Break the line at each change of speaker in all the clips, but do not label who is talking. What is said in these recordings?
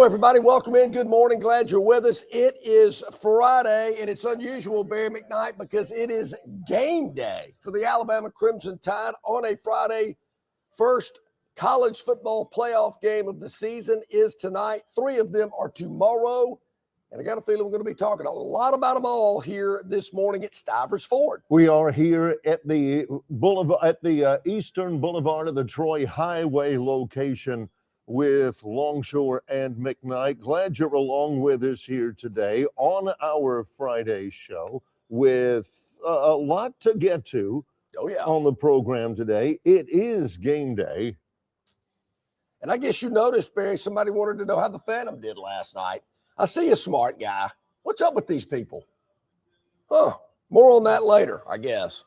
Hello, everybody. Welcome in. Good morning. Glad you're with us. It is Friday, and it's unusual, Barry McKnight, because it is game day for the Alabama Crimson Tide on a Friday. First college football playoff game of the season is tonight. 3 of them are tomorrow, and I got a feeling we're going to be talking a lot about them all here this morning at Stivers Ford.
We are here at the Eastern Boulevard of the Troy Highway location with Longshore and McKnight. Glad you're along with us here today on our Friday show with a lot to get to on the program today. It is game day.
And I guess you noticed, Barry, somebody wanted to know how the Phantom did last night. I see you, smart guy. What's up with these people? More on that later, I guess.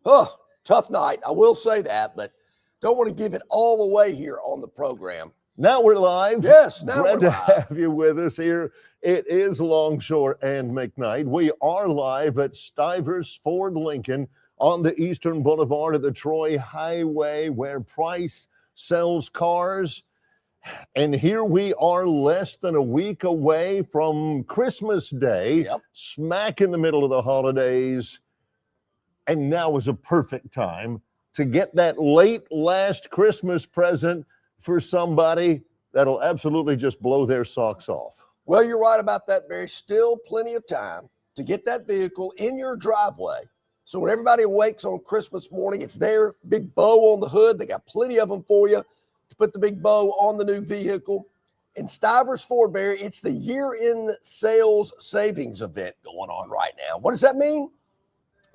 Tough night. I will say that, but don't want to give it all away here on the program.
Now we're live.
Yes, now
we're
live.
Glad to have you with us here. It is Longshore and McKnight. We are live at Stivers Ford Lincoln on the Eastern Boulevard of the Troy Highway, where Price sells cars. And here we are less than a week away from Christmas Day, smack in the middle of the holidays. And now is a perfect time to get that late last Christmas present for somebody that'll absolutely just blow their socks off.
Well, you're right about that, Barry. Still plenty of time to get that vehicle in your driveway. So when everybody awakes on Christmas morning, it's there, big bow on the hood. They got plenty of them for you to put the big bow on the new vehicle. In Stivers Ford, Barry, it's the year-end sales savings event going on right now. What does that mean?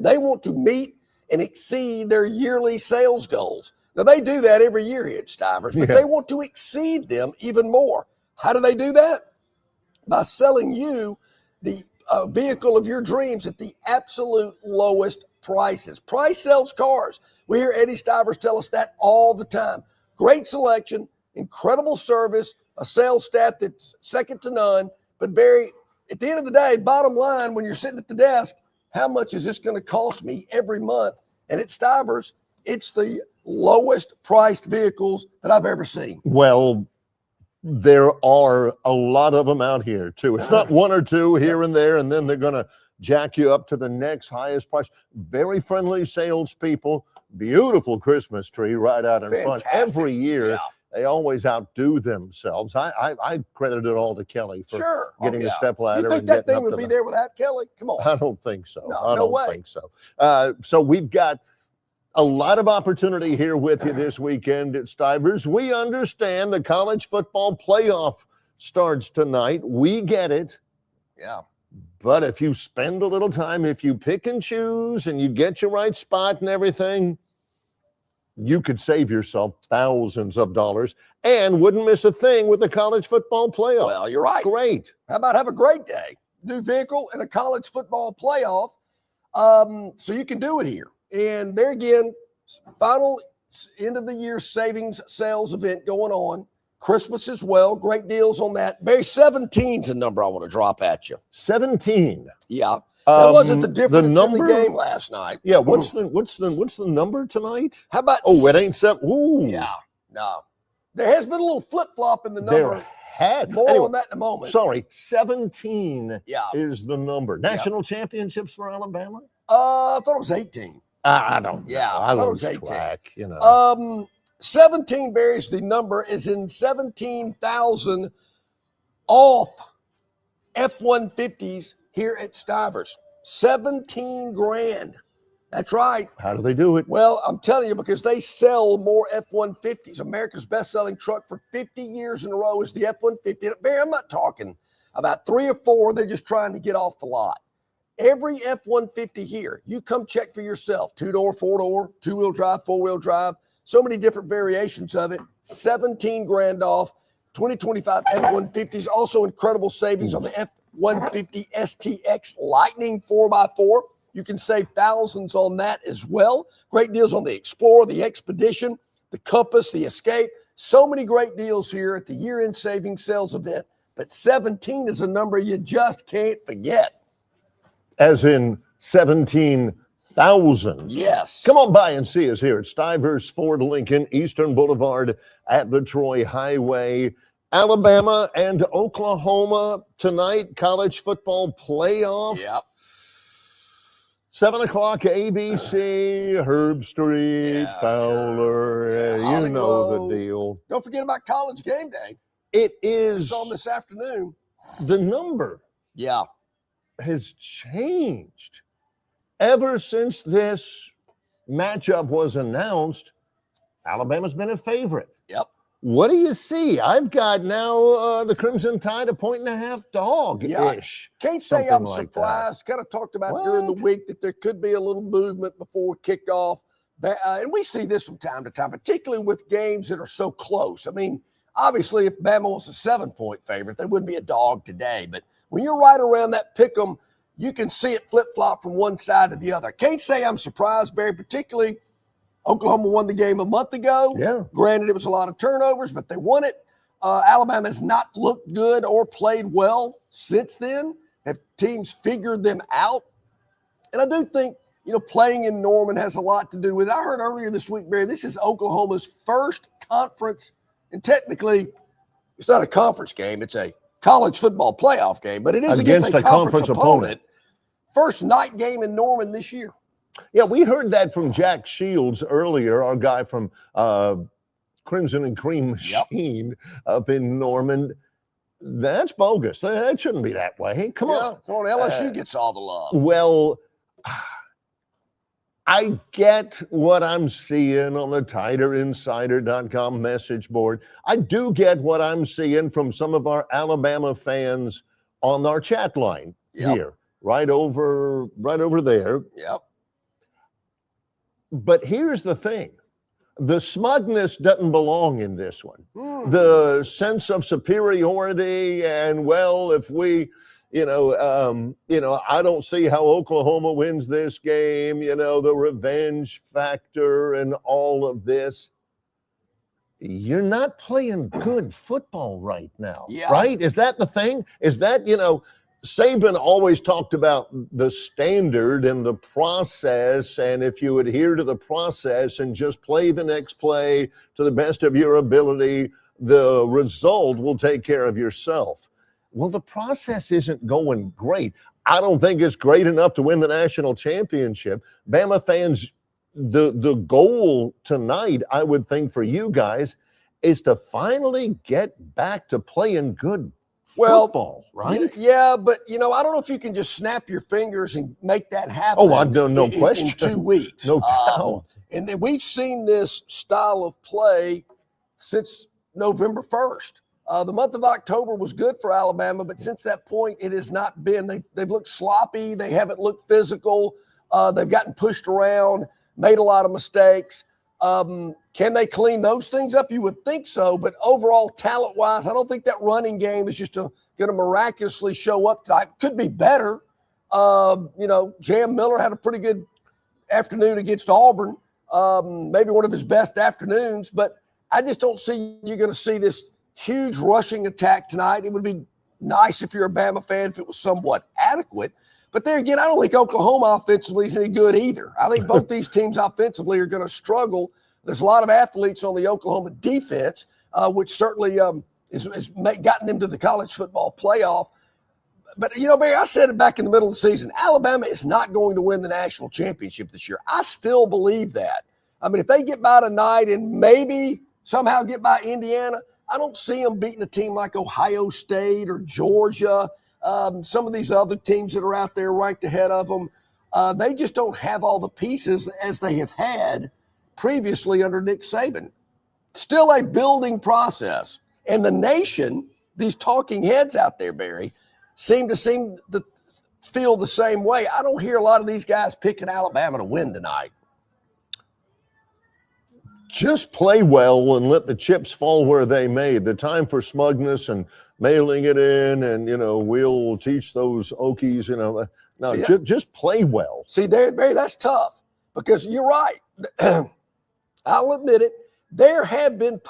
They want to meet and exceed their yearly sales goals. Now, they do that every year here at Stivers, but they want to exceed them even more. How do they do that? By selling you the vehicle of your dreams at the absolute lowest prices. Price sells cars. We hear Eddie Stivers tell us that all the time. Great selection, incredible service, a sales staff that's second to none. But, Barry, at the end of the day, bottom line, when you're sitting at the desk, how much is this going to cost me every month? And at Stivers, it's the lowest priced vehicles that I've ever seen.
Well, there are a lot of them out here, too. It's not one or two here and there, and then they're going to jack you up to the next highest price. Very friendly salespeople. Beautiful Christmas tree right out in front. Every year, they always outdo themselves. I credit it all to Kelly for getting the stepladder.
You think that thing would be there without Kelly? Come on.
I don't think so.
No way.
Think so. So we've got a lot of opportunity here with you this weekend at Stivers. We understand the college football playoff starts tonight. We get it.
Yeah.
But if you spend a little time, if you pick and choose and you get your right spot and everything, you could save yourself thousands of dollars and wouldn't miss a thing with the college football playoff.
Well, you're right.
Great.
How about have a great day? New vehicle and a college football playoff. So you can do it here. And there again, final end of the year savings sales event going on. Christmas as well. Great deals on that. Barry, 17's a number I want to drop at you.
17.
Yeah. That wasn't the difference in
number,
the game last night.
Yeah, what's the number tonight?
How about
it ain't 7. Ooh.
Yeah, no. There has been a little flip-flop in the number. More on that in a moment.
Sorry, 17 is the number. National championships for Alabama?
I thought it was 18.
I don't know. I
thought it was
18. Track,
17, Barry's the number, is in 17,000 off F-150s here at Stivers. 17 grand. That's right.
How do they do it?
Well, I'm telling you, because they sell more F-150s. America's best-selling truck for 50 years in a row is the F-150. Barry, I'm not talking about 3 or 4. They're just trying to get off the lot. Every F-150 here, you come check for yourself. 2-door, 4-door, 2-wheel drive, 4-wheel drive. So many different variations of it. 17 grand off. 2025 F-150s. Also incredible savings on the F-150 STX Lightning 4x4. You can save thousands on that as well. Great deals on the Explorer, the Expedition, the Compass, the Escape. So many great deals here at the year-end savings sales event. But 17 is a number you just can't forget.
As in 17,000.
Yes.
Come on by and see us here at Stivers Ford Lincoln, Eastern Boulevard at the Troy Highway. Alabama and Oklahoma tonight, college football playoff.
Yep.
7 o'clock ABC, Herb Street, Fowler.
Sure. Yeah,
You know the
Hollywood.
deal.
Don't forget about College Game Day.
It is.
It's on this afternoon.
The number has changed ever since this matchup was announced. Alabama's been a favorite.
Yep.
What do you see? I've got now the Crimson Tide a 1.5 dog-ish.
Can't say I'm surprised. Kind of talked about during the week that there could be a little movement before kickoff. And we see this from time to time, particularly with games that are so close. I mean, obviously, if Bama was a 7-point favorite, they wouldn't be a dog today. But when you're right around that pick 'em, you can see it flip-flop from one side to the other. Can't say I'm surprised, Barry, particularly Oklahoma won the game a month ago.
Yeah.
Granted, it was a lot of turnovers, but they won it. Alabama has not looked good or played well since then. Have teams figured them out? And I do think, playing in Norman has a lot to do with it. I heard earlier this week, Barry, this is Oklahoma's first conference, and technically it's not a conference game. It's a college football playoff game, but it is against a conference opponent. First night game in Norman this year.
Yeah, we heard that from Jack Shields earlier, our guy from Crimson and Cream Machine up in Norman. That's bogus. That shouldn't be that way. Come on.
Come on, LSU gets all the love.
Well, I get what I'm seeing on the TiderInsider.com message board. I do get what I'm seeing from some of our Alabama fans on our chat line here, right over there.
Yep.
But here's the thing. The smugness doesn't belong in this one. The sense of superiority and, well, if we, I don't see how Oklahoma wins this game, the revenge factor and all of this. You're not playing good football right now, right? Is that the thing? Is that, Saban always talked about the standard and the process, and if you adhere to the process and just play the next play to the best of your ability, the result will take care of yourself. Well, the process isn't going great. I don't think it's great enough to win the national championship. Bama fans, the goal tonight, I would think for you guys, is to finally get back to playing good football, right?
Yeah, but I don't know if you can just snap your fingers and make that happen.
Oh, no question.
In 2 weeks.
No doubt.
And then we've seen this style of play since November 1st. The month of October was good for Alabama, but since that point, it has not been. They've looked sloppy. They haven't looked physical. They've gotten pushed around, made a lot of mistakes. Can they clean those things up? You would think so, but overall, talent-wise, I don't think that running game is just going to miraculously show up tonight. Could be better. Jam Miller had a pretty good afternoon against Auburn, maybe one of his best afternoons, but I just don't see you're going to see this huge rushing attack tonight. It would be nice if you're a Bama fan if it was somewhat adequate. But there again, I don't think Oklahoma offensively is any good either. I think both these teams offensively are going to struggle. There's a lot of athletes on the Oklahoma defense, which certainly has gotten them to the college football playoff. But, Barry, I said it back in the middle of the season. Alabama is not going to win the national championship this year. I still believe that. I mean, if they get by tonight and maybe somehow get by Indiana, I don't see them beating a team like Ohio State or Georgia. Some of these other teams that are out there ranked ahead of them, they just don't have all the pieces as they have had previously under Nick Saban. Still a building process. And the nation, these talking heads out there, Barry, seem to feel the same way. I don't hear a lot of these guys picking Alabama to win tonight.
Just play well and let the chips fall where they may. The time for smugness and mailing it in and, we'll teach those Okies, no, just play well.
See, Barry, that's tough because you're right. I'll admit it. There have been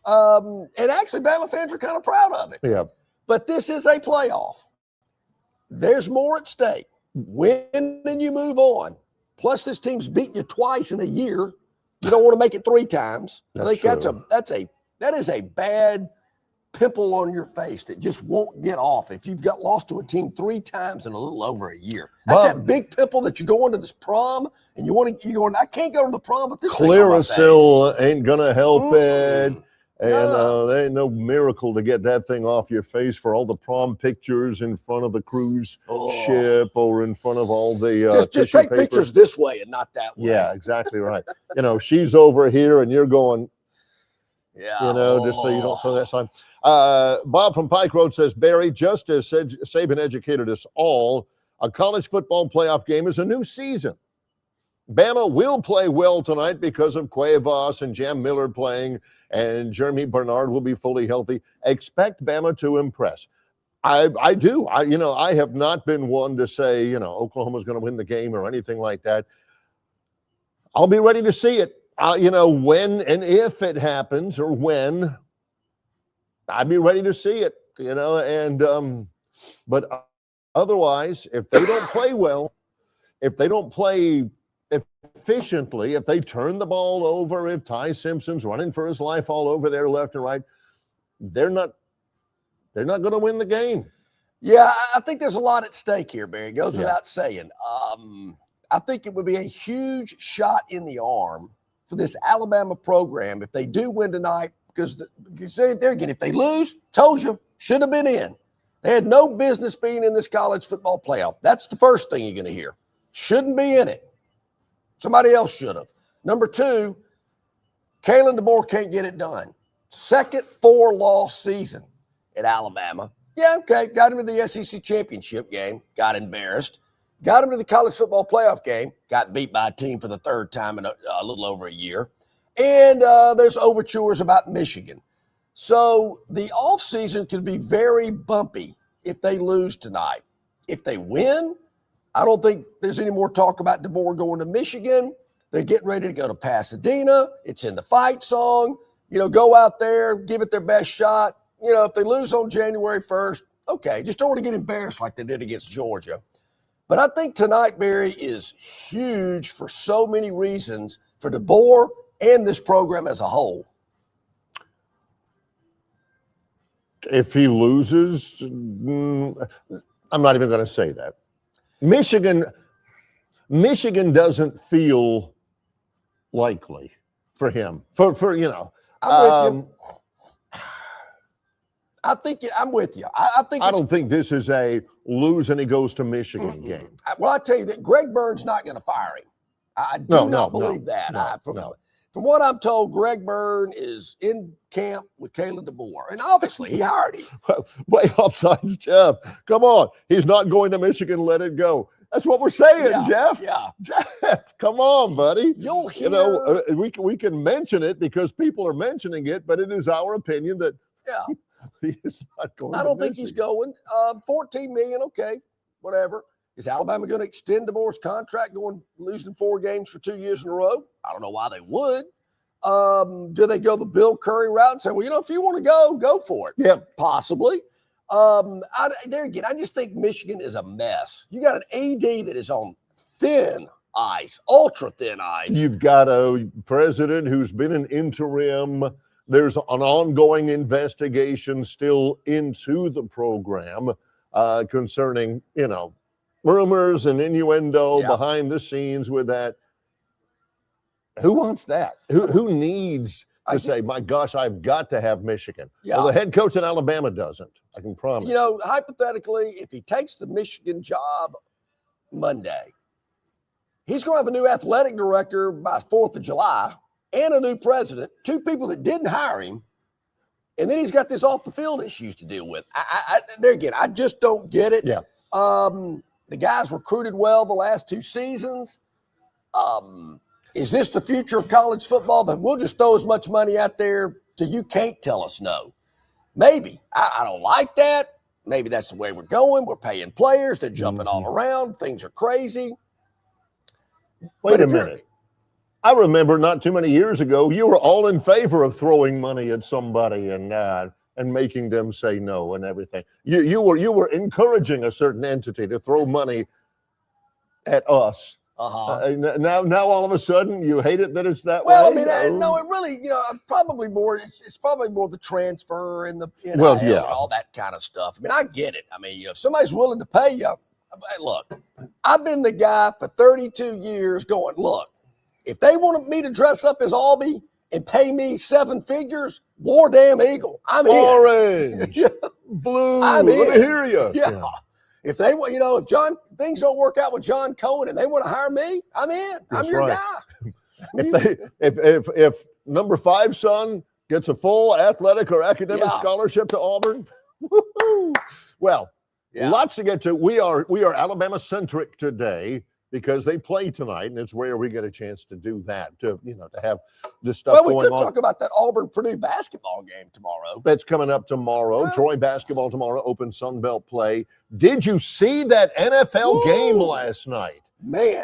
and actually Bama fans are kind of proud of it.
Yeah.
But this is a playoff. There's more at stake. Win and you move on. Plus, this team's beaten you twice in a year. You don't want to make it 3 times.
That's
I think
true.
that is a bad pimple on your face that just won't get off if you've got lost to a team 3 times in a little over a year. That's that big pimple that you go into this prom and you're going, I can't go to the prom with this
Clearasil ain't gonna help it. And
No.
there ain't no miracle to get that thing off your face for all the prom pictures in front of the cruise ship or in front of all the
just take pictures this way and not that way.
Yeah, exactly right. She's over here and you're going, just so you don't say that sign. Bob from Pike Road says, Barry, just as Saban educated us all, a college football playoff game is a new season. Bama will play well tonight because of Cuevas and Jam Miller playing, and Jeremy Bernard will be fully healthy. Expect Bama to impress. I do. I have not been one to say, Oklahoma's going to win the game or anything like that. I'll be ready to see it. When and if it happens or when, I'd be ready to see it, but otherwise, if they don't play well, if they don't play efficiently, if they turn the ball over, if Ty Simpson's running for his life all over there left and right, they're not going to win the game.
Yeah, I think there's a lot at stake here, Barry. It goes without saying. I think it would be a huge shot in the arm for this Alabama program if they do win tonight, because there again, if they lose, told you, should have been in. They had no business being in this college football playoff. That's the first thing you're going to hear. Shouldn't be in it. Somebody else should have. Number 2, Kalen DeBoer can't get it done. Second 4-loss season at Alabama. Yeah, okay, got him to the SEC championship game, got embarrassed. Got him to the college football playoff game, got beat by a team for the 3rd time in a little over a year. And there's overtures about Michigan. So the offseason could be very bumpy if they lose tonight. If they win, I don't think there's any more talk about DeBoer going to Michigan. They're getting ready to go to Pasadena. It's in the fight song. Go out there, give it their best shot. If they lose on January 1st, okay, just don't want to get embarrassed like they did against Georgia. But I think tonight, Barry, is huge for so many reasons for DeBoer and this program as a whole.
If he loses, I'm not even going to say that. Michigan doesn't feel likely for him. I'm with you. I'm with you. I don't think this is a lose and he goes to Michigan game.
Well, I tell you that Greg Byrne's not going to fire him. I do not believe that. From what I'm told, Greg Byrne is in camp with Kalen DeBoer, and obviously he hired him.
Way offsides, Jeff. Come on, he's not going to Michigan. Let it go. That's what we're saying, Jeff.
Yeah,
Jeff, come on, buddy.
You'll hear.
We can mention it because people are mentioning it, but it is our opinion that he is not going.
I don't think he's going. $14 million, okay, whatever. Is Alabama going to extend DeBoer's contract, losing 4 games for 2 years in a row? I don't know why they would. Do they go the Bill Curry route and say, well, if you want to go for it?
Yeah,
possibly. There again, I just think Michigan is a mess. You got an AD that is on thin ice, ultra thin ice.
You've got a president who's been an interim. There's an ongoing investigation still into the program concerning, rumors and innuendo behind the scenes with that. Who wants that? Who needs to say, my gosh, I've got to have Michigan?
Yeah.
Well, the head coach in Alabama doesn't. I can promise.
Hypothetically, if he takes the Michigan job Monday, he's going to have a new athletic director by 4th of July and a new president, 2 people that didn't hire him. And then he's got this off the field issues to deal with. There again, I just don't get it.
Yeah.
The guys recruited well the last 2 seasons. Is this the future of college football? That we'll just throw as much money out there till you can't tell us no. Maybe. I don't like that. Maybe that's the way we're going. We're paying players. They're jumping all around. Things are crazy.
Wait a minute. I remember not too many years ago, you were all in favor of throwing money at somebody and making them say no and everything. You were encouraging a certain entity to throw money at us Now all of a sudden you hate it that it's that
well,
way?
I mean, no, it really, probably more. It's probably more the transfer and the NIL
Well, yeah.
and all that kind of stuff. I mean, I get it. I mean, if somebody's willing to pay you, look, I've been the guy for 32 years going, look, if they wanted me to dress up as Albie and pay me 7 figures, war damn eagle, I'm
Orange,
in.
blue,
I'm
let
in.
me hear you.
Yeah. If they want, if things don't work out with John Cohen and they want to hire me, I'm in. I'm your guy.
If number 5 son gets a full athletic or academic scholarship to Auburn, well, lots to get to. We are Alabama centric today because they play tonight, and it's rare we get a chance to do that, to have this stuff going on.
Well, we could talk about that Auburn-Purdue basketball game tomorrow.
That's coming up tomorrow. Troy basketball tomorrow, open Sun Belt play. Did you see that NFL game last night?
Man.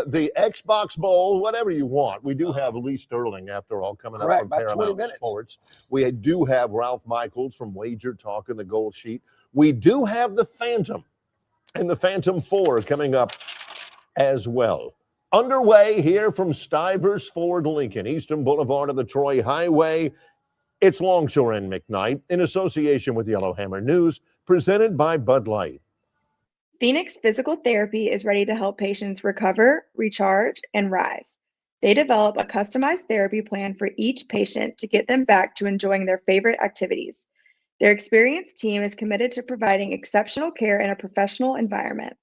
The Xbox Bowl, whatever you want. We do have Lee Sterling, after all, coming up from Paramount Sports. We do have Ralph Michaels from Wager Talk in the Gold Sheet. We do have the Phantom and the Phantom 4 coming up as well. Underway here from Stivers Ford Lincoln, Eastern Boulevard of the Troy Highway. It's Longshore and McKnight in association with Yellowhammer News, presented by Bud Light.
Phoenix Physical Therapy is ready to help patients recover, recharge, and rise. They develop a customized therapy plan for each patient to get them back to enjoying their favorite activities. Their experienced team is committed to providing exceptional care in a professional environment.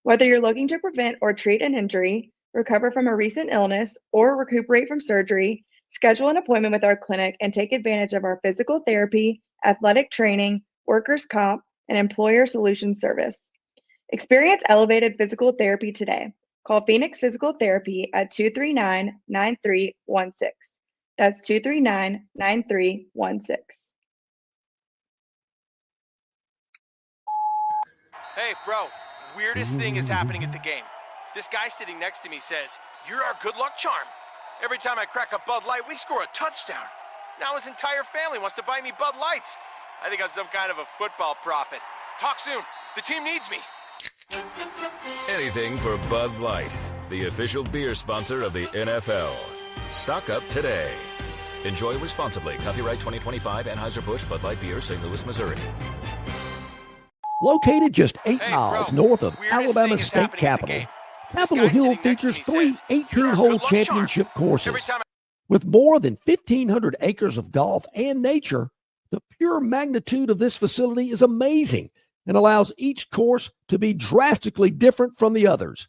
Whether you're looking to prevent or treat an injury, recover from a recent illness, or recuperate from surgery, schedule an appointment with our clinic and take advantage of our physical therapy, athletic training, workers' comp, and employer solutions service. Experience elevated physical therapy today. Call Phoenix Physical Therapy at 239-9316. That's 239-9316.
Hey, bro, weirdest thing is happening at the game. This guy sitting next to me says, "You're our good luck charm. Every time I crack a Bud Light, we score a touchdown." Now his entire family wants to buy me Bud Lights. I think I'm some kind of a football prophet. Talk soon. The team needs me.
Anything for Bud Light, the official beer sponsor of the NFL. Stock up today. Enjoy responsibly. Copyright 2025 Anheuser-Busch Bud Light Beer, St. Louis, Missouri.
Located just 8 miles north of Alabama's state capital, Capitol Hill features 3 18-hole championship courses. With more than 1,500 acres of golf and nature, the pure magnitude of this facility is amazing and allows each course to be drastically different from the others.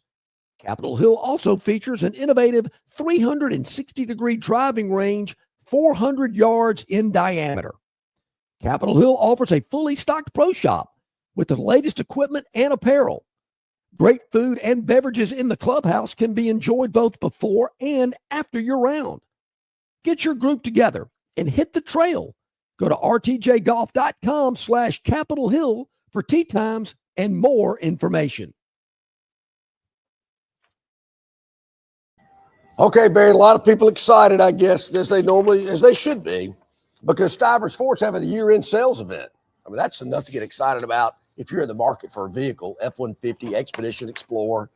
Capitol Hill also features an innovative 360-degree driving range, 400 yards in diameter. Capitol Hill offers a fully stocked pro shop with the latest equipment and apparel. Great food and beverages in the clubhouse can be enjoyed both before and after your round. Get your group together and hit the trail. Go to rtjgolf.com/Capitol Hill for tee times and more information.
Okay, Barry, a lot of people excited, I guess, as they should be, because Stivers Ford's having a year-end sales event. I mean, that's enough to get excited about if you're in the market for a vehicle, F-150, Expedition, Explorer,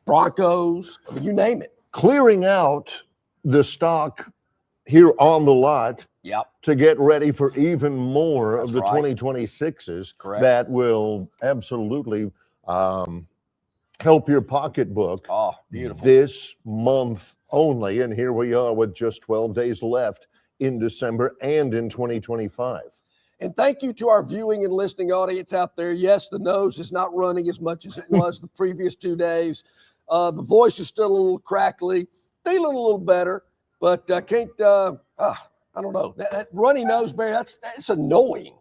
Broncos, I mean, you name it.
Clearing out the stock here on the lot to get ready for even more of the 2026s.
Correct.
That will absolutely help your pocketbook.
Oh, beautiful.
This month only, and here we are with just 12 days left in December and in 2025.
And thank you to our viewing and listening audience out there. Yes, the nose is not running as much as it was the previous 2 days. The voice is still a little crackly, feeling a little better, but I can't, I don't know. That runny nose, Barry, that's annoying.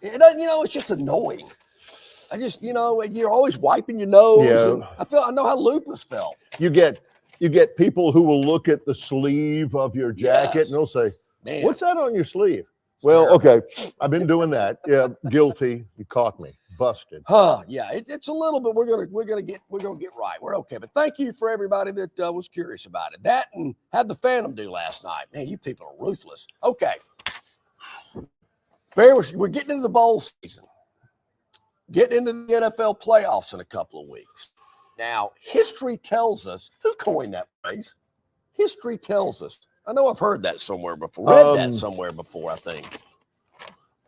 It doesn't, it's just annoying. I just, you're always wiping your nose.
Yeah.
I know how lupus felt.
You get people who will look at the sleeve of your jacket and they'll say,
"Man,
what's that on your sleeve?" Well, okay, I've been doing that. Yeah, guilty. You caught me. Busted.
Yeah, it's a little bit. We're gonna get right. We're okay. But thank you for everybody that was curious about it. That and had the Phantom do last night. Man, you people are ruthless. Okay, Barry, we're getting into the bowl season. Getting into the NFL playoffs in a couple of weeks. Now, history tells us, who coined that phrase? History tells us. I know I've heard that somewhere before, read that somewhere before, I think.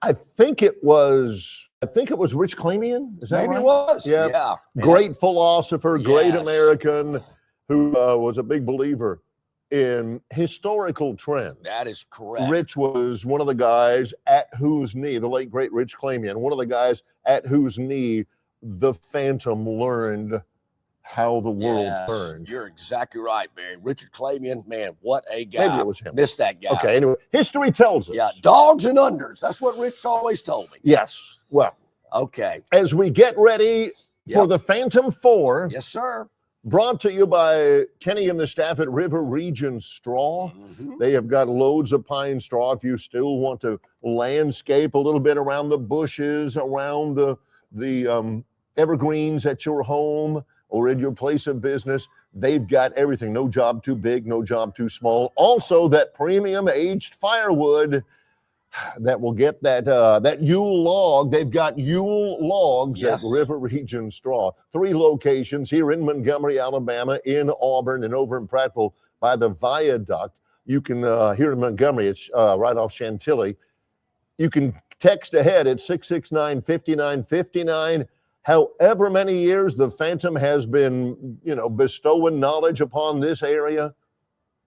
I think it was Rich Clamian. Is that
Maybe
right?
it was.
Yeah.
Yeah.
Great philosopher, great
Yes.
American who was a big believer in historical trends.
That is correct.
Rich was one of the guys at whose knee, the late great Rich Clamian, one of the guys at whose knee the Phantom learned how the world turned.
You're exactly right, Barry. Richard Clamian, man, what a guy.
Maybe it was him.
Missed that guy.
Okay, anyway, history tells us.
Yeah, dogs and unders. That's what Rich always told me.
Yes. Well,
okay.
As we get ready for the Phantom 4.
Yes, sir.
Brought to you by Kenny and the staff at River Region Straw. They have got loads of pine straw. If you still want to landscape a little bit around the bushes, around the evergreens at your home or in your place of business, they've got everything. No job too big, no job too small. Also, that premium aged firewood that will get that Yule log. They've got Yule logs at River Region Straw. 3 locations here in Montgomery, Alabama, in Auburn, and over in Prattville by the viaduct. You can, here in Montgomery, it's right off Chantilly. You can text ahead at 669-5959. However many years the Phantom has been, bestowing knowledge upon this area,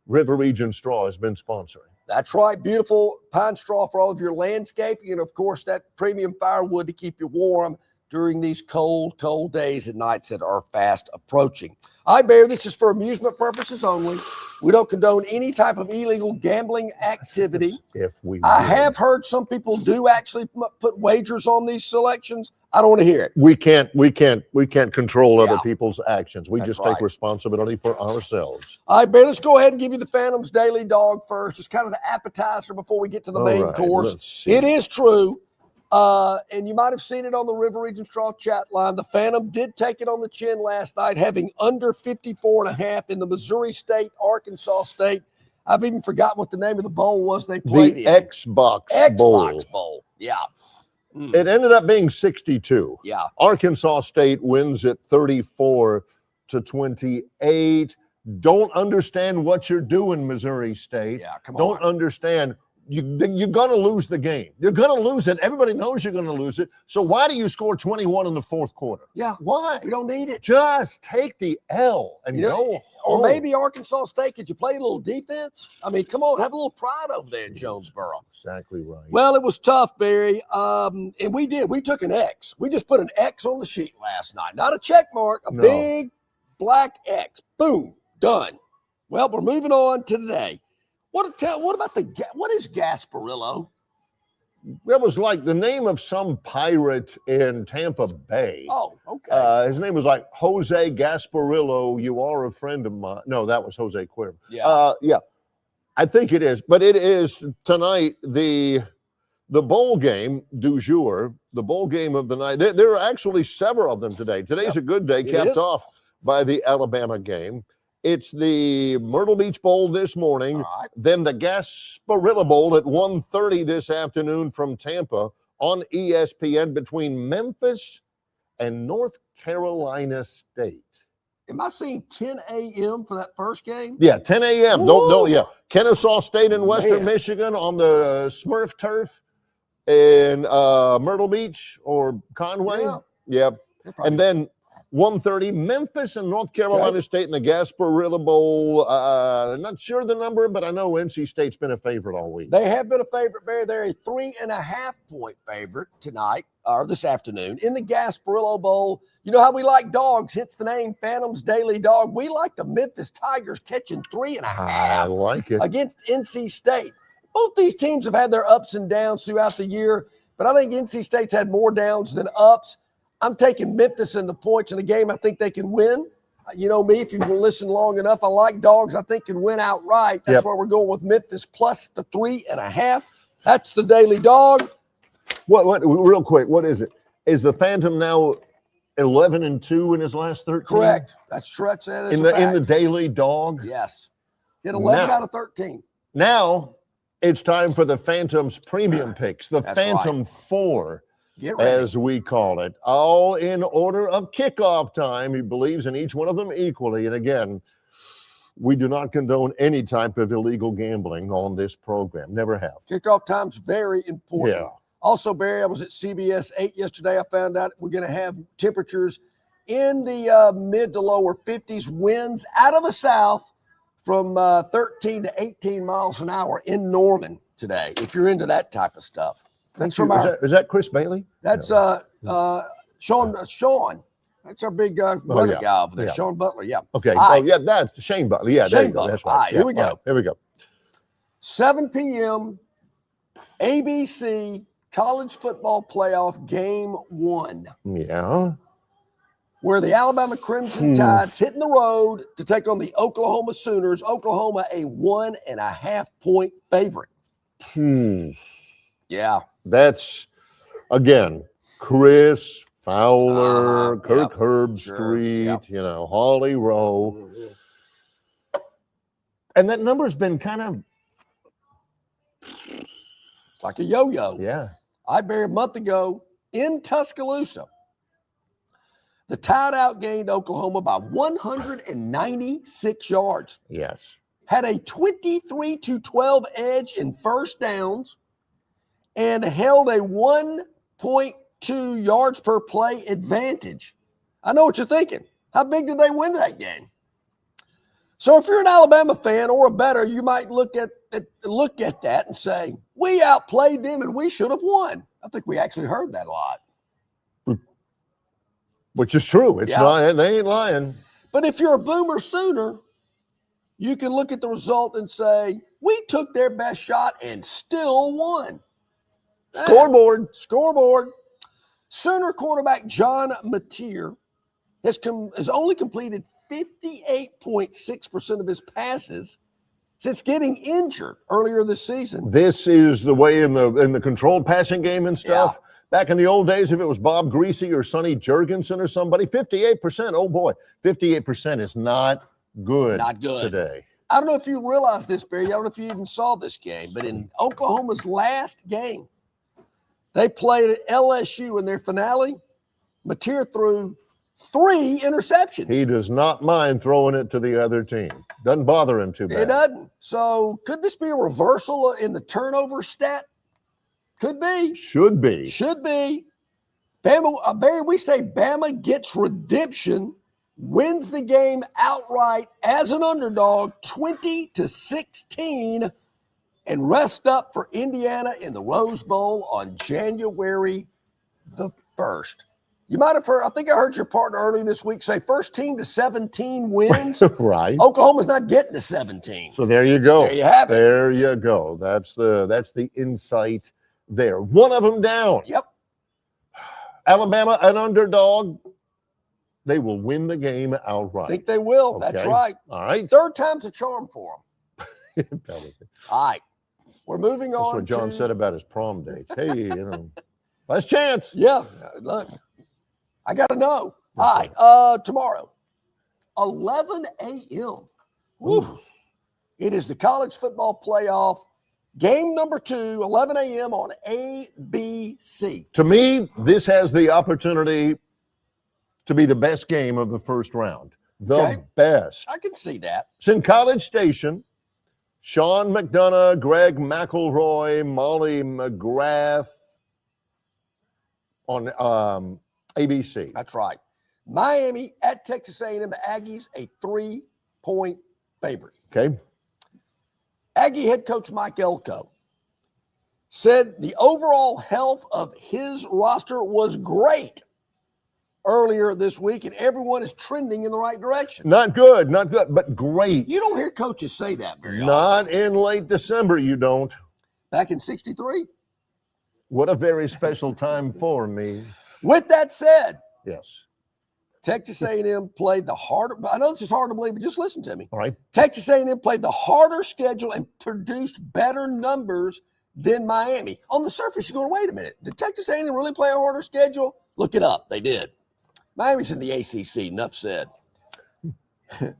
River Region Straw has been sponsoring.
That's right. Beautiful pine straw for all of your landscaping. And, of course, that premium firewood to keep you warm during these cold, cold days and nights that are fast approaching. All right, Barry, this is for amusement purposes only. We don't condone any type of illegal gambling activity. I have heard some people do actually put wagers on these selections. I don't want to hear it.
We can't control other people's actions. We just take responsibility for ourselves.
All right, Barry, let's go ahead and give you the Phantom's Daily Dog first. It's kind of the appetizer before we get to the main course. It is true. And you might have seen it on the River Region Straw chat line. The Phantom did take it on the chin last night, having under 54.5 in the Missouri State, Arkansas State. I've even forgotten what the name of the bowl was they played in.
Xbox Bowl.
Yeah.
It ended up being 62.
Yeah.
Arkansas State wins it 34-28. Don't understand what you're doing, Missouri State.
Yeah, come on.
Don't understand. You're going to lose the game. You're going to lose it. Everybody knows you're going to lose it. So why do you score 21 in the fourth quarter?
Yeah.
Why?
We don't need it.
Just take the L and go
Or
home.
maybe Arkansas State, could you play a little defense? I mean, come on, have a little pride over there in Jonesboro.
Exactly right.
Well, it was tough, Barry. And we did. We took an X. We just put an X on the sheet last night. Not a check mark, a big black X. Boom. Done. Well, we're moving on to today. What is Gasparillo?
That was like the name of some pirate in Tampa Bay.
Oh, okay.
His name was like Jose Gasparillo. You are a friend of mine. No, that was Jose Cuervo.
Yeah.
Yeah. I think it is. But it is tonight the bowl game du jour, the bowl game of the night. There are actually several of them today. Today's a good day, capped off by the Alabama game. It's the Myrtle Beach Bowl this morning, then the Gasparilla Bowl at 1:30 this afternoon from Tampa on ESPN between Memphis and North Carolina State.
Am I seeing 10 a.m. for that first game?
Yeah, 10 a.m. Don't. Kennesaw State in Western Michigan on the Smurf turf in Myrtle Beach or Conway. Yeah. And then 1:30, Memphis and North Carolina State in the Gasparilla Bowl. Not sure the number, but I know NC State's been a favorite all week.
They have been a favorite, Barry. They're a 3.5-point favorite tonight, or this afternoon, in the Gasparilla Bowl. You know how we like dogs, hence the name Phantom's Daily Dog. We like the Memphis Tigers catching 3.5.
I like it.
Against NC State. Both these teams have had their ups and downs throughout the year, but I think NC State's had more downs than ups. I'm taking Memphis in the points in a game I think they can win. You know me, if you've listen long enough, I like dogs I think can win outright. That's why we're going with Memphis plus the 3.5. That's the Daily Dog.
What real quick, what is it? Is the Phantom now 11-2 in his last 13?
Correct. That's correct.
In the Daily Dog?
Yes. Hit 11 out of 13.
Now it's time for the Phantom's premium picks. The Phantom 4. as we call it, all in order of kickoff time. He believes in each one of them equally. And again, we do not condone any type of illegal gambling on this program. Never have.
Kickoff time's very important.
Yeah.
Also, Barry, I was at CBS 8 yesterday. I found out we're going to have temperatures in the mid to lower 50s, winds out of the south from 13 to 18 miles an hour in Norman today, if you're into that type of stuff. That's from
is that Chris Bailey?
That's Sean. That's our big weather guy over there, Sean Butler. Yeah.
Okay. That's Shane Butler. Yeah,
Shane Butler. That's right. All right, here we go.
Right, here we go.
7 p.m. ABC College Football Playoff Game 1.
Yeah.
Where the Alabama Crimson Tide's hitting the road to take on the Oklahoma Sooners. Oklahoma a 1.5-point favorite. Yeah.
That's, again, Chris Fowler, Kirk Herbstreit, Holly Rowe. And that number's been kind of...
It's like a yo-yo.
Yeah.
I buried a month ago in Tuscaloosa. The Tide outgained Oklahoma by 196 yards.
Yes.
Had a 23-12 edge in first downs and held a 1.2 yards per play advantage. I know what you're thinking. How big did they win that game? So if you're an Alabama fan or a bettor, you might look at that and say, we outplayed them and we should have won. I think we actually heard that a lot.
Which is true. It's not, they ain't lying.
But if you're a Boomer Sooner, you can look at the result and say, we took their best shot and still won. Scoreboard. Sooner quarterback John Mateer has only completed 58.6% of his passes since getting injured earlier this season.
This is the way in the controlled passing game and stuff. Yeah. Back in the old days, if it was Bob Greasy or Sonny Jurgensen or somebody, 58%, oh boy, 58% is not good today.
I don't know if you realize this, Barry. I don't know if you even saw this game, but in Oklahoma's last game, they played at LSU in their finale. Mateer threw 3 interceptions.
He does not mind throwing it to the other team. Doesn't bother him too bad.
It doesn't. So could this be a reversal in the turnover stat? Could be.
Should be.
Bama, Barry, we say Bama gets redemption, wins the game outright as an underdog, 20-16, and rest up for Indiana in the Rose Bowl on January the 1st. You might have heard, I think I heard your partner earlier this week say first team to 17 wins.
Right.
Oklahoma's not getting to 17.
So there you go.
There you have it.
There you go. That's the insight there. One of them down.
Yep.
Alabama, an underdog. They will win the game outright.
I think they will.
Okay.
That's right.
All right.
3rd time's a charm for them. All right. We're moving on.
That's what John said about his prom date. Hey, last chance.
Yeah. Look, I got to know. All right. Tomorrow, 11 a.m. Woo. It is the college football playoff. Game number 2, 11 a.m. on ABC.
To me, this has the opportunity to be the best game of the first round. The best.
I can see that.
It's in College Station. Sean McDonough, Greg McElroy, Molly McGrath on ABC.
That's right. Miami at Texas A&M. The Aggies, a 3-point favorite.
Okay.
Aggie head coach Mike Elko said the overall health of his roster was great earlier this week, and everyone is trending in the right direction.
Not good, but great.
You don't hear coaches say that very often.
Not in late December, you don't.
Back in 63.
What a very special time for me.
With that said,
yes,
Texas A&M played the harder. I know this is hard to believe, but just listen to me.
All right.
Texas A&M played the harder schedule and produced better numbers than Miami. On the surface, you're going, wait a minute. Did Texas A&M really play a harder schedule? Look it up. They did. Miami's in the ACC. Enough said. The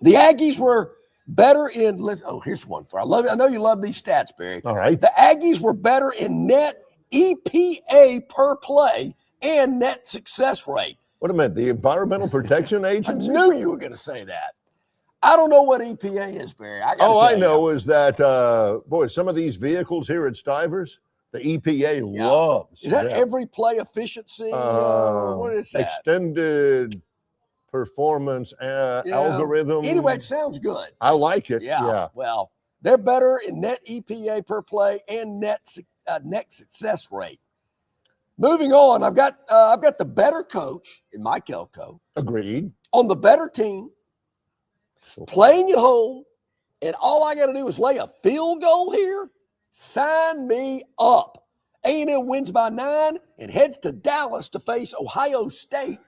Aggies were better in, here's one for, I know you love these stats, Barry.
All right.
The Aggies were better in net EPA per play and net success rate.
What a minute, the Environmental Protection Agency?
I knew you were going to say that. I don't know what EPA is, Barry.
All I know is that, some of these vehicles here at Stivers, the EPA loves.
Is that every play efficiency? What is that?
Extended performance algorithm.
Anyway, it sounds good.
I like it.
Yeah. Well, they're better in net EPA per play and net success rate. Moving on, I've got the better coach in Mike Elko.
Agreed.
On the better team, playing at home, and all I got to do is lay a field goal here. Sign me up. A&M wins by 9 and heads to Dallas to face Ohio State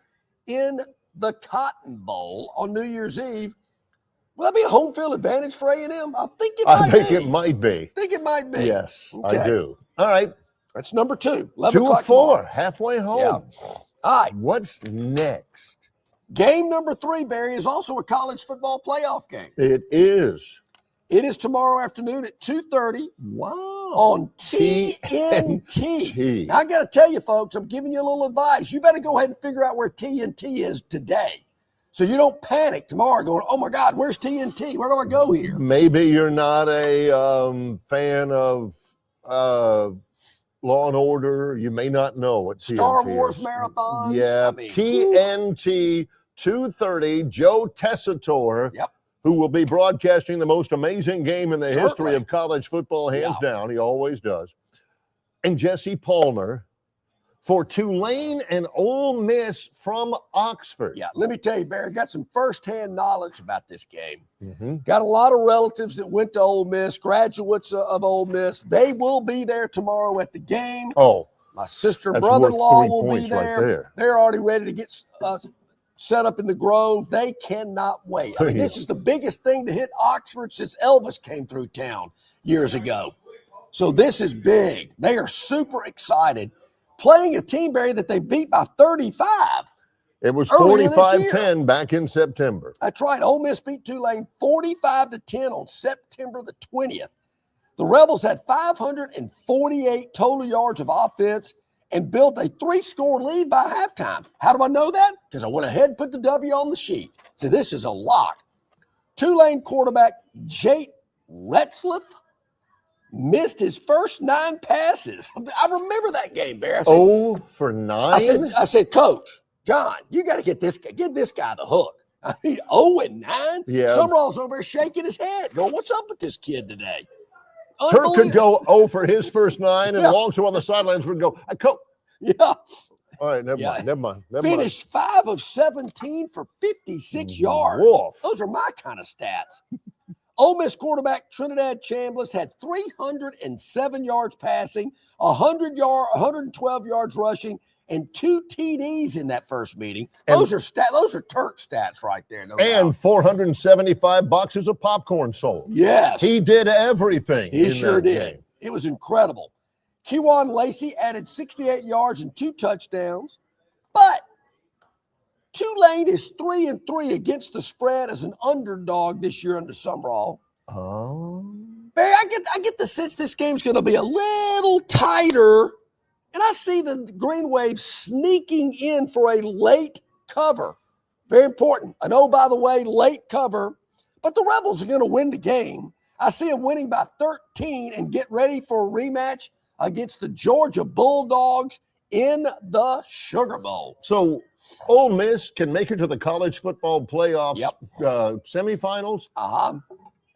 in the Cotton Bowl on New Year's Eve. Will that be a home field advantage for A&M? I think it might be.
Think it might be. Yes,
okay.
I do. All right.
That's number 2.
2 of 4, halfway home.
Yeah. All right.
What's next?
Game number 3, Barry, is also a college football playoff game.
It is.
It is tomorrow afternoon at 2:30.
Wow.
On TNT. Now, I got to tell you, folks, I'm giving you a little advice. You better go ahead and figure out where TNT is today, so you don't panic tomorrow going, oh, my God, where's TNT? Where do I go here?
Maybe you're not a fan of Law and Order. You may not know what TNT
Star Wars
is.
marathons.
Yeah, TNT 2:30. Joe Tessitore.
Yep.
Who will be broadcasting the most amazing game in the history of college football, hands down. He always does. And Jesse Palmer for Tulane and Ole Miss from Oxford.
Yeah, let me tell you, Barry, got some firsthand knowledge about this game.
Mm-hmm.
Got a lot of relatives that went to Ole Miss, graduates of Ole Miss. They will be there tomorrow at the game.
Oh,
my sister and brother-in-law will be there.
Right there.
They're already ready to get set up in the Grove. They cannot wait. I mean, this is the biggest thing to hit Oxford since Elvis came through town years ago. So this is big. They are super excited. Playing a team, Barry, that they beat by 35.
It was 45-10 back in September.
That's right. Ole Miss beat Tulane 45-10 on September the 20th. The Rebels had 548 total yards of offense and built a 3-score lead by halftime. How do I know that? Because I went ahead and put the W on the sheet. So this is a lock. Tulane quarterback Jake Retzlaff missed his first 9 passes. I remember that game, Bear.
0 for 9?
I said, Coach, John, you got to get this guy the hook. I mean, 0-9?
Yeah.
Summerall's over there shaking his head, going, what's up with this kid today?
Turk could go 0 for his first 9, and Longshore on the sidelines would go,
Yeah.
All right, never mind.
Finished 5 of 17 for 56 yards.
Wolf.
Those are my kind of stats. Ole Miss quarterback Trinidad Chambliss had 307 yards passing, 112 yards rushing, and 2 TDs in that first meeting. Those are Turk stats right there. No doubt.
475 boxes of popcorn sold.
Yes.
He did everything.
He sure did.
Game.
It was incredible. Kewan Lacey added 68 yards and 2 touchdowns, but Tulane is 3-3 against the spread as an underdog this year under Summerall.
Oh.
Barry, I get the sense this game's going to be a little tighter. And I see the Green Wave sneaking in for a late cover. Very important. I know, by the way, late cover, but the Rebels are going to win the game. I see them winning by 13 and get ready for a rematch against the Georgia Bulldogs in the Sugar Bowl.
So Ole Miss can make it to the college football playoff semifinals?
Uh-huh.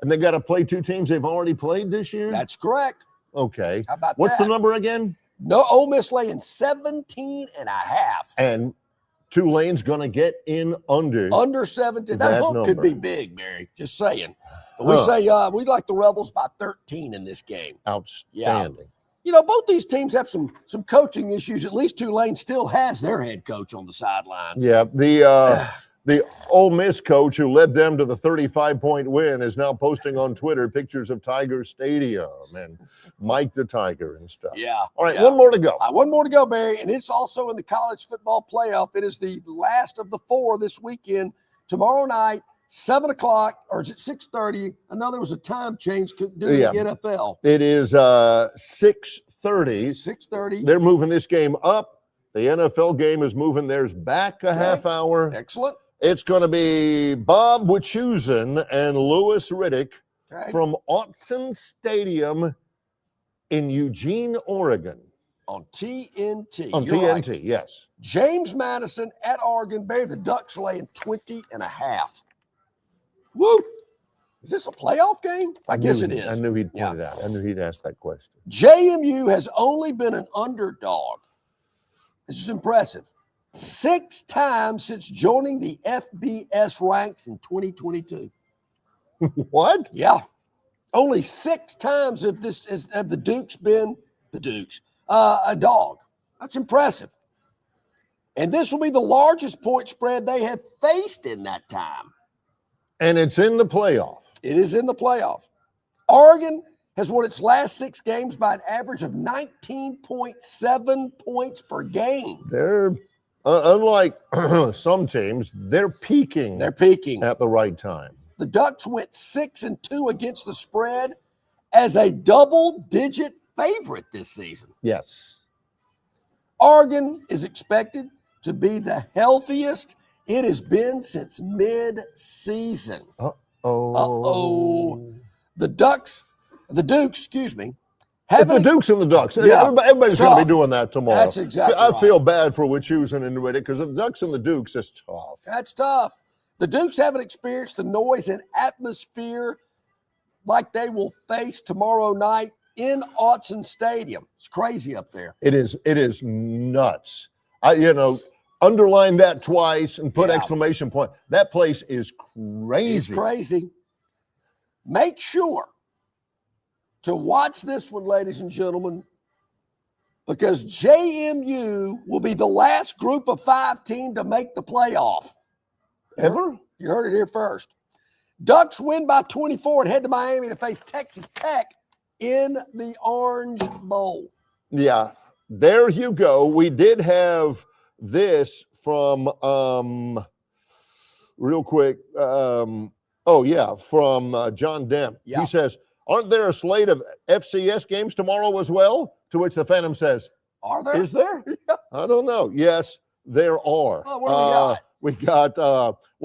And they got to play 2 teams they've already played this year?
That's correct.
Okay.
How about
What's
that?
the number again?
No, Ole Miss laying 17.5.
And Tulane's going to get in under
17. That hook could be big, Mary. Just saying. We say we like the Rebels by 13 in this game.
Outstanding.
Yeah. You know, both these teams have some coaching issues. At least Tulane still has their head coach on the sidelines.
Yeah, the Ole Miss coach who led them to the 35-point win is now posting on Twitter pictures of Tiger Stadium and Mike the Tiger and stuff.
Yeah.
All right, one more to go.
One more to go, Barry, and it's also in the college football playoff. It is the last of the 4 this weekend. Tomorrow night, 7 o'clock, or is it 6:30? I know there was a time change due to the NFL.
It is 6:30.
6:30.
They're moving this game up. The NFL game is moving theirs back a half hour.
Excellent.
It's going to be Bob Wischusen and Louis Riddick from Autzen Stadium in Eugene, Oregon.
On TNT.
On
You're
TNT,
right.
yes.
James Madison at Oregon. Barry, the Ducks are laying 20.5. Woo! Is this a playoff game? I guess it is.
I knew he'd point it out. I knew he'd ask that question.
JMU has only been an underdog. This is impressive. 6 times since joining the FBS ranks in 2022.
What?
Yeah. Only 6 times have the Dukes been the Dukes. A dog. That's impressive. And this will be the largest point spread they have faced in that time.
And it's in the playoff.
It is in the playoff. Oregon has won its last 6 games by an average of 19.7 points per game.
They're, unlike some teams, they're peaking.
They're peaking
at the right time.
The Ducks went 6-2 against the spread as a double-digit favorite this season.
Yes.
Oregon is expected to be the healthiest it has been since mid-season. The Dukes, excuse me.
The Dukes and the Ducks.
Yeah,
everybody's going to be doing that tomorrow.
That's exactly
I
right.
feel bad for Wischusen and Riddick because the Ducks and the Dukes is tough.
That's tough. The Dukes haven't experienced the noise and atmosphere like they will face tomorrow night in Autzen Stadium. It's crazy up there.
It is nuts. Underline that twice and put exclamation point. That place is crazy.
It's crazy. Make sure to watch this one, ladies and gentlemen, because JMU will be the last group of 5 team to make the playoff.
Ever?
You heard it here first. Ducks win by 24 and head to Miami to face Texas Tech in the Orange Bowl.
Yeah, there you go. We did have this from real quick. From John Dent.
Yeah.
He says, aren't there a slate of FCS games tomorrow as well? To which the Phantom says,
are there?
Is there? I don't know. Yes, there are.
Oh, what do we got?
We got,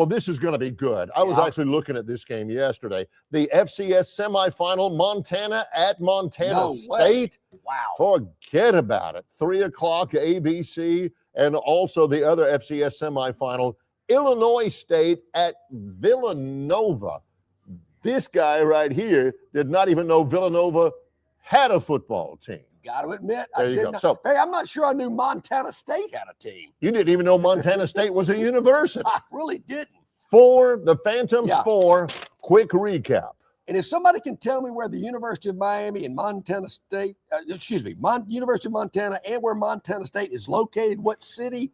this is going to be good. I was actually looking at this game yesterday. The FCS semifinal, Montana at Montana State.
Wow.
Forget about it. 3 o'clock ABC, and also the other FCS semifinal, Illinois State at Villanova. This guy right here did not even know Villanova had a football team.
Got to admit,
There
I
you
did
go.
not.
So-
Hey, I'm not sure I knew Montana State had a team.
You didn't even know Montana State was a university.
I really didn't.
The Phantoms
Yeah.
4, quick recap.
And if somebody can tell me where the University of Miami and Montana State, University of Montana and where Montana State is located, what city,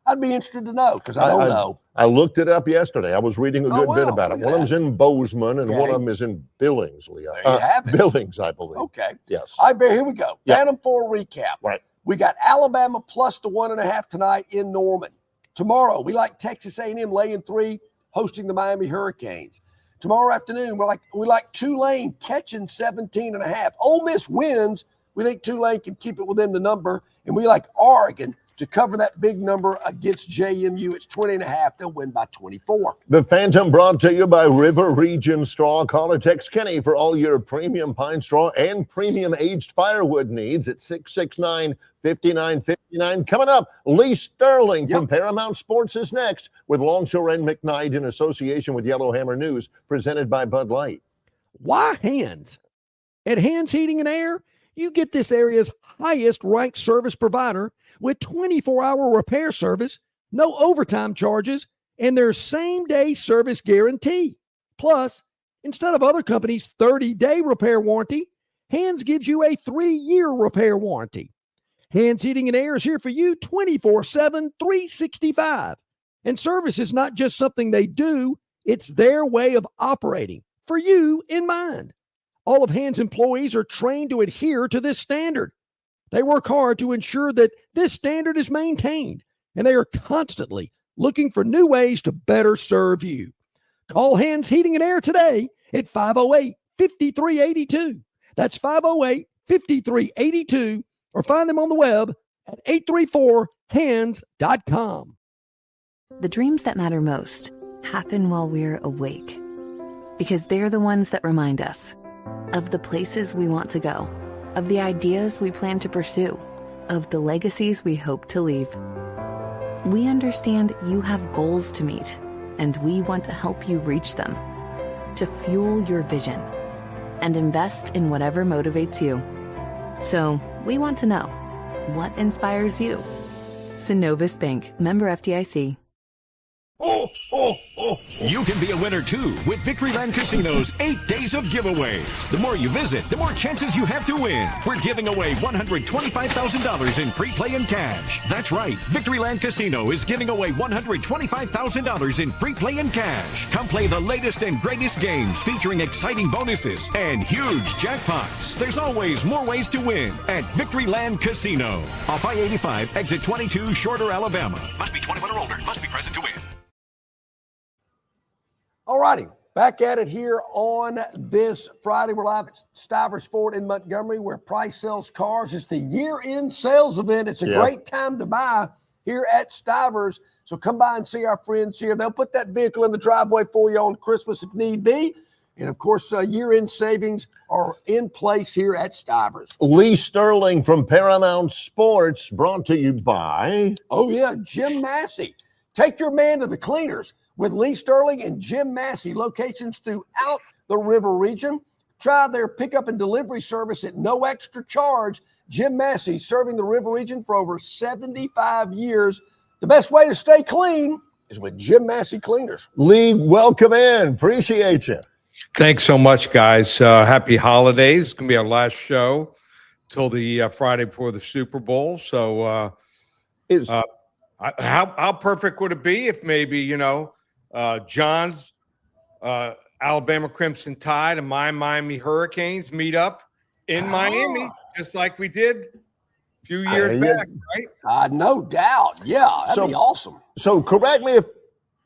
I'd be interested to know because I don't know.
I looked it up yesterday. I was reading a good bit about it.
Look at
One of them's in Bozeman and
Okay.
one of them is in Billingsley.
There you have it.
Billings, I believe.
Okay.
Yes.
All right, Bear, here we go.
Yeah.
Phantom 4 recap.
Right.
We got Alabama plus the 1.5 tonight in Norman. Tomorrow, we like Texas A&M laying 3, hosting the Miami Hurricanes. Tomorrow afternoon, we like Tulane catching 17.5. Ole Miss wins. We think Tulane can keep it within the number, and we like Oregon to cover that big number against JMU. It's 20.5. They'll win by 24.
The Phantom brought to you by River Region Straw. Call or text Kenny for all your premium pine straw and premium aged firewood needs at 669-5959. Coming up, Lee Sterling from Paramount Sports is next with Longshore and McKnight in association with Yellowhammer News, presented by Bud Light.
Why Hands? At Hands Heating and Air, you get this area's highest ranked service provider with 24-hour repair service, no overtime charges, and their same-day service guarantee. Plus, instead of other companies' 30-day repair warranty, Hands gives you a 3-year repair warranty. Hands Heating and Air is here for you 24/7, 365. And service is not just something they do, it's their way of operating, for you in mind. All of Hands employees are trained to adhere to this standard. They work hard to ensure that this standard is maintained, and they are constantly looking for new ways to better serve you. Call Hands Heating and Air today at 508-5382. That's 508-5382, or find them on the web at 834hands.com.
The dreams that matter most happen while we're awake, because they're the ones that remind us of the places we want to go, of the ideas we plan to pursue, of the legacies we hope to leave. We understand you have goals to meet, and we want to help you reach them, to fuel your vision and invest in whatever motivates you. So we want to know, what inspires you? Synovus Bank, member FDIC.
You can be a winner too with Victoryland Casino's 8 days of giveaways. The more you visit, the more chances you have to win. We're giving away $125,000 in free play and cash. That's right, Victoryland Casino is giving away $125,000 in free play and cash. Come play the latest and greatest games featuring exciting bonuses and huge jackpots. There's always more ways to win at Victoryland Casino. Off I-85, exit 22, Shorter, Alabama. Must be 21 or older. Must be present to win.
All righty, back at it here on this Friday. We're live at Stivers Ford in Montgomery, where Price sells cars. It's the year-end sales event. It's a great time to buy here at Stivers. So come by and see our friends here. They'll put that vehicle in the driveway for you on Christmas if need be. And, of course, year-end savings are in place here at Stivers.
Lee Sterling from Paramount Sports, brought to you by...
Oh, yeah, Jim Massey. Take your man to the cleaners with Lee Sterling and Jim Massey, locations throughout the River region. Try their pickup and delivery service at no extra charge. Jim Massey, serving the River region for over 75 years. The best way to stay clean is with Jim Massey Cleaners.
Lee, welcome in. Appreciate you.
Thanks so much, guys. Happy holidays. It's going to be our last show till the Friday before the Super Bowl. So how perfect would it be if maybe, John's Alabama Crimson Tide and my Miami Hurricanes meet up in Miami, just like we did a few years back, right?
No doubt. Yeah, that'd be awesome.
So correct me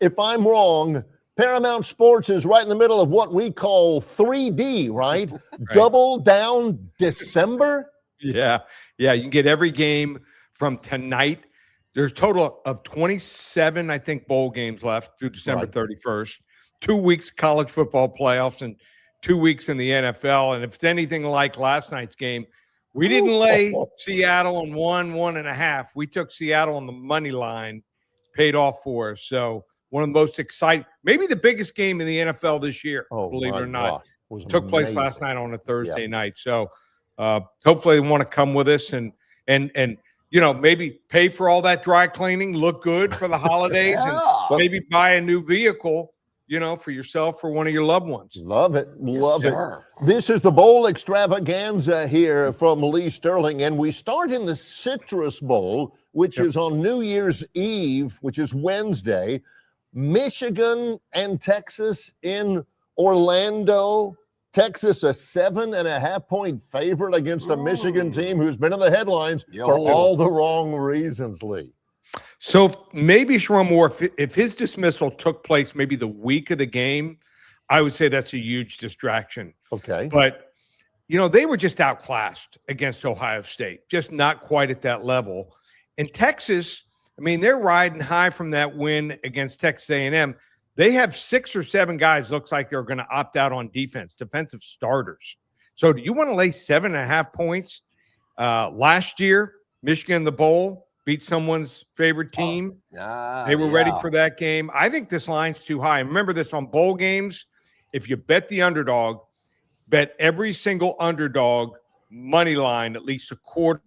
if I'm wrong. Paramount Sports is right in the middle of what we call 3D, right? Double down December?
Yeah. You can get every game from tonight. There's a total of 27, I think, bowl games left through December 31st. 2 weeks college football playoffs and 2 weeks in the NFL. And if it's anything like last night's game, we didn't lay Seattle on 1.5. We took Seattle on the money line, paid off for us. So one of the most exciting, maybe the biggest game in the NFL this year, believe it or not, took place last night on a Thursday night. So hopefully they want to come with us and maybe pay for all that dry cleaning, look good for the holidays, and maybe buy a new vehicle, for yourself or one of your loved ones.
Love it. Love it. This is the Bowl Extravaganza here from Lee Sterling, and we start in the Citrus Bowl, which is on New Year's Eve, which is Wednesday. Michigan and Texas in Orlando. Texas, a 7.5-point favorite against a Michigan team who's been in the headlines for all the wrong reasons, Lee.
So maybe Sharon Moore, if his dismissal took place maybe the week of the game, I would say that's a huge distraction.
Okay.
But, they were just outclassed against Ohio State, just not quite at that level. And Texas, they're riding high from that win against Texas A&M. They have 6 or 7 guys looks like they're going to opt out on defense, defensive starters. So do you want to lay 7.5 points? Last year, Michigan in the bowl beat someone's favorite team. They were ready for that game. I think this line's too high. Remember this on bowl games. If you bet the underdog, bet every single underdog money line at least a quarter.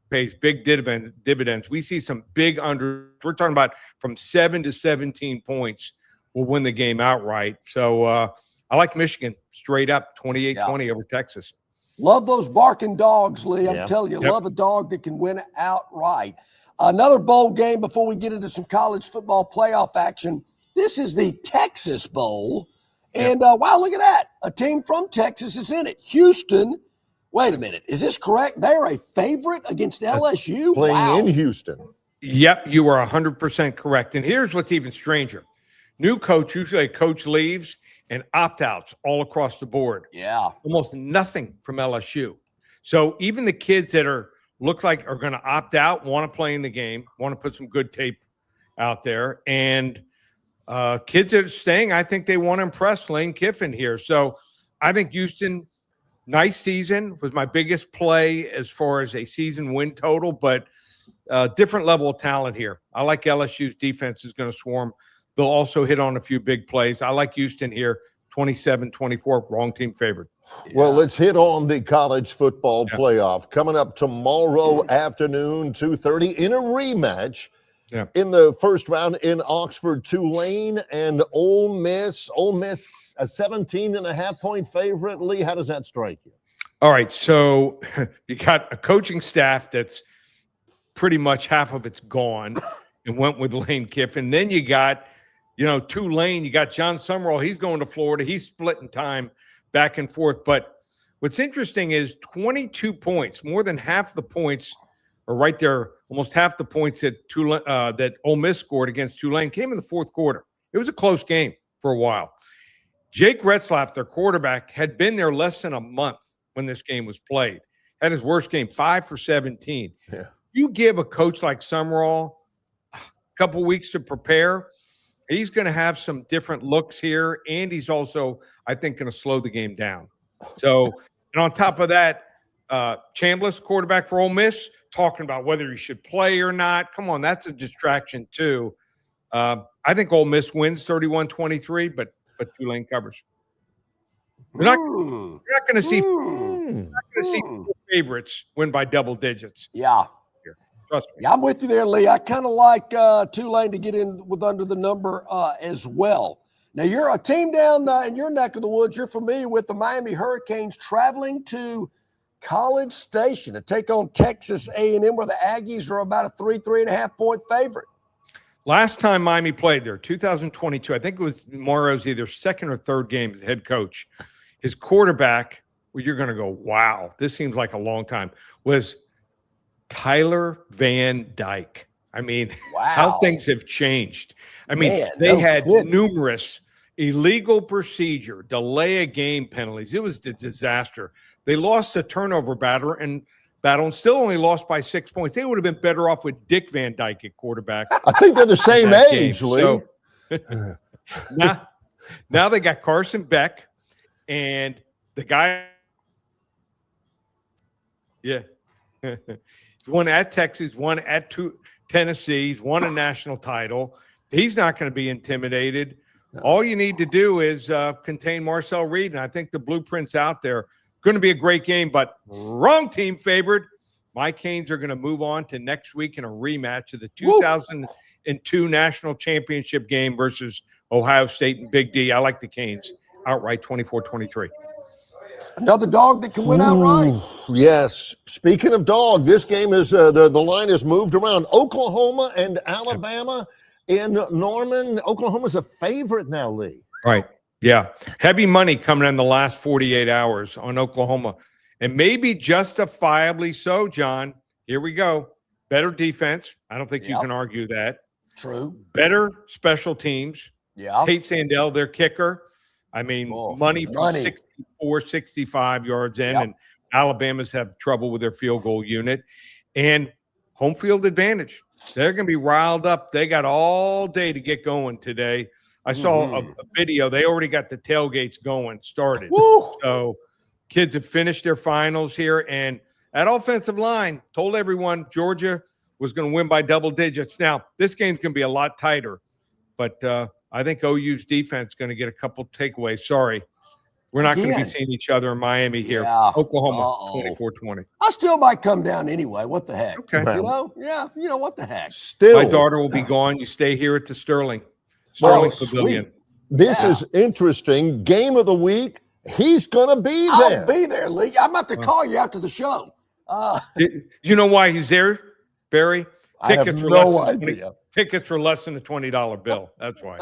Pays big dividends. We see some big under. We're talking about from 7 to 17 points will win the game outright. So I like Michigan straight up 28-20 over Texas.
Love those barking dogs, Lee. I'm telling you, love a dog that can win outright. Another bowl game before we get into some college football playoff action. This is the Texas Bowl. And wow, look at that. A team from Texas is in it. Houston. Wait a minute. Is this correct? They're a favorite against LSU?
Playing in Houston.
Yep, you are 100% correct. And here's what's even stranger. New coach, usually a coach leaves, and opt-outs all across the board.
Yeah.
Almost nothing from LSU. So even the kids that look like are going to opt out, want to play in the game, want to put some good tape out there. And kids that are staying, I think they want to impress Lane Kiffin here. So I think Houston, nice season, was my biggest play as far as a season win total, but different level of talent here. I like LSU's defense is going to swarm. They'll also hit on a few big plays. I like Houston here, 27-24, wrong team favored.
Yeah. Well, let's hit on the college football playoff. Coming up tomorrow afternoon, 2:30, in a rematch in the first round in Oxford, Tulane and Ole Miss. Ole Miss, a 17.5-point favorite. Lee, how does that strike you?
All right, so you got a coaching staff that's pretty much half of it's gone and went with Lane Kiffin. Then you got, Tulane. You got John Summerall. He's going to Florida. He's splitting time back and forth. But what's interesting is 22 points, more than half the points are right there, almost half the points that that Ole Miss scored against Tulane came in the fourth quarter. It was a close game for a while. Jake Retzlaff, their quarterback, had been there less than a month when this game was played. Had his worst game, 5 for 17.
Yeah.
You give a coach like Summerall a couple weeks to prepare, he's going to have some different looks here, and he's also, I think, going to slow the game down. So, and on top of that, Chambliss, quarterback for Ole Miss, talking about whether he should play or not. Come on, that's a distraction too. I think Ole Miss wins 31-23, but Tulane covers. You're not going to see favorites win by double digits.
Yeah.
Trust me.
Yeah, I'm with you there, Lee. I kind of like Tulane to get in with under the number as well. Now, you're a team down in your neck of the woods. You're familiar with the Miami Hurricanes traveling to College Station to take on Texas A&M, where the Aggies are about a 3.5-point favorite.
Last time Miami played there, 2022, I think it was Morrow's either second or third game as head coach. His quarterback, well, you're going to go, wow, this seems like a long time, was Tyler Van Dyke. I mean, how things have changed. I mean, they had numerous illegal procedure, delay a game penalties. It was a disaster. They lost a turnover battle and still only lost by 6 points. They would have been better off with Dick Van Dyke at quarterback.
I think they're the same age, Lee.
So, now they got Carson Beck and the guy. Yeah. One at Texas, one at Tennessee. He's won a national title. He's not going to be intimidated. No. All you need to do is contain Marcel Reed, and I think the blueprint's out there. Going to be a great game, but wrong team favored. My Canes are going to move on to next week in a rematch of the 2002 national championship game versus Ohio State and Big D. I like the Canes outright, 24-23.
Another dog that can win outright.
Yes. Speaking of dog, this game is the line is moved around. Oklahoma and Alabama in Norman. Oklahoma's a favorite now, Lee.
Right. Yeah. Heavy money coming in the last 48 hours on Oklahoma. And maybe justifiably so, John. Here we go. Better defense. I don't think you can argue that.
True.
Better special teams.
Yeah.
Tate Sandell, their kicker. I mean, money from 64, 65 yards in, and Alabama's have trouble with their field goal unit. And home field advantage. They're going to be riled up. They got all day to get going today. I saw a video. They already got the tailgates started.
Woo!
So kids have finished their finals here. And that offensive line told everyone Georgia was going to win by double digits. Now, this game's going to be a lot tighter, but I think OU's defense is going to get a couple takeaways. Sorry. We're not going to be seeing each other in Miami here.
Yeah.
Oklahoma, 24-20.
I still might come down anyway. What the heck?
Okay.
What the heck?
Still.
My daughter will be gone. You stay here at the Sterling Pavilion.
Sweet. This is interesting. Game of the week. He's going to be there.
I'll be there, Lee. I'm going to have to call you after the show.
You know why he's there, Barry?
Tickets for
less than a $20 bill. That's why.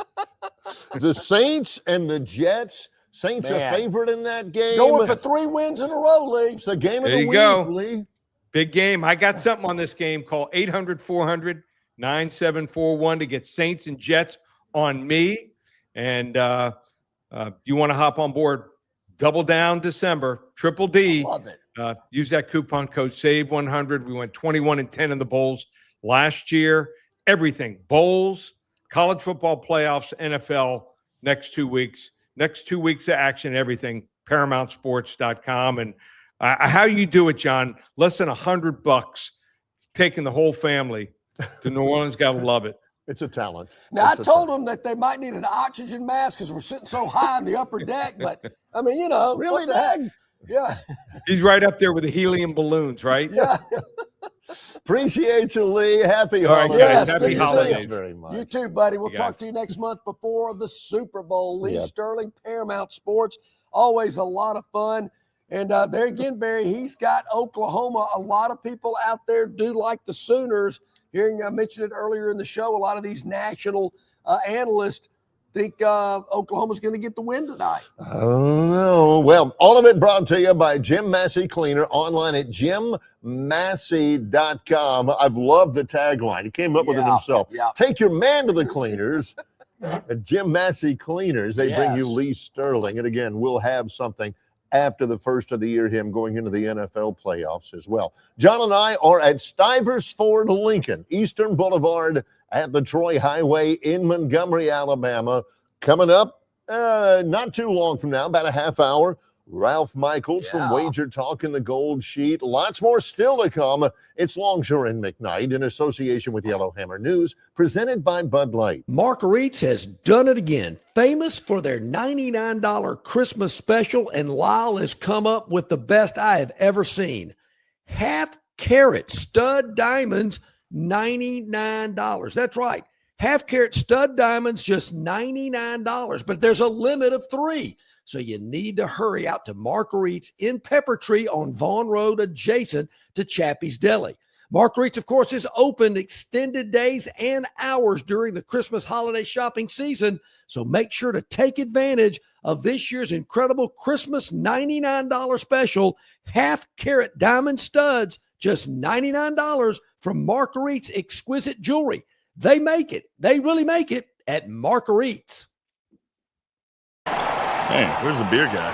The Saints and the Jets. Saints are favorite in that game.
Going for 3 wins in a row, Lee.
It's the game of the week, Lee.
Big game. I got something on this game. Call 800-400-9741 to get Saints and Jets on me. And you want to hop on board, Double Down December, Triple D.
I love it.
Use that coupon code SAVE100. We went 21-10 in the bowls last year. Everything, bowls, college football playoffs, NFL, next 2 weeks. Next 2 weeks of action, everything, ParamountSports.com. And how you do it, John, less than $100, taking the whole family to New Orleans. Got to love it.
It's a talent.
Now, I told them that they might need an oxygen mask because we're sitting so high in the upper deck. But, I mean, you know.
Really,
what the heck? Yeah.
He's right up there with the helium balloons, right?
Yeah.
Appreciate you, Lee. Happy
All right,
holidays.
Yes,
Happy
good to see
holidays.
you.
Very much.
You too, buddy. We'll
You
talk
guys.
to you next month before the Super Bowl. Lee
Yep.
Sterling, Paramount Sports. Always a lot of fun. And there again, Barry, he's got Oklahoma. A lot of people out there do like the Sooners. Hearing I mentioned it earlier in the show, a lot of these national analysts think Oklahoma's going to get the win tonight.
I don't know. Well, all of it brought to you by Jim Massey Cleaner, online at jimmassey.com. I've loved the tagline. He came up with it himself.
Yeah.
Take your man to the cleaners. At Jim Massey Cleaners, they bring you
Yes.
Lee Sterling. And again, we'll have something after the first of the year, him going into the NFL playoffs as well. John and I are at Stivers Ford Lincoln, Eastern Boulevard at the Troy Highway in Montgomery, Alabama. Coming up not too long from now, about a half hour, Ralph Michaels from Wager Talk in the Gold Sheet. Lots more still to come. It's Longshore and McKnight in association with Yellowhammer News, presented by Bud Light.
Marguerite's has done it again. Famous for their $99 Christmas special, and Lyle has come up with the best I have ever seen. Half-carat stud diamonds, $99. That's right. Half-carat stud diamonds, just $99. But there's a limit of 3. So you need to hurry out to Marguerite's in Peppertree on Vaughn Road, adjacent to Chappie's Deli. Marguerite's, of course, is open extended days and hours during the Christmas holiday shopping season. So make sure to take advantage of this year's incredible Christmas $99 special. Half-carat diamond studs, just $99 from Marguerite's exquisite jewelry. They make it. They really make it at Marguerite's.
Hey, where's the beer guy?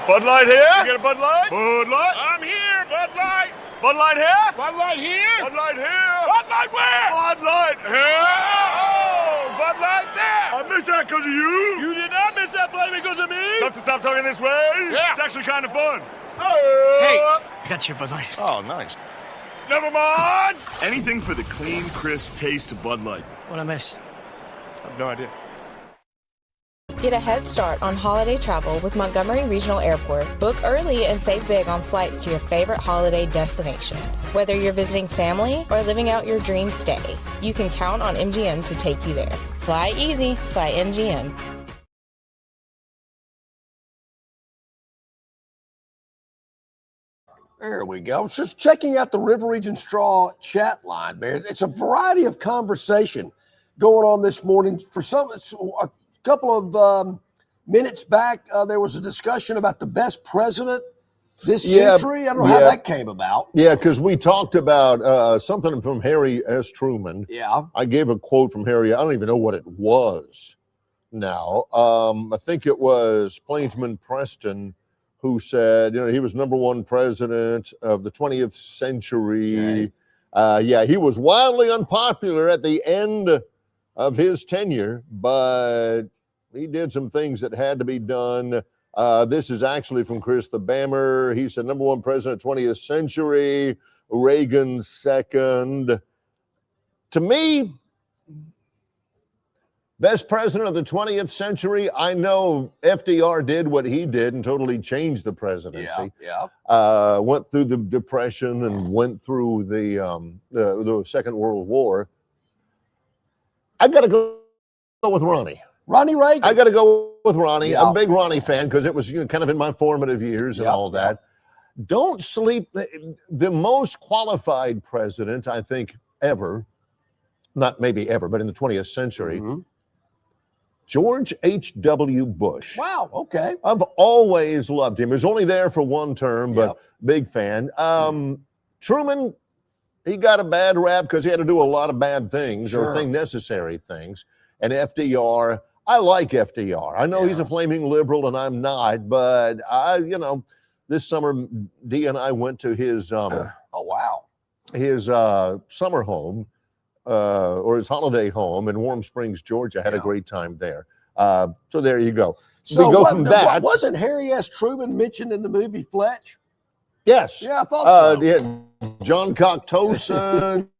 Bud Light here? You get a Bud Light? Bud Light? I'm here, Bud Light. Bud Light here? Bud Light here? Bud Light here? Bud Light where? Bud Light here? Oh, Bud Light there. I missed that because of you. You did not miss that play because of me. Tough to stop talking this way? Yeah. It's actually kind of fun. Hey, I got your Bud Light. Oh, nice. Never mind. Anything for the clean, crisp taste of Bud Light. What I miss? I have no idea.
Get a head start on holiday travel with Montgomery Regional Airport. Book early and save big on flights to your favorite holiday destinations. Whether you're visiting family or living out your dream stay, you can count on MGM to take you there. Fly easy, fly MGM.
There we go. Just checking out the River Region Straw chat line, man. It's a variety of conversation going on this morning. For a couple of minutes back, there was a discussion about the best president this century. I don't know how that came about.
Yeah, because we talked about something from Harry S. Truman.
Yeah.
I gave a quote from Harry. I don't even know what it was now. I think it was Plainsman Preston who said, he was number one president of the 20th century.
Okay.
He was wildly unpopular at the end of his tenure, but he did some things that had to be done. This is actually from Chris the Bammer. He said, number one president, 20th century, Reagan second. To me, best president of the 20th century, I know FDR did what he did and totally changed the presidency.
Yeah.
Went through the Depression and went through the Second World War. I got to go with Ronnie.
Ronnie Reagan.
I got to go with Ronnie.
Yeah.
I'm a big Ronnie fan because it was kind of in my formative years and all that. Don't sleep. The most qualified president, I think, ever, not maybe ever, but in the 20th century, George H.W. Bush.
Wow, okay.
I've always loved him. He was only there for one term, but big fan. Truman, he got a bad rap because he had to do a lot of bad things or necessary things. and FDR. I like FDR. I know he's a flaming liberal and I'm not, but this summer Dee and I went to his his summer home or his holiday home in Warm Springs, Georgia. Had a great time there. So there you go.
So
we go from that.
Wasn't Harry S. Truman mentioned in the movie Fletch?
Yes.
Yeah, I thought so.
Yeah, John Cocktoson.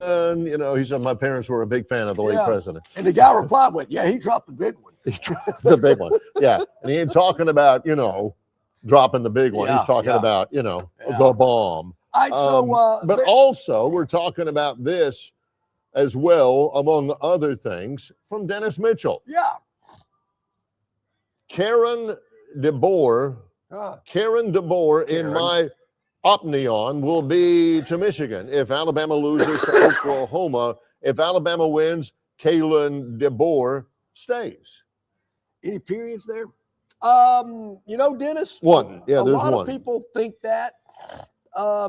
And, he said, my parents were a big fan of the late president.
And the guy replied with, he dropped the big one.
He dropped the big one. Yeah. And he ain't talking about, dropping the big one. He's talking about, the bomb.
All right, so,
but also, we're talking about this as well, among other things, from Dennis Mitchell.
Yeah.
Karen DeBoer in my Opnion will be to Michigan if Alabama loses to Oklahoma. If Alabama wins, Kalen DeBoer stays.
Any periods there? Dennis.
One. Yeah, there's one.
A lot of people think that. I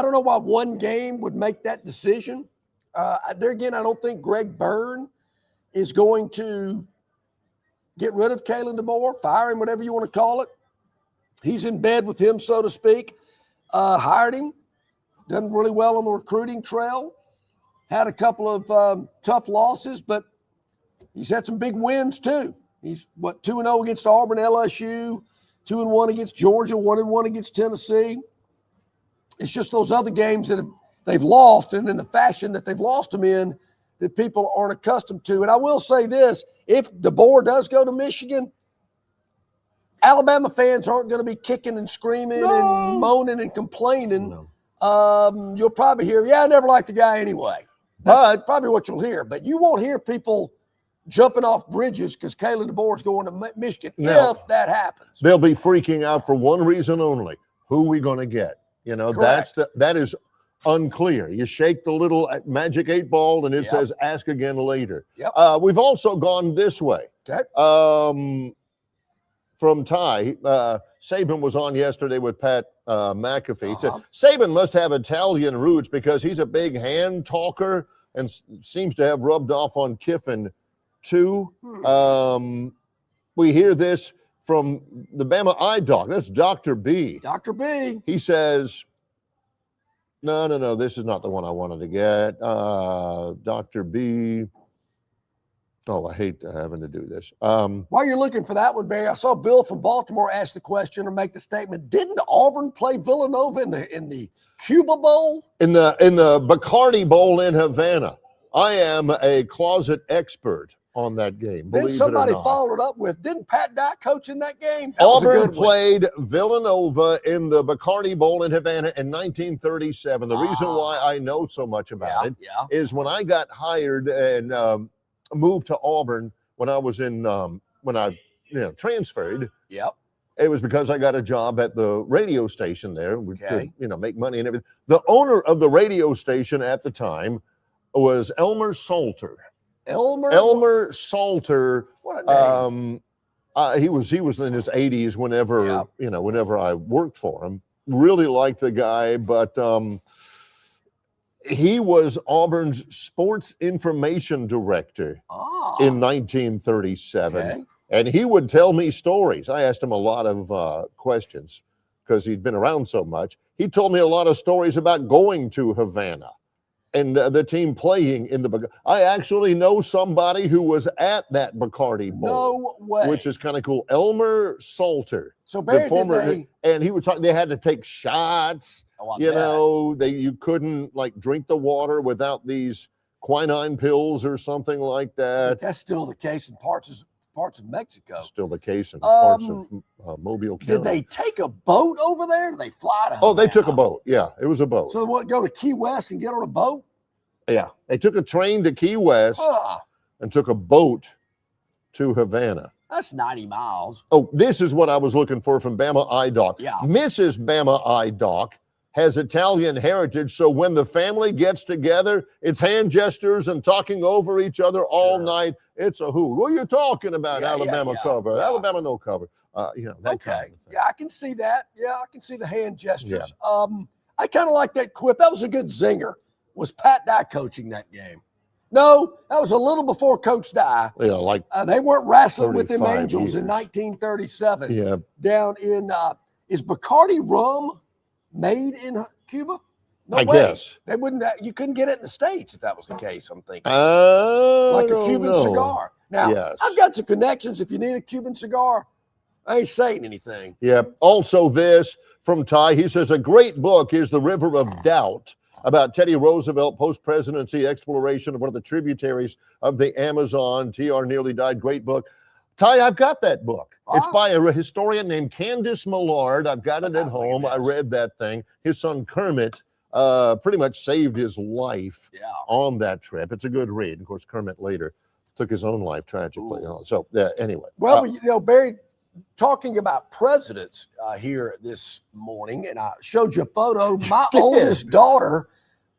don't know why one game would make that decision. There again, I don't think Greg Byrne is going to get rid of Kalen DeBoer, fire him, whatever you want to call it. He's in bed with him, so to speak. Hired him, done really well on the recruiting trail. Had a couple of tough losses, but he's had some big wins too. He's 2-0 against Auburn, LSU, 2-1 against Georgia, 1-1 against Tennessee. It's just those other games that they've lost, and in the fashion that they've lost them in, that people aren't accustomed to. And I will say this: if DeBoer does go to Michigan, Alabama fans aren't going to be kicking and screaming and moaning and complaining. No. You'll probably hear, I never liked the guy anyway. That's probably what you'll hear. But you won't hear people jumping off bridges because Kalen DeBoer is going to Michigan if that happens.
They'll be freaking out for one reason only: who are we going to get? That is unclear. You shake the little magic 8-ball and it says ask again later.
Yep.
We've also gone this way.
Okay.
From Ty, Saban was on yesterday with Pat McAfee. He said Saban must have Italian roots because he's a big hand talker and seems to have rubbed off on Kiffin too. We hear this from the Bama eye doc. That's Dr. B.
Dr. B.
He says, no, this is not the one I wanted to get. Dr. B. Oh, I hate having to do this.
While you're looking for that one, Barry, I saw Bill from Baltimore ask the question or make the statement: didn't Auburn play Villanova in the Cuba Bowl?
In the Bacardi Bowl in Havana. I am a closet expert on that game.
Then somebody followed up with, didn't Pat Dye coach in that game?
Auburn played Villanova in the Bacardi Bowl in Havana in 1937. The reason why I know so much about it is when I got hired and moved to Auburn when I was in when I transferred.
Yep.
It was because I got a job at the radio station there. We could, make money and everything. The owner of the radio station at the time was Elmer Salter. Elmer Salter.
What a name.
He was in his 80s whenever I worked for him. Really liked the guy, but he was Auburn's sports information director in 1937.
Okay.
And he would tell me stories. I asked him a lot of questions because he'd been around so much. He told me a lot of stories about going to Havana and the team playing in the. I actually know somebody who was at that Bacardi Bowl.
No way.
Which is kind of cool. Elmer Salter.
So Barry,
and he would talk. They had to take shots. You couldn't drink the water without these quinine pills or something like that.
That's still the case in parts of Mexico.
Still the case in parts of Mobile County.
Did they take a boat over there? Did they fly to Havana?
Oh, they took a boat. Yeah, it was a boat.
So what? Go to Key West and get on a boat?
Yeah, they took a train to Key West and took a boat to Havana.
That's 90 miles.
Oh, this is what I was looking for from Bama iDoc.
Yeah.
Mrs. Bama iDoc has Italian heritage, so when the family gets together, it's hand gestures and talking over each other all night. It's a hoot. What are you talking about? Alabama cover. Alabama no cover. That kind of thing.
Yeah, I can see that. Yeah, I can see the hand gestures. Yeah. I kind of like that quip. That was a good zinger. Was Pat Dye coaching that game? No, that was a little before Coach died.
Yeah, like
they weren't wrestling with them
35
Angels
years.
in 1937.
Yeah.
Down in is Bacardi rum made in Cuba? No
I
way.
guess.
They wouldn't. You couldn't get it in the States if that was the case, I'm thinking.
Like
a Cuban cigar. Now,
yes.
I've got some connections. If you need a Cuban cigar, I ain't saying anything.
Yeah. Also this from Ty. He says, a great book is The River of Doubt, about Teddy Roosevelt post-presidency exploration of one of the tributaries of the Amazon. TR nearly died. Great book. Ty, I've got that book. It's by a historian named Candace Millard. I've got it at home. I read that thing. His son Kermit pretty much saved his life on that trip. It's a good read. Of course, Kermit later took his own life tragically. So anyway.
Well, Barry, talking about presidents here this morning, and I showed you a photo. My oldest daughter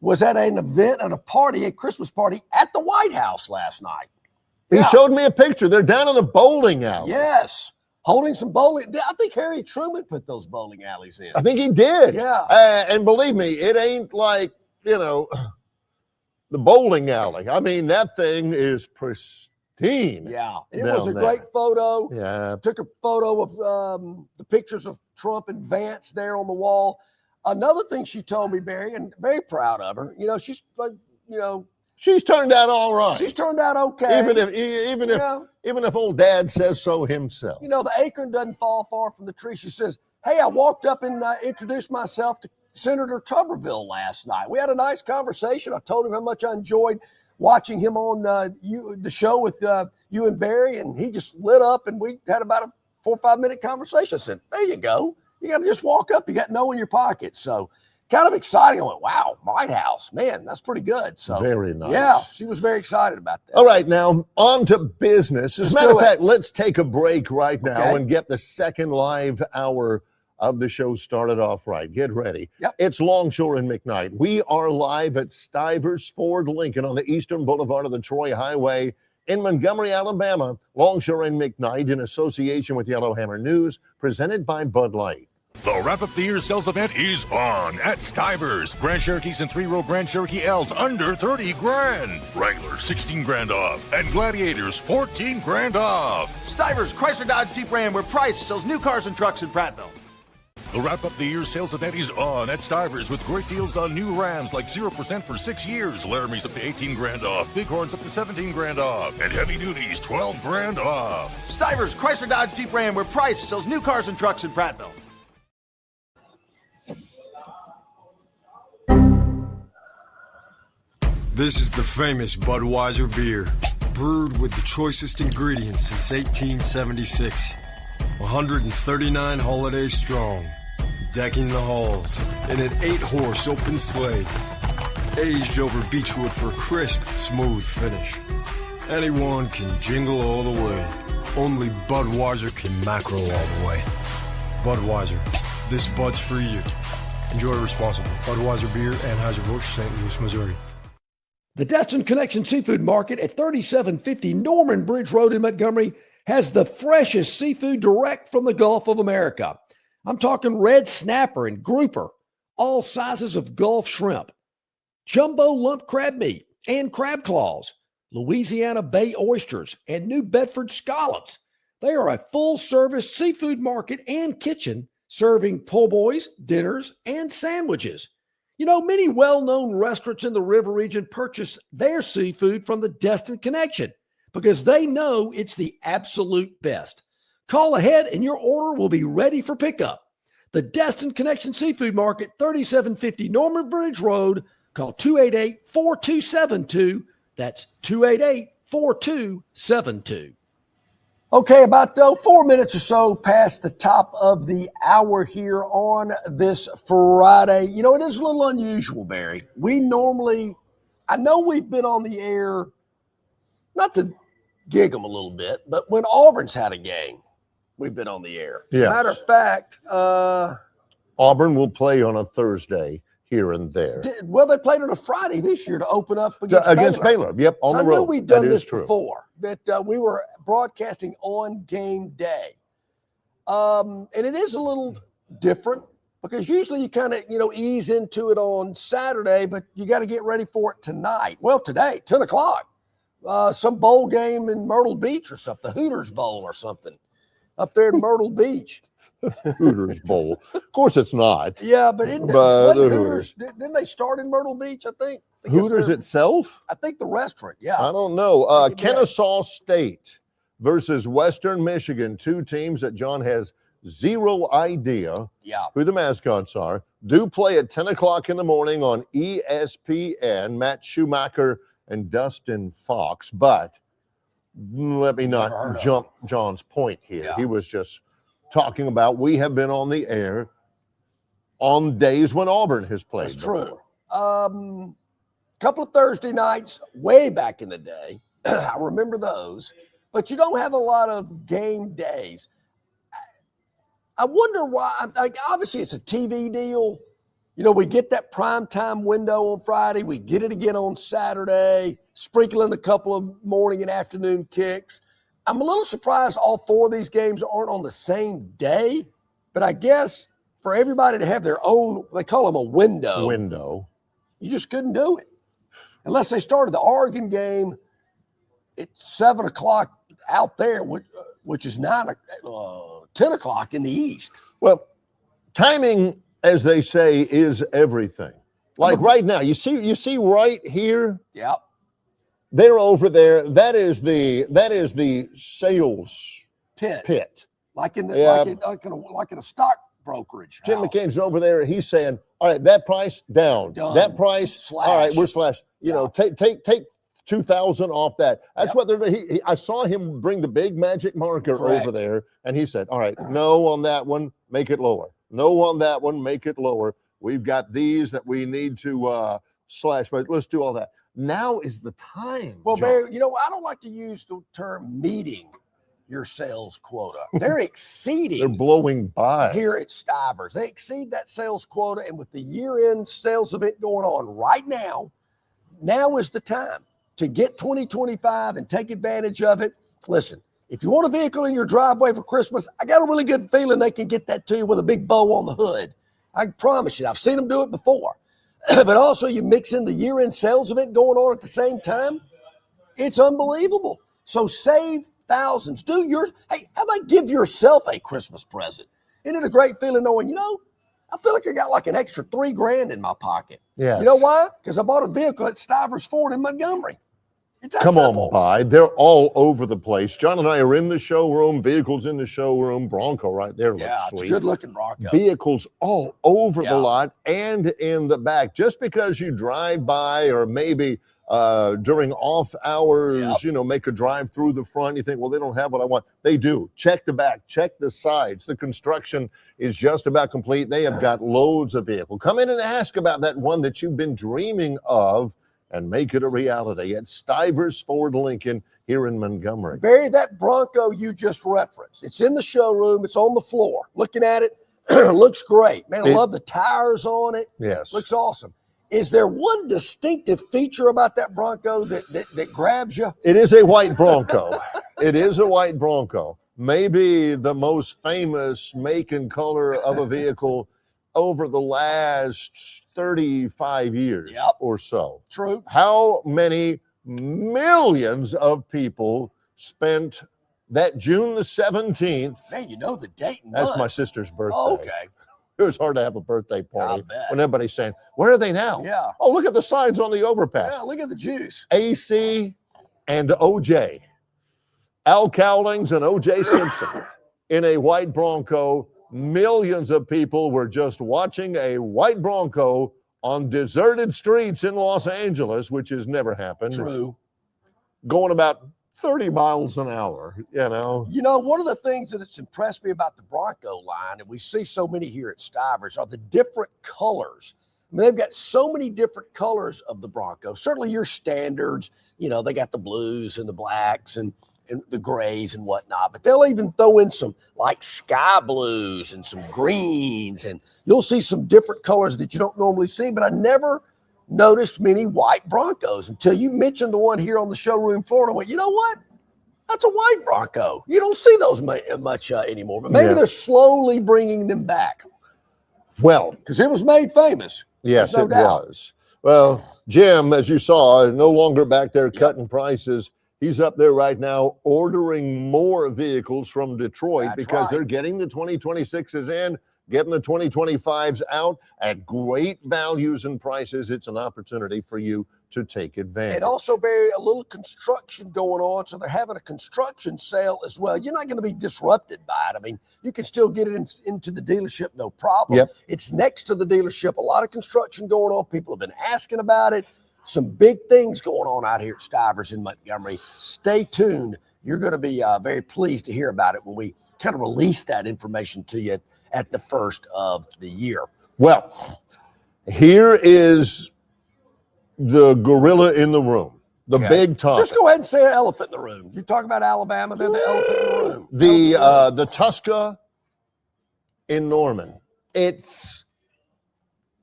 was at an event at a Christmas party at the White House last night.
He showed me a picture. They're down in the bowling alley.
Yes. Holding some bowling. I think Harry Truman put those bowling alleys in.
I think he did.
Yeah.
And believe me, it ain't like, the bowling alley. I mean, that thing is pristine.
Yeah. It was a great photo.
Yeah.
Took a photo of the pictures of Trump and Vance there on the wall. Another thing she told me, Barry, and very proud of her, she's like,
she's turned out all right.
She's turned out okay.
Even if old Dad says so himself.
The acorn doesn't fall far from the tree. She says, hey, I walked up and introduced myself to Senator Tuberville last night. We had a nice conversation. I told him how much I enjoyed watching him on the show with you and Barry, and he just lit up, and we had about a 4 or 5 minute conversation. I said, there you go. You got to just walk up. You got no in your pocket. So kind of exciting. I went, wow, White House, man, that's pretty good. So
very nice.
Yeah, she was very excited about that.
All right, now on to business. As a matter of fact, let's take a break right now and get the second live hour of the show started off right. Get ready.
Yep.
It's Longshore and McKnight. We are live at Stivers Ford Lincoln on the Eastern Boulevard of the Troy Highway in Montgomery, Alabama. Longshore and McKnight in association with Yellowhammer News, presented by Bud Light.
The Wrap-Up the Year sales event is on at Stivers. Grand Cherokees and 3-row Grand Cherokee L's under 30 grand. Wrangler 16 grand off. And Gladiators 14 grand off.
Stivers, Chrysler Dodge Jeep Ram, where Price sells new cars and trucks in Prattville.
The Wrap-Up the Year sales event is on at Stivers with great deals on new Rams like 0% for 6 years. Laramie's up to 18 grand off. Bighorns up to 17 grand off. And Heavy Duties 12 grand off.
Stivers, Chrysler Dodge Jeep Ram, where Price sells new cars and trucks in Prattville.
This is the famous Budweiser beer, brewed with the choicest ingredients since 1876. 139 holidays strong, decking the halls in an 8-horse open sleigh, aged over beechwood for a crisp, smooth finish. Anyone can jingle all the way. Only Budweiser can macro all the way. Budweiser, this Bud's for you. Enjoy responsibly. Budweiser Beer, Anheuser-Busch, St. Louis, Missouri.
The Destin Connection Seafood Market at 3750 Norman Bridge Road in Montgomery has the freshest seafood direct from the Gulf of America. I'm talking red snapper and grouper, all sizes of Gulf shrimp, jumbo lump crab meat and crab claws, Louisiana Bay oysters, and New Bedford scallops. They are a full-service seafood market and kitchen serving po' boys, dinners, and sandwiches. Many well-known restaurants in the river region purchase their seafood from the Destin Connection because they know it's the absolute best. Call ahead and your order will be ready for pickup. The Destin Connection Seafood Market, 3750 Norman Bridge Road. Call 288-4272. That's 288-4272.
Okay, about 4 minutes or so past the top of the hour here on this Friday. It is a little unusual, Barry. I know we've been on the air, not to gig them a little bit, but when Auburn's had a game, we've been on the air. As a matter of fact,
Auburn will play on a Thursday here and there.
Well, they played on a Friday this year to open up against
Baylor. Yep, on the road.
I knew we'd done this before, that we were broadcasting on game day. And it is a little different because usually you kind of, ease into it on Saturday, but you got to get ready for it tonight. Well, today, 10 o'clock, some bowl game in Myrtle Beach or something, the Hooters Bowl or something up there in Myrtle Beach.
Hooters Bowl. Of course it's not.
Yeah, but Hooters, didn't they start in Myrtle Beach, I think?
Hooters itself?
I think the restaurant, yeah.
I don't know. Kennesaw State versus Western Michigan, two teams that John has zero idea who the mascots are, do play at 10 o'clock in the morning on ESPN, Matt Schumacher and Dustin Fox. But let me not jump John's point here.
Yeah.
He was just talking about we have been on the air on days when Auburn has played.
That's true. Couple of Thursday nights way back in the day. I remember those. But you don't have a lot of game days. I wonder why. Obviously, it's a TV deal. We get that prime time window on Friday. We get it again on Saturday, sprinkling a couple of morning and afternoon kicks. I'm a little surprised all four of these games aren't on the same day. But I guess for everybody to have their own, they call them a window. You just couldn't do it. Unless they started the Oregon game at 7 o'clock out there, which is 10 o'clock in the East.
Well, timing, as they say, is everything. Like right now, you see right here.
Yep.
They're over there. That is the sales pit.
Like in a stock brokerage.
Jim
house.
McCain's over there. He's saying, "All right, that price down.
Done.
That price
Slash.
All right, we're slash. Take 2,000 off that." That's what they're. I saw him bring the big magic marker over there, and he said, "All right, no on that one, make it lower. No on that one, make it lower. We've got these that we need to slash, but let's do all that." Now is the time.
Well,
John.
Barry, I don't like to use the term meeting your sales quota. They're exceeding.
They're blowing by.
Here at Stivers. They exceed that sales quota, and with the year-end sales event going on right now is the time to get 2025 and take advantage of it. Listen, if you want a vehicle in your driveway for Christmas, I got a really good feeling they can get that to you with a big bow on the hood. I promise you, I've seen them do it before. But also you mix in the year-end sales event going on at the same time, it's unbelievable. So save thousands. Hey, how about give yourself a Christmas present? Isn't it a great feeling knowing, I feel like I got like an extra $3,000 in my pocket.
Yes.
You know why? Because I bought a vehicle at Stivers Ford in Montgomery. It's that
Come
simple.
on by. They're all over the place. John and I are in the showroom, vehicles in the showroom. Bronco right there looks
it's
sweet.
a good-looking Bronco.
Vehicles all over the lot and in the back. Just because you drive by or maybe during off hours, make a drive through the front, you think, well, they don't have what I want. They do. Check the back, check the sides. The construction is just about complete. They have got loads of vehicles. Come in and ask about that one that you've been dreaming of and make it a reality at Stivers Ford Lincoln here in Montgomery.
Barry, that Bronco you just referenced, it's in the showroom. It's on the floor. Looking at it, looks great. Man, I love the tires on it.
Yes.
Looks awesome. Is there one distinctive feature about that Bronco that grabs you?
It is a white Bronco. It is a white Bronco. Maybe the most famous make and color of a vehicle over the last 35 years or so.
True.
How many millions of people spent that June the 17th?
Man, you know the date and month.
That's my sister's birthday.
Oh, okay.
It was hard to have a birthday party
I bet.
when everybody's saying, where are they now?
Yeah.
Oh, look at the signs on the overpass.
Yeah, look at the juice.
AC and OJ. Al Cowlings and OJ Simpson in a white Bronco. Millions of people were just watching a white Bronco on deserted streets in Los Angeles, which has never happened.
True.
Going about 30 miles an hour,
one of the things that has impressed me about the Bronco line, and we see so many here at Stivers, are the different colors. I mean, they've got so many different colors of the Bronco. Certainly your standards, they got the blues and the blacks and the grays and whatnot, but they'll even throw in some like sky blues and some greens, and you'll see some different colors that you don't normally see, but I never noticed many white Broncos until you mentioned the one here on the showroom floor. And I went, you know what? That's a white Bronco. You don't see those much anymore, but maybe they're slowly bringing them back.
Well,
because it was made famous.
Yes,
no
it
doubt.
was. Well, Jim, as you saw, no longer back there cutting prices. He's up there right now ordering more vehicles from Detroit because they're getting the 2026s in, getting the 2025s out at great values and prices. It's an opportunity for you to take advantage.
And also, Barry, a little construction going on, so they're having a construction sale as well. You're not going to be disrupted by it. I mean, you can still get it into the dealership, no problem.
Yep.
It's next to the dealership. A lot of construction going on. People have been asking about it. Some big things going on out here at Stivers in Montgomery. Stay tuned. You're going to be very pleased to hear about it when we kind of release that information to you at the first of the year.
Well, here is the gorilla in the room, the big topic.
Just go ahead and say an elephant in the room. You talk about Alabama, they're the elephant in the room.
The Tuska in Norman. It's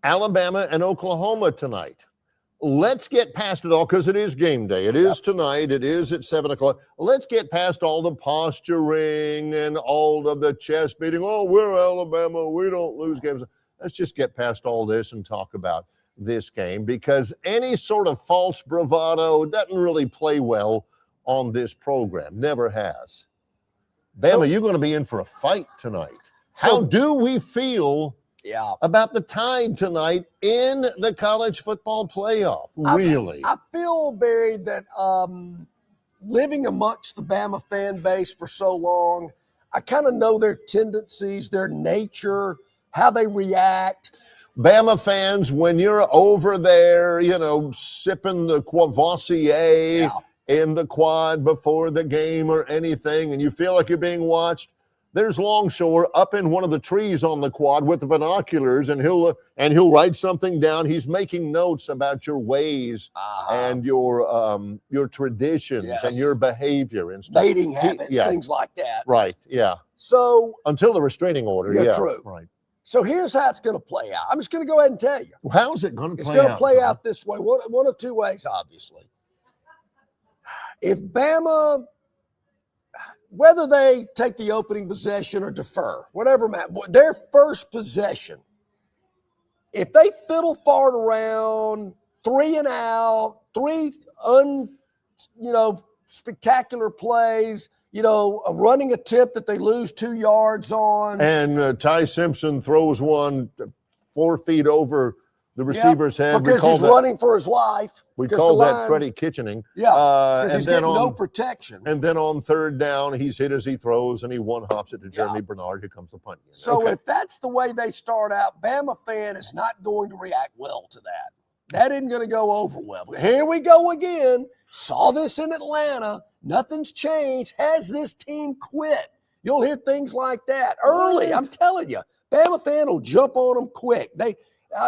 Alabama and Oklahoma tonight. Let's get past it all because it is game day. It is tonight. It is at 7 o'clock. Let's get past all the posturing and all of the chest beating. Oh, we're Alabama. We don't lose games. Let's just get past all this and talk about this game, because any sort of false bravado doesn't really play well on this program. Never has. Bama, you're going to be in for a fight tonight. How do we feel about the Tide tonight in the college football playoff? Really?
I feel, Barry, that living amongst the Bama fan base for so long, I kind of know their tendencies, their nature, how they react.
Bama fans, when you're over there, sipping the Courvoisier in the quad before the game or anything, and you feel like you're being watched, there's Longshore up in one of the trees on the quad with the binoculars, and he'll write something down. He's making notes about your ways and your traditions and your behavior and stuff.
Mating habits, things like that.
Right, yeah.
So
until the restraining order,
true.
Right.
So here's how it's going to play out. I'm just going to go ahead and tell you.
How's it going to play out?
It's going to play out this way. One of two ways, obviously. If Bama, whether they take the opening possession or defer, whatever, their first possession, if they fiddle fart around, 3 and out, spectacular plays, running a tip that they lose 2 yards on.
And Ty Simpson throws one 4 feet over the receiver's head.
Because he's running for his life.
We call that Freddie Kitchening.
Yeah, because he's getting no protection.
And then on third down, he's hit as he throws, and he one-hops it to Jeremy Bernard. Here comes the punt.
So if that's the way they start out, Bama fan is not going to react well to that. That isn't going to go over well. But here we go again. Saw this in Atlanta. Nothing's changed. Has this team quit? You'll hear things like that early. I'm telling you, Bama fan will jump on them quick.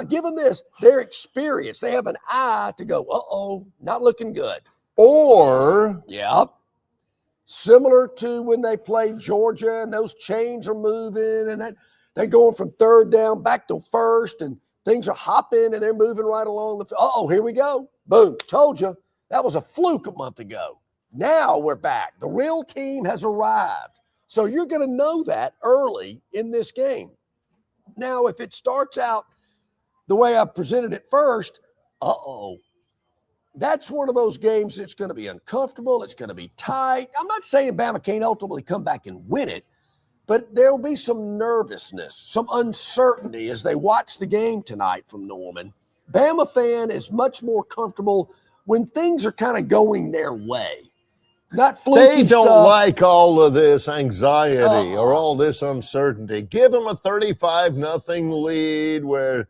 Give them this. Their experience. They have an eye to go, not looking good.
Or,
similar to when they played Georgia and those chains are moving and they're going from third down back to first and things are hopping and they're moving right along the field. Here we go. Boom. Told you. That was a fluke a month ago. Now we're back. The real team has arrived. So you're going to know that early in this game. Now, if it starts out the way I presented it first, that's one of those games that's going to be uncomfortable. It's going to be tight. I'm not saying Bama can't ultimately come back and win it, but there will be some nervousness, some uncertainty as they watch the game tonight from Norman. Bama fan is much more comfortable when things are kind of going their way. Not fluky
They don't
stuff.
like all of this anxiety or all this uncertainty. Give them a 35-0 lead where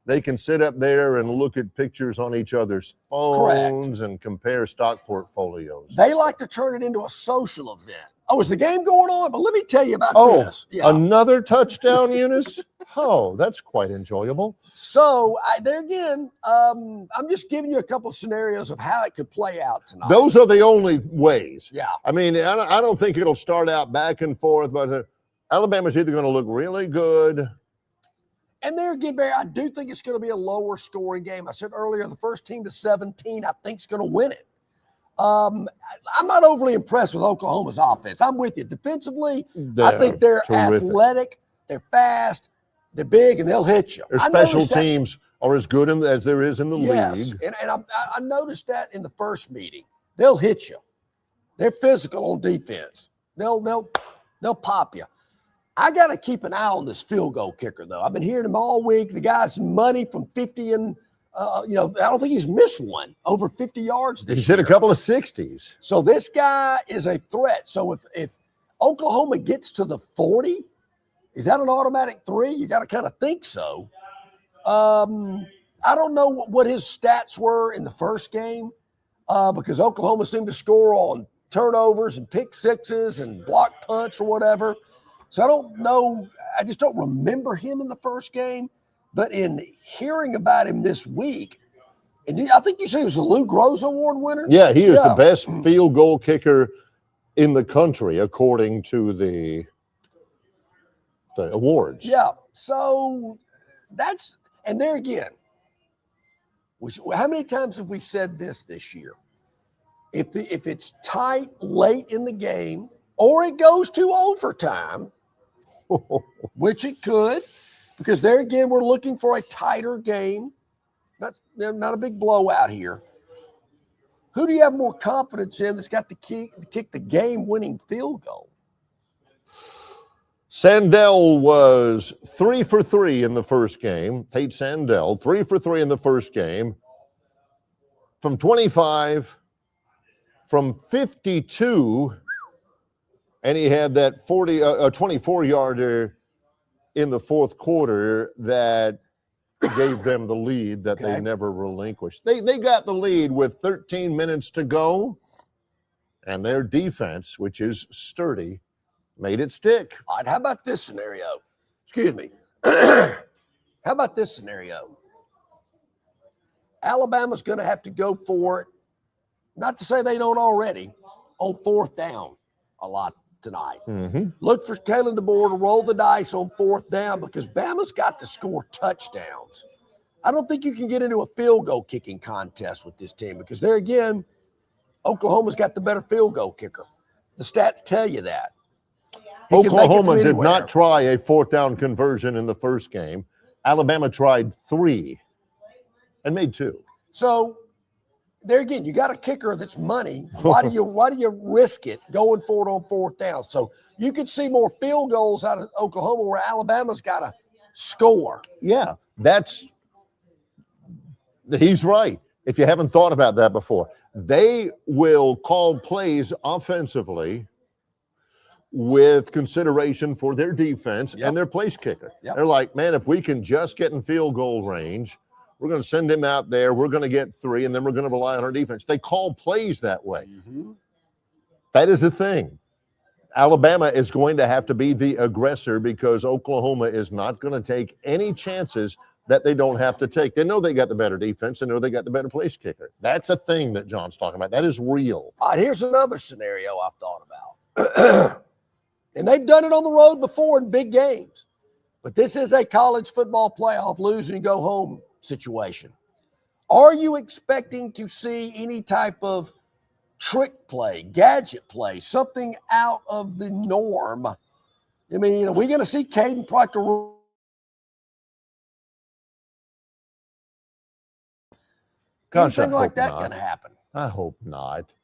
they can sit up there and look at pictures on each other's phones and compare stock portfolios.
They like to turn it into a social event. Is the game going on? But let me tell you about this.
Another touchdown, Eunice? That's quite enjoyable.
So, there again, I'm just giving you a couple of scenarios of how it could play out tonight.
Those are the only ways.
Yeah.
I mean, I don't think it'll start out back and forth, but Alabama's either going to look really good.
And there again, Barry, I do think it's going to be a lower scoring game. I said earlier, the first team to 17, I think is going to win it. I'm not overly impressed with Oklahoma's offense. I'm with you. Defensively, I think they're
terrific.
athletic, they're fast, They're big and they'll hit you.
Their special teams are as good as there is in the league.
And I noticed that in the first meeting. They'll hit you. They're physical on defense. They'll pop you. I got to keep an eye on this field goal kicker, though. I've been hearing him all week. The guy's money from 50 and, I don't think he's missed one over 50 yards this
He's
year.
hit a couple of 60s.
So this guy is a threat. So if Oklahoma gets to the 40, is that an automatic 3? You got to kind of think so. I don't know what his stats were in the first game because Oklahoma seemed to score on turnovers and pick sixes and block punts or whatever. So I don't know. I just don't remember him in the first game. But in hearing about him this week, and I think you said he was the Lou Groza Award winner?
Yeah, he is the best field goal kicker in the country, according to the awards.
Yeah. So that's – and there again, how many times have we said this year? If it's tight late in the game or it goes to overtime, which it could, because there again we're looking for a tighter game. Not a big blowout here. Who do you have more confidence in that's got to kick the game-winning field goal?
Sandell was 3 for 3 in the first game. Tate Sandell, 3 for 3 in the first game. From 25, from 52, and he had that 24-yarder in the fourth quarter that gave them the lead that they never relinquished. They got the lead with 13 minutes to go, and their defense, which is sturdy, made it stick.
All right, how about this scenario? Excuse me. How about this scenario? Alabama's going to have to go for it, not to say they don't already, on fourth down a lot tonight.
Mm-hmm.
Look for Kalen DeBoer to roll the dice on fourth down because Bama's got to score touchdowns. I don't think you can get into a field goal kicking contest with this team because there again, Oklahoma's got the better field goal kicker. The stats tell you that.
Oklahoma did not try a fourth down conversion in the first game. Alabama tried 3 and made 2.
So there again, you got a kicker that's money. Why do you risk it going for it on fourth down? So you could see more field goals out of Oklahoma where Alabama's got to score.
Yeah, he's right. If you haven't thought about that before, they will call plays offensively with consideration for their defense and their place kicker. They're like, man, if we can just get in field goal range, we're going to send him out there. We're going to get 3, and then we're going to rely on our defense. They call plays that way.
Mm-hmm.
That is the thing. Alabama is going to have to be the aggressor because Oklahoma is not going to take any chances that they don't have to take. They know they got the better defense. They know they got the better place kicker. That's a thing that John's talking about. That is real.
All right, here's another scenario I've thought about. And they've done it on the road before in big games. But this is a college football playoff lose and go home situation. Are you expecting to see any type of trick play, gadget play, something out of the norm? I mean, are we going to see Caden Proctor?
Gosh,
anything like that going to happen?
I hope not.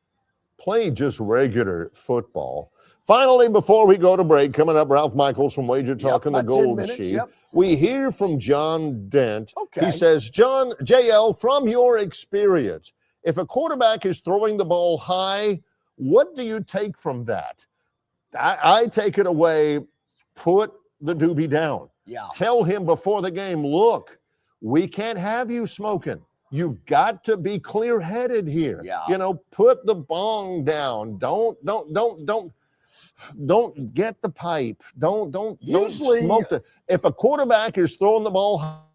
Play just regular football. Finally, before we go to break, coming up, Ralph Michaels from Wager Talk and the Gold Sheet. We hear from John Dent.
Okay.
He says, JL, from your experience, if a quarterback is throwing the ball high, what do you take from that? I take it away, put the doobie down.
Yeah.
Tell him before the game, look, we can't have you smoking. You've got to be clear-headed here.
Yeah.
Put the bong down. Don't get the pipe. Don't smoke the. If a quarterback is throwing the ball,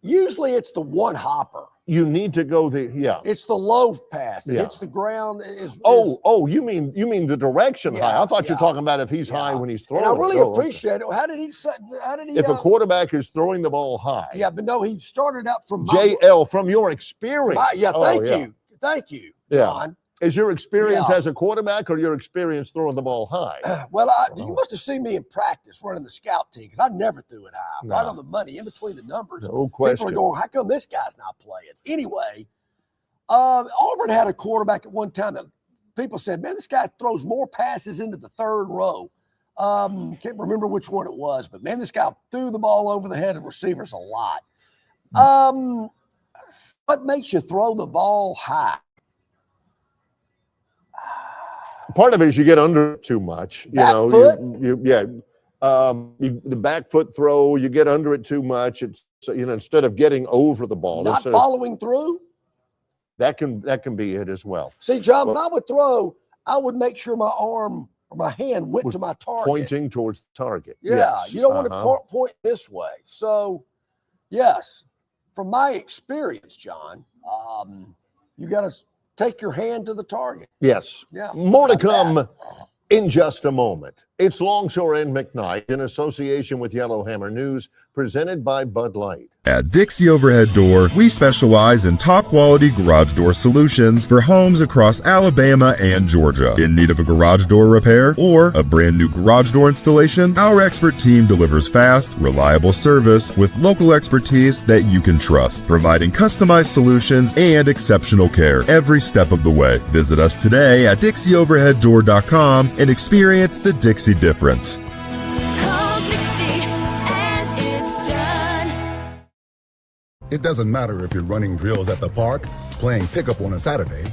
usually it's the one hopper.
You need to go
It's the low pass. It hits the ground.
You mean the direction high? I thought you were talking about if he's high when he's throwing.
And I really appreciate it. How did he?
If a quarterback is throwing the ball high.
Yeah, but no, he started out from
JL from your experience.
Thank you,
Yeah.
John.
Is your experience as a quarterback or your experience throwing the ball high?
Well, you must have seen me in practice running the scout team because I never threw it high. Right on the money, in between the numbers.
No question.
People are going, how come this guy's not playing? Anyway, Auburn had a quarterback at one time that people said, man, this guy throws more passes into the third row. Can't remember which one it was, but man, this guy threw the ball over the head of receivers a lot. What makes you throw the ball high?
Part of it is you get under it too much. The back foot throw, you get under it too much. It's instead of getting over the ball,
not following through.
That can be it as well.
See, John, when I would throw, I would make sure my arm or my hand went to my target,
pointing towards the target.
Yeah,
yes.
You don't want to point this way. So, yes, from my experience, John, you got to take your hand to the target.
Yes.
Yeah.
More to come in just a moment. It's Longshore and McKnight in association with Yellowhammer News, presented by Bud Light.
At Dixie Overhead Door, we specialize in top-quality garage door solutions for homes across Alabama and Georgia. In need of a garage door repair or a brand new garage door installation, our expert team delivers fast, reliable service with local expertise that you can trust, providing customized solutions and exceptional care every step of the way. Visit us today at DixieOverheadDoor.com and experience the Dixie difference.
It doesn't matter if you're running drills at the park, playing pickup on a Saturday,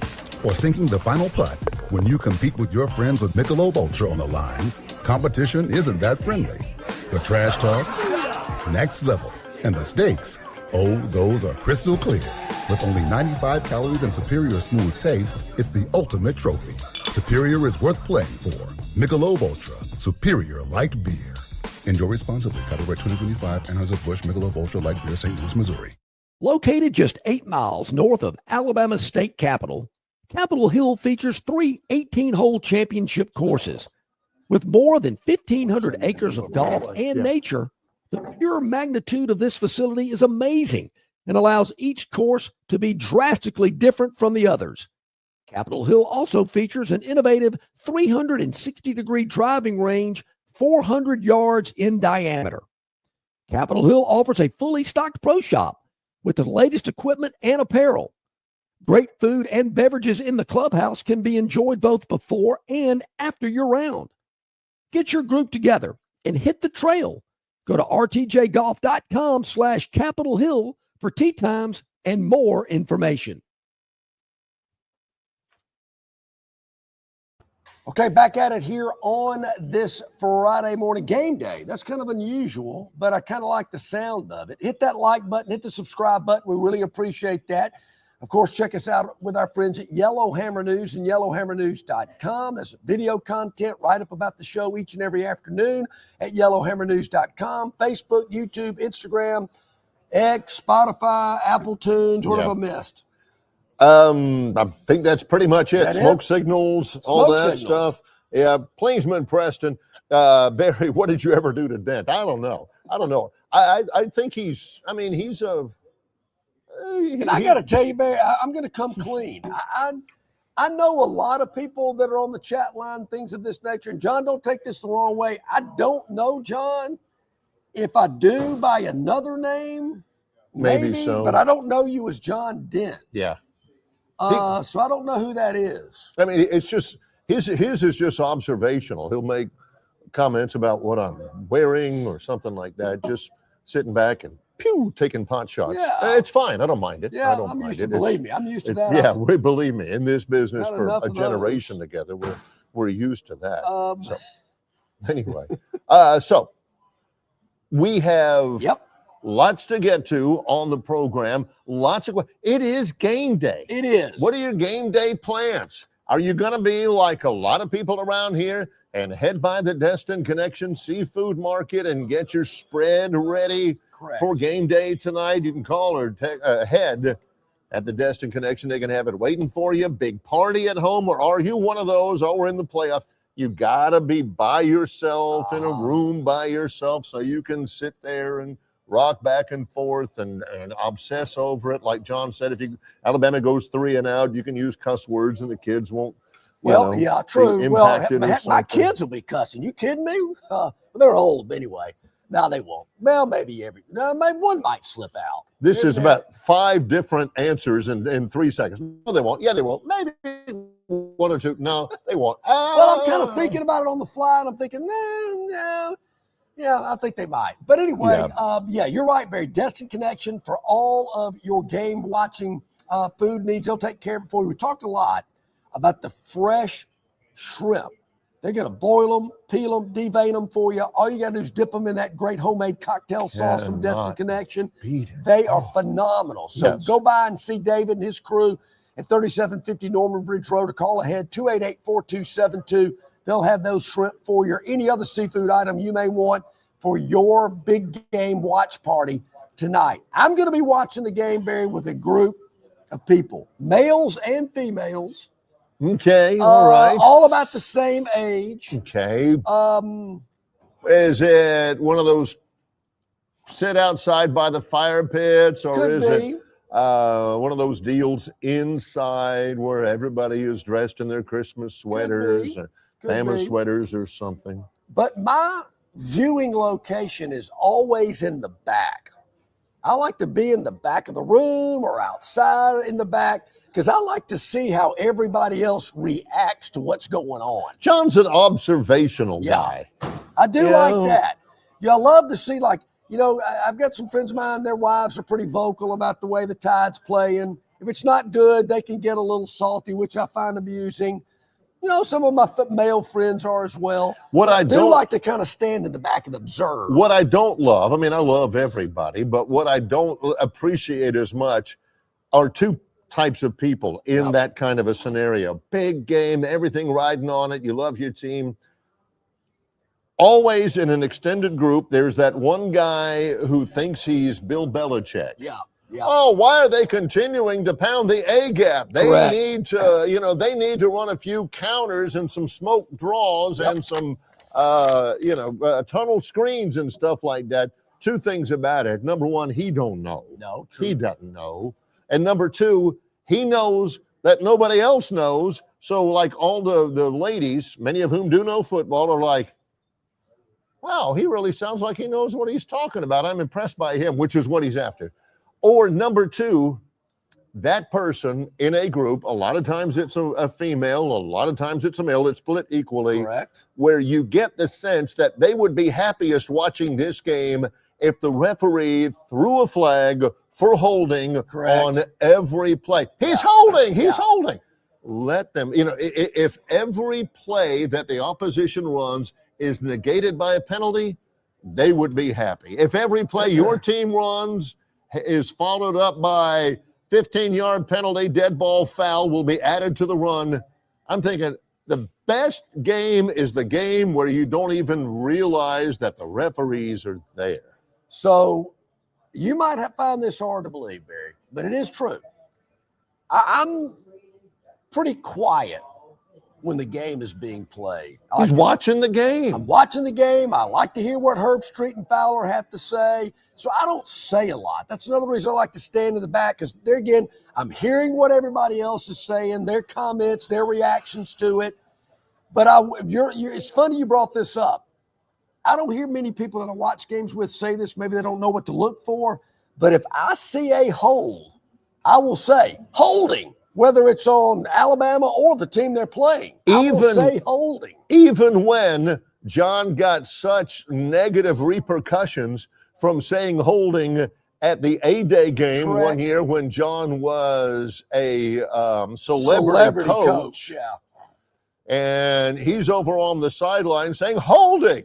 or sinking the final putt. When you compete with your friends with Michelob Ultra on the line, competition isn't that friendly. The trash talk, next level, and the stakes, those are crystal clear. With only 95 calories and superior smooth taste, it's the ultimate trophy. Superior is worth playing for. Michelob Ultra, superior light beer. Enjoy responsibly. Copyright 2025, Anheuser-Busch Michelob Ultra Light Beer, St. Louis, Missouri.
Located just 8 miles north of Alabama's state capital, Capitol Hill features 3 18-hole championship courses. With more than 1,500 acres of golf and nature, the pure magnitude of this facility is amazing and allows each course to be drastically different from the others. Capitol Hill also features an innovative 360-degree driving range 400 yards in diameter. Capitol Hill offers a fully stocked pro shop with the latest equipment and apparel. Great food and beverages in the clubhouse can be enjoyed both before and after your round. Get your group together and hit the trail. Go to rtjgolf.com/Capitol Hill for tee times and more information.
Okay, back at it here on this Friday morning game day. That's kind of unusual, but I kind of like the sound of it. Hit that like button, hit the subscribe button. We really appreciate that. Of course, check us out with our friends at Yellowhammer News and yellowhammernews.com. There's video content right up about the show each and every afternoon at yellowhammernews.com. Facebook, YouTube, Instagram, X, Spotify, Apple Tunes. What have I missed?
I think that's pretty much it. Smoke
it?
Signals, all that
signals.
stuff. Yeah, Plainsman Preston. Barry, what did you ever do to Dent? I don't know. I think he's a...
And I got to tell you, Barry, I'm going to come clean. I know a lot of people that are on the chat line, things of this nature. And John, don't take this the wrong way. I don't know, John, if I do by another name, maybe so. But I don't know you as John Dent.
Yeah.
So I don't know who that is.
I mean, it's just his is just observational. He'll make comments about what I'm wearing or something like that, just sitting back and taking pot shots.
Yeah.
It's fine. I don't mind it.
Yeah,
I don't
I'm
mind
used
it.
to, believe me, I'm used to that.
Yeah, believe me, in this business
Not
for
enough
a
of
generation
those.
together, we're used to that. So anyway, so we have lots to get to on the program. It is game day.
It is.
What are your game day plans? Are you going to be like a lot of people around here and head by the Destin Connection Seafood Market and get your spread ready for game day tonight? You can call or head at the Destin Connection. They can have it waiting for you. Big party at home, or are you one of those? We're in the playoff. You got to be by yourself in a room by yourself so you can sit there and rock back and forth and obsess over it. Like John said, if Alabama goes 3 and out, you can use cuss words and the kids won't.
Well, yeah, true. Well, my kids will be cussing. You kidding me? They're old anyway. No, they won't. Well, maybe one might slip out.
This is about 5 different answers in 3 seconds. No, they won't. Yeah, they will. Maybe 1 or 2. No, they won't.
Well, I'm kind of thinking about it on the fly, and I'm thinking, no. Yeah, I think they might. But anyway, you're right, Barry. Destined Connection for all of your game watching food needs. They'll take care of it for you. We talked a lot about the fresh shrimp. They're going to boil them, peel them, devein them for you. All you got to do is dip them in that great homemade cocktail sauce from Destined Connection. They are phenomenal. So go by and see David and his crew at 3750 Norman Bridge Road, or call ahead 288-4272. They'll have those shrimp for you, or any other seafood item you may want for your big game watch party tonight. I'm going to be watching the game, Barry, with a group of people, males and females.
Okay, all right.
All about the same age.
Okay. Is it one of those sit outside by the fire pits, or is it one of those deals inside where everybody is dressed in their Christmas sweaters or Bama sweaters or something?
But my viewing location is always in the back. I like to be in the back of the room or outside in the back, because I like to see how everybody else reacts to what's going on.
John's an observational guy.
I do like that. I love to see, I've got some friends of mine, their wives are pretty vocal about the way the Tide's playing. If it's not good, they can get a little salty, which I find amusing. Some of my male friends are as well. I do like to kind of stand in the back and observe.
What I don't love, I love everybody, but what I don't appreciate as much are 2 types of people in that kind of a scenario. Big game, everything riding on it. You love your team. Always in an extended group, there's that one guy who thinks he's Bill Belichick.
Yeah.
Oh, why are they continuing to pound the A gap? They need to, they need to run a few counters and some smoke draws and some, tunnel screens and stuff like that. 2 things about it. Number 1, he don't know.
No, true.
He doesn't know. And number 2, he knows that nobody else knows. So like all the ladies, many of whom do know football, are like, wow, he really sounds like he knows what he's talking about. I'm impressed by him, which is what he's after. Or number 2, that person in a group, a lot of times it's a female, a lot of times it's a male, it's split equally.
Correct.
Where you get the sense that they would be happiest watching this game if the referee threw a flag for holding on every play. He's holding. Let them, if every play that the opposition runs is negated by a penalty, they would be happy. If every play your team runs is followed up by 15-yard penalty, dead ball, foul will be added to the run, I'm thinking the best game is the game where you don't even realize that the referees are there.
So you might find this hard to believe, Barry, but it is true. I'm pretty quiet when the game is being played.
He's watching the game.
I'm watching the game. I like to hear what Herb Street and Fowler have to say. So I don't say a lot. That's another reason I like to stand in the back, because there again, I'm hearing what everybody else is saying, their comments, their reactions to it. But it's funny you brought this up. I don't hear many people that I watch games with say this. Maybe they don't know what to look for. But if I see a hold, I will say holding, whether it's on Alabama or the team they're playing. I will say holding.
Even when John got such negative repercussions from saying holding at the A-Day game one year when John was a celebrity coach.
Yeah.
And he's over on the sideline saying holding.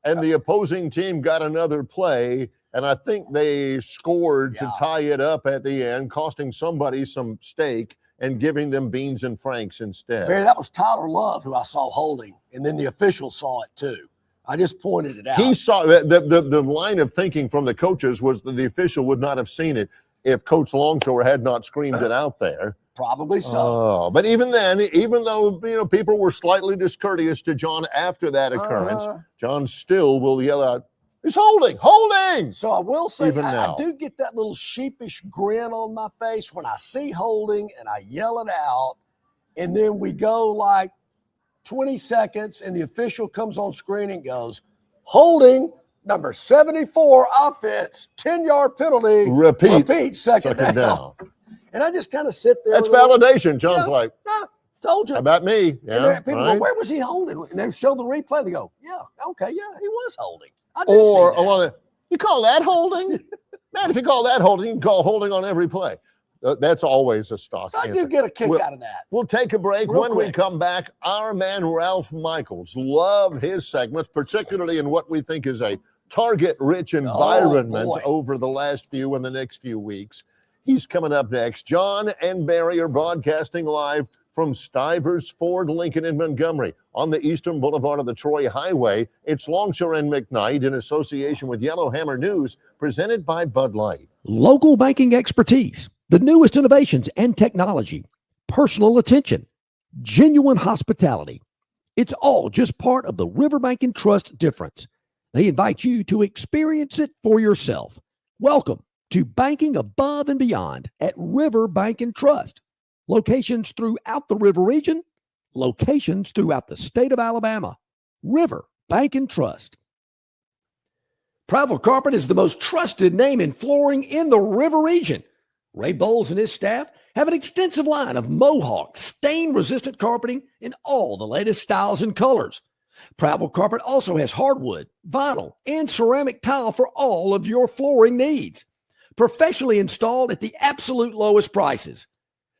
And the opposing team got another play, and I think they scored to tie it up at the end, costing somebody some steak and giving them beans and franks instead.
Barry, that was Tyler Love who I saw holding, and then the official saw it too. I just pointed it out.
He saw the line of thinking from the coaches was that the official would not have seen it if Coach Longshore had not screamed it out there.
Probably so.
Oh, but even then, even though people were slightly discourteous to John after that occurrence, John still will yell out, He's holding.
So I will say,
Even
I
now.
do get that little sheepish grin on my face when I see holding and I yell it out. And then we go like 20 seconds and the official comes on screen and goes, holding, number 74, offense, 10-yard penalty. Repeat, second down. And I just kind of sit there.
That's validation. John's like,
told you.
How about me? Yeah,
and people go, where was he holding? And they show the replay. They go, yeah, okay, yeah, he was holding. I did
or
see that.
along the, you call that holding? Man, if you call that holding, you can call holding on every play. That's always a stock
So I
answer.
do get a kick out of that.
We'll take a break.
Real
When
quick.
we come back, our man Ralph Michaels, love his segments, particularly in what we think is a target-rich environment over the last few and the next few weeks. He's coming up next. John and Barry are broadcasting live from Stivers Ford Lincoln in Montgomery on the Eastern Boulevard of the Troy Highway. It's Longshore and McKnight in association with Yellowhammer News, presented by Bud Light.
Local banking expertise, the newest innovations and technology, personal attention, genuine hospitality. It's all just part of the Riverbank and Trust difference. They invite you to experience it for yourself. Welcome to banking above and beyond at Riverbank and Trust. Locations throughout the river region, locations throughout the state of Alabama. River Bank and Trust. Prattville Carpet is the most trusted name in flooring in the river region. Ray Bowles and his staff have an extensive line of Mohawk, stain-resistant carpeting in all the latest styles and colors. Prattville Carpet also has hardwood, vinyl, and ceramic tile for all of your flooring needs. Professionally installed at the absolute lowest prices.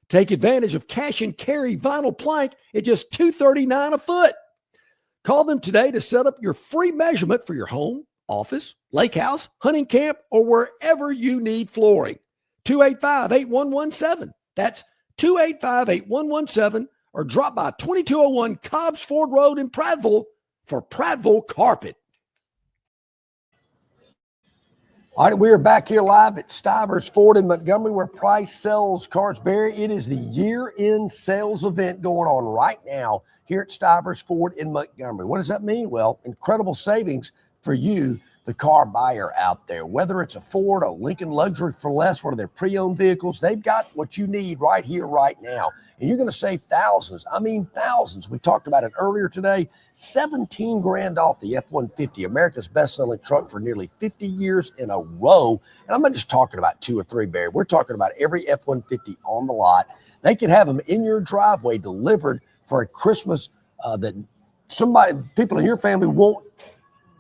Take advantage of cash and carry vinyl plank at just $239 a foot. Call them today to set up your free measurement for your home, office, lake house, hunting camp, or wherever you need flooring. 285-8117. That's 285-8117, or drop by 2201 Cobbs Ford Road in Prattville for Prattville Carpet.
All right, we are back here live at Stivers Ford in Montgomery, where Price sells cars. Barry, it is the year-end sales event going on right now here at Stivers Ford in Montgomery. What does that mean? Well, incredible savings for you, the car buyer out there. Whether it's a Ford, a Lincoln Luxury for less, one of their pre-owned vehicles, they've got what you need right here, right now. And you're going to save thousands. I mean, thousands. We talked about it earlier today. $17,000 off the F-150, America's best-selling truck for nearly 50 years in a row. And I'm not just talking about 2 or 3, Barry. We're talking about every F-150 on the lot. They can have them in your driveway delivered for a Christmas that people in your family won't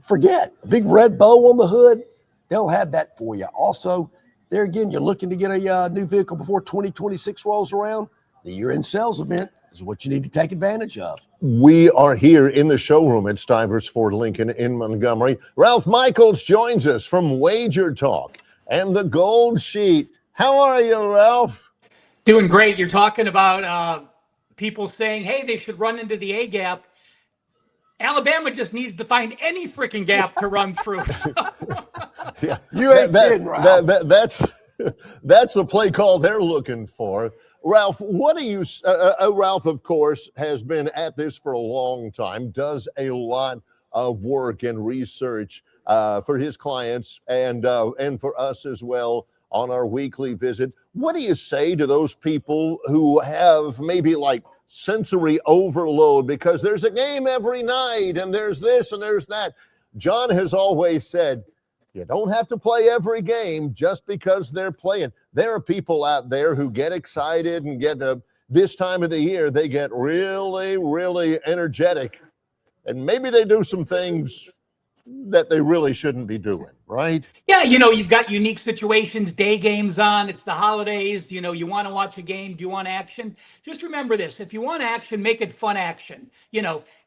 forget. A big red bow on the hood, they'll have that for you. Also, there again, you're looking to get a new vehicle before 2026 rolls around. The year-end sales event is what you need to take advantage of.
We are here in the showroom at Stivers Ford Lincoln in Montgomery. Ralph Michaels joins us from Wager Talk and the Gold Sheet. How are you, Ralph?
Doing great. You're talking about people saying, hey, they should run into the A gap. Alabama just needs to find any freaking gap to run through.
Yeah,
you ain't kidding, Ralph.
That's the play call they're looking for. Ralph, what do you? Ralph, of course, has been at this for a long time. Does a lot of work and research for his clients and for us as well on our weekly visit. What do you say to those people who have maybe like sensory overload because there's a game every night and there's this and there's that? John has always said, you don't have to play every game just because they're playing. There are people out there who get excited and get this time of the year, they get really, really energetic. And maybe they do some things that they really shouldn't be doing, right?
Yeah, you've got unique situations, day games on, it's the holidays, you want to watch a game, do you want action? Just remember this, if you want action, make it fun action.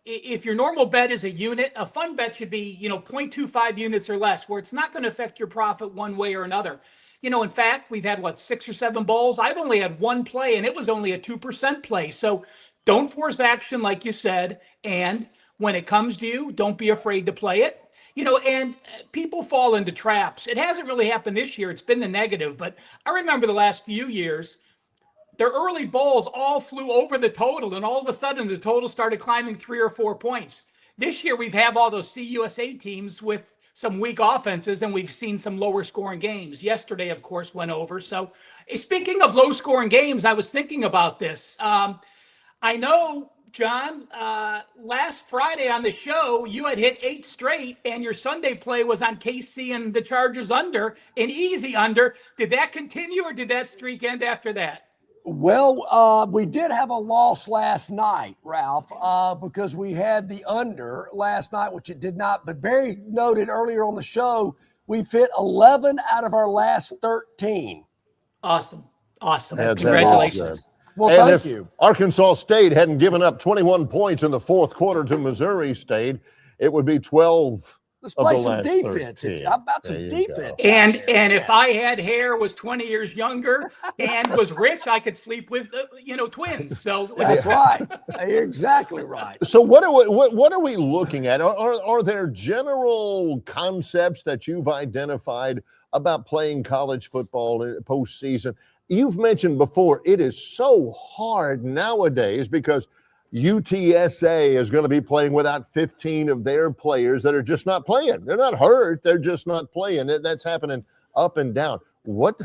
If your normal bet is a unit, a fun bet should be, 0.25 units or less, where it's not going to affect your profit one way or another. In fact, we've had, 6 or 7 bowls? I've only had one play, and it was only a 2% play. So don't force action, like you said, and when it comes to you, don't be afraid to play it. And people fall into traps. It hasn't really happened this year. It's been the negative, but I remember the last few years, their early bowls all flew over the total, and all of a sudden the total started climbing 3 or 4 points. This year we've had all those CUSA teams with some weak offenses, and we've seen some lower scoring games. Yesterday, of course, went over. So speaking of low scoring games, I was thinking about this. I know, John, last Friday on the show, you had hit 8 straight, and your Sunday play was on KC and the Chargers under, an easy under. Did that continue, or did that streak end after that?
Well, we did have a loss last night, Ralph, because we had the under last night, which it did not. But Barry noted earlier on the show, we've hit 11 out of our last 13.
Awesome.
Congratulations.
Well,
and
thank
if
you.
Arkansas State hadn't given up 21 points in the fourth quarter to Missouri State, it would be 12.
Let's
of
play
the
some
last
defense.
13.
How about some defense?
And if I had hair, was 20 years younger, and was rich, I could sleep with twins. So
that's right. You're exactly right.
So what are we looking at? Are there general concepts that you've identified about playing college football in postseason? You've mentioned before it is so hard nowadays because UTSA is going to be playing without 15 of their players that are just not playing. They're not hurt. They're just not playing. That's happening up and down. What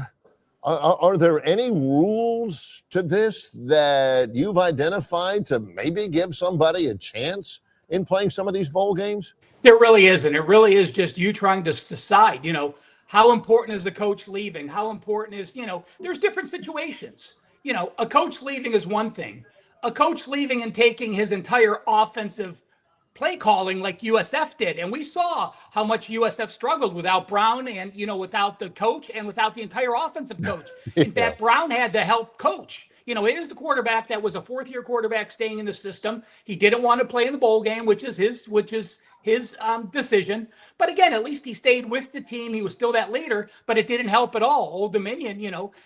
are there any rules to this that you've identified to maybe give somebody a chance in playing some of these bowl games?
There really isn't. It really is just you trying to decide, how important is the coach leaving? How important is, there's different situations. A coach leaving is one thing. A coach leaving and taking his entire offensive play calling like USF did. And we saw how much USF struggled without Brown and, without the coach and without the entire offensive coach. In fact, Brown had to help coach. It is the quarterback that was a fourth-year quarterback staying in the system. He didn't want to play in the bowl game, which is his decision. But again, at least he stayed with the team. He was still that leader, but it didn't help at all. Old Dominion,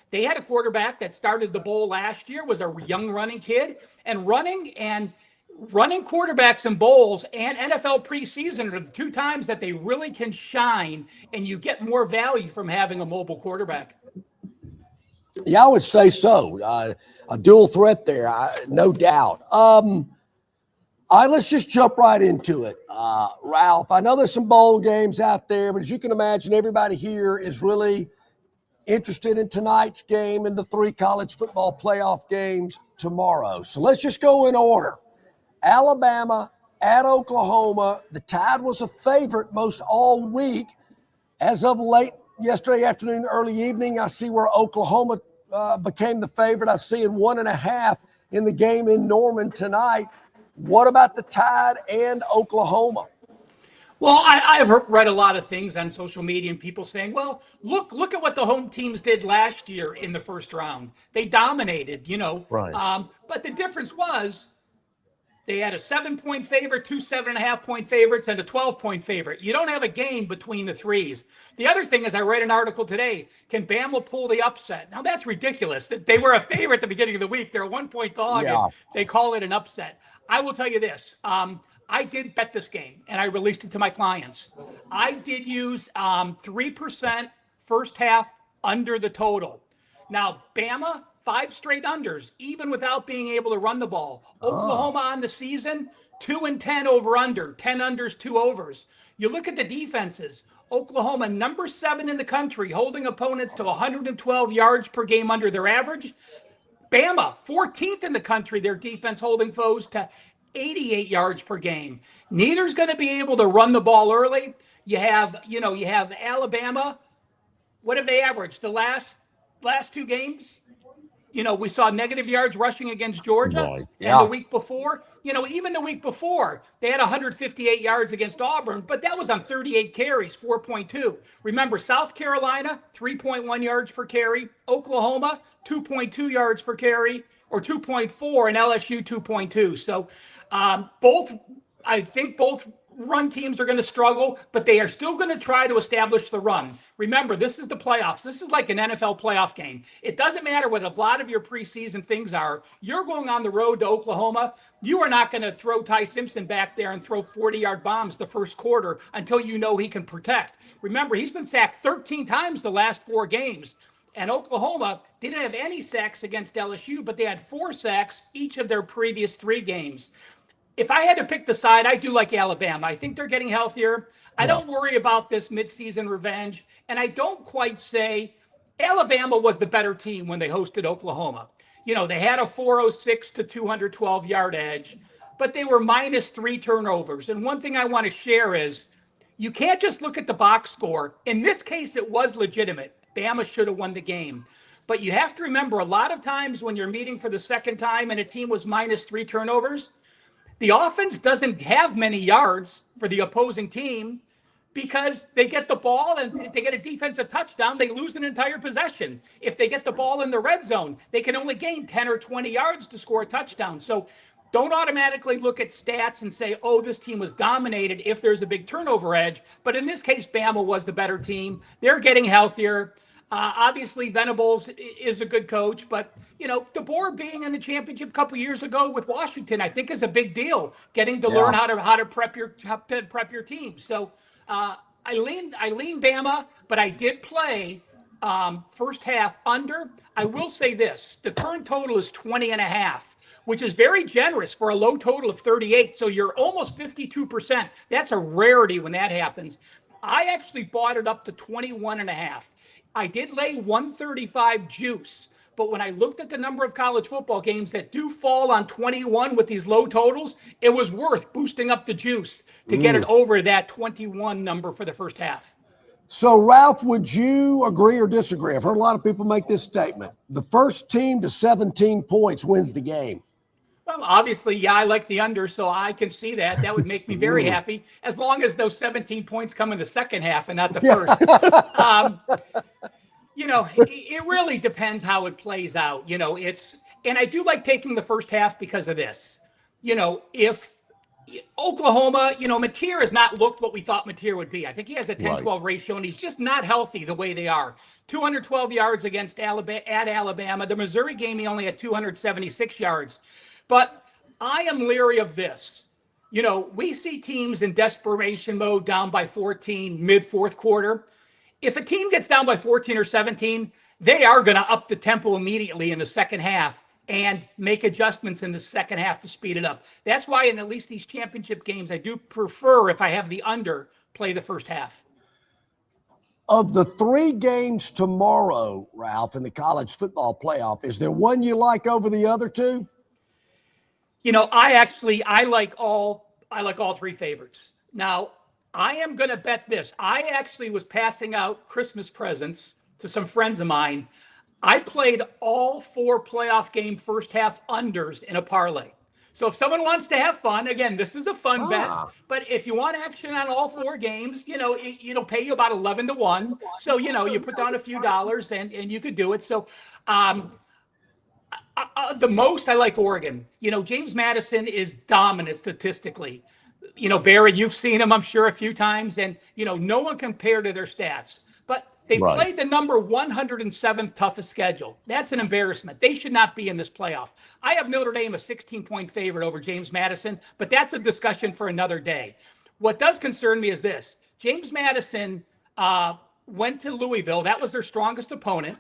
they had a quarterback that started the bowl last year, was a young running kid, and running quarterbacks in bowls and NFL preseason are the two times that they really can shine, and you get more value from having a mobile quarterback.
Yeah, I would say so. A dual threat there, no doubt. Let's just jump right into it. Ralph, I know there's some bowl games out there, but as you can imagine, everybody here is really interested in tonight's game and the 3 college football playoff games tomorrow. So let's just go in order. Alabama at Oklahoma. The Tide was a favorite most all week. As of late yesterday afternoon, early evening, I see where Oklahoma became the favorite. I see it 1.5 in the game in Norman tonight. What about the Tide and Oklahoma?
Well, I've read a lot of things on social media and people saying, well, look at what the home teams did last year in the first round. They dominated,
Right.
But the difference was they had a 7-point favorite, 2 7.5-point favorites, and a 12-point favorite. You don't have a game between the threes. The other thing is I read an article today. Can Bama pull the upset? Now, that's ridiculous. They were a favorite at the beginning of the week. They're a 1-point dog, and they call it an upset. I will tell you this. I did bet this game, and I released it to my clients. I did use 3% first half under the total. Now, Bama, 5 straight unders, even without being able to run the ball. Oklahoma on the season, 2-10 over under, 10 unders, 2 overs. You look at the defenses. Oklahoma, number 7 in the country, holding opponents to 112 yards per game under their average. Bama, 14th in the country, their defense holding foes to 88 yards per game. Neither's going to be able to run the ball early. You have Alabama. What have they averaged? The last 2 games, we saw negative yards rushing against Georgia.
Right.
And the week before, even the week before, they had 158 yards against Auburn, but that was on 38 carries, 4.2. Remember, South Carolina, 3.1 yards per carry. Oklahoma, 2.2 yards per carry, or 2.4, and LSU 2.2. So I think both run teams are going to struggle, but they are still going to try to establish the run. Remember, this is the playoffs. This is like an NFL playoff game. It doesn't matter what a lot of your preseason things are. You're going on the road to Oklahoma. You are not going to throw Ty Simpson back there and throw 40-yard bombs the first quarter until you know he can protect. Remember, he's been sacked 13 times the last 4 games. And Oklahoma didn't have any sacks against LSU, but they had 4 sacks each of their previous 3 games. if I had to pick the side, I do like Alabama. I think they're getting healthier. I don't worry about this midseason revenge. And I don't quite say Alabama was the better team when they hosted Oklahoma. They had a 406 to 212 yard edge, but they were minus 3 turnovers. And one thing I want to share is you can't just look at the box score. In this case, it was legitimate. Bama should have won the game. But you have to remember, a lot of times when you're meeting for the second time and a team was minus 3 turnovers, the offense doesn't have many yards for the opposing team because they get the ball, and if they get a defensive touchdown, they lose an entire possession. If they get the ball in the red zone, they can only gain 10 or 20 yards to score a touchdown. So don't automatically look at stats and say, oh, this team was dominated if there's a big turnover edge. But in this case, Bama was the better team. They're getting healthier. Obviously, Venables is a good coach, but DeBoer being in the championship a couple years ago with Washington, I think, is a big deal. Getting to learn how to prep your team. So I lean Bama, but I did play first half under. I will say this: the current total is 20.5, which is very generous for a low total of 38. So you're almost 52%. That's a rarity when that happens. I actually bought it up to 21.5. I did lay 135 juice, but when I looked at the number of college football games that do fall on 21 with these low totals, it was worth boosting up the juice to get it over that 21 number for the first half.
So, Ralph, would you agree or disagree? I've heard a lot of people make this statement. The first team to 17 points wins the game.
Well, obviously, yeah, I like the under, so I can see that. That would make me very happy, as long as those 17 points come in the second half and not the first. It really depends how it plays out. And I do like taking the first half because of this. If Oklahoma, Mateer has not looked what we thought Mateer would be. I think he has a 10-12 ratio, and he's just not healthy the way they are. 212 yards against Alabama. The Missouri game, he only had 276 yards. But I am leery of this. We see teams in desperation mode down by 14 mid-fourth quarter. If a team gets down by 14 or 17, they are going to up the tempo immediately in the second half and make adjustments in the second half to speed it up. That's why in at least these championship games, I do prefer, if I have the under, play the first half.
Of the 3 games tomorrow, Ralph, in the college football playoff, is there one you like over the other 2?
I like all 3 favorites. Now, I am going to bet this. I actually was passing out Christmas presents to some friends of mine. I played all 4 playoff game first half unders in a parlay. So if someone wants to have fun, again, this is a fun bet. But if you want action on all 4 games, it'll pay you about 11 to 1. So, you put down a few dollars and you could do it. So, the most I like Oregon. James Madison is dominant statistically. Barry, you've seen him, I'm sure, a few times, and, no one compared to their stats. But they've played the number 107th toughest schedule. That's an embarrassment. They should not be in this playoff. I have Notre Dame a 16-point favorite over James Madison, but that's a discussion for another day. What does concern me is this. James Madison went to Louisville. That was their strongest opponent.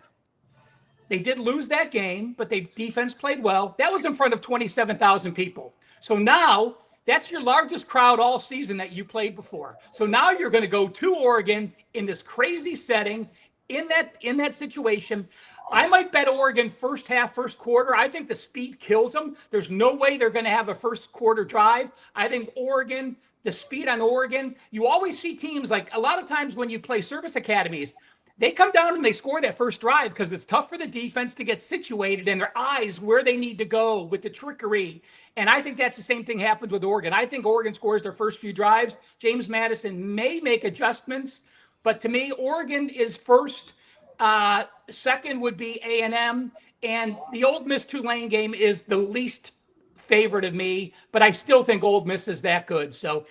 They did lose that game, but their defense played well. That was in front of 27,000 people. So now that's your largest crowd all season that you played before. So now you're going to go to Oregon in this crazy setting, in that situation. I might bet Oregon first half, first quarter. I think the speed kills them. There's no way they're going to have a first quarter drive. I think Oregon, the speed on Oregon, you always see teams like a lot of times when you play service academies, they come down and they score that first drive because it's tough for the defense to get situated and their eyes where they need to go with the trickery. And I think that's the same thing happens with Oregon. I think Oregon scores their first few drives. James Madison may make adjustments, but to me, Oregon is first. Second would be A&M. And the Ole Miss Tulane game is the least favorite of me, but I still think Ole Miss is that good. So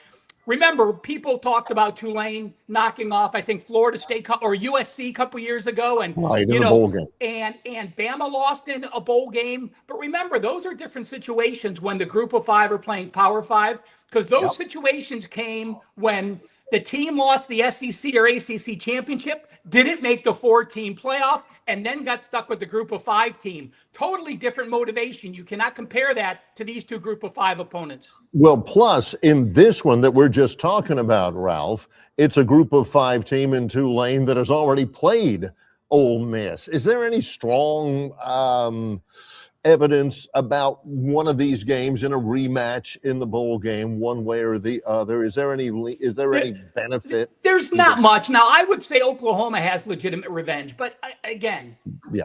remember, people talked about Tulane knocking off, I think, Florida State or USC a couple years ago, and
bowl game.
And Bama lost in a bowl game. But remember, those are different situations when the Group of Five are playing Power Five, because those situations came when The team lost the SEC or ACC championship, didn't make the 4-team playoff, and then got stuck with the group of 5 team. Totally different motivation. You cannot compare that to these 2 group of 5 opponents.
Well, plus in this one that we're just talking about, Ralph, it's a group of 5 team in Tulane that has already played Ole Miss. Is there any strong evidence about one of these games in a rematch in the bowl game, one way or the other? Is there any benefit?
There's not much. Now, I would say Oklahoma has legitimate revenge, but again,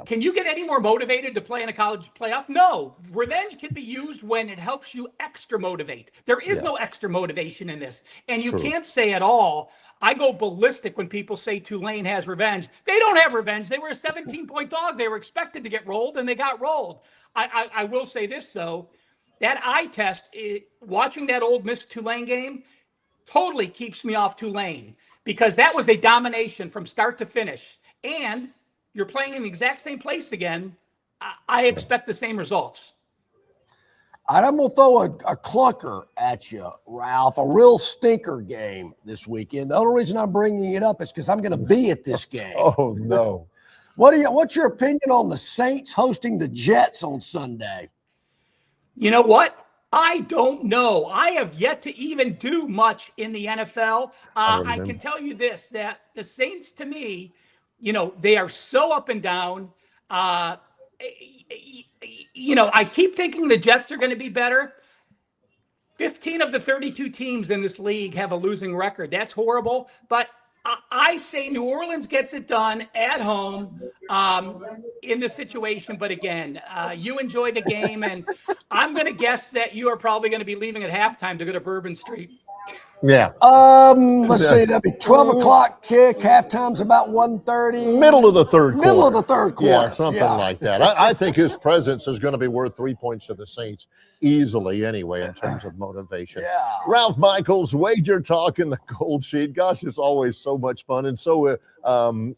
can you get any more motivated to play in a college playoff? No. Revenge can be used when it helps you extra motivate. There is no extra motivation in this, and you can't say at all. I go ballistic when people say Tulane has revenge. They don't have revenge. They were a 17-point dog. They were expected to get rolled, and they got rolled. I will say this, though. That eye test, watching that Ole Miss Tulane game, totally keeps me off Tulane because that was a domination from start to finish. And you're playing in the exact same place again. I expect the same results.
All right, I'm going to throw a clunker at you, Ralph, a real stinker game this weekend. The only reason I'm bringing it up is because I'm going to be at this game.
Oh, no.
What's your opinion on the Saints hosting the Jets on Sunday?
You know what? I don't know. I have yet to even do much in the NFL. I can tell you this, that the Saints, to me, they are so up and down. I keep thinking the Jets are going to be better. 15 of the 32 teams in this league have a losing record. That's horrible. But I say New Orleans gets it done at home in this situation. But again, you enjoy the game, and I'm going to guess that you are probably going to be leaving at halftime to go to Bourbon Street.
Yeah.
Let's see. That'd be 12 o'clock kick. Halftime's about 1:30.
Middle of the third quarter.
Middle of the third quarter.
Yeah, something like that. I think his presence is going to be worth 3 points to the Saints easily anyway in terms of motivation.
Yeah.
Ralph Michaels, Wager Talk in the Gold Sheet. Gosh, it's always so much fun and so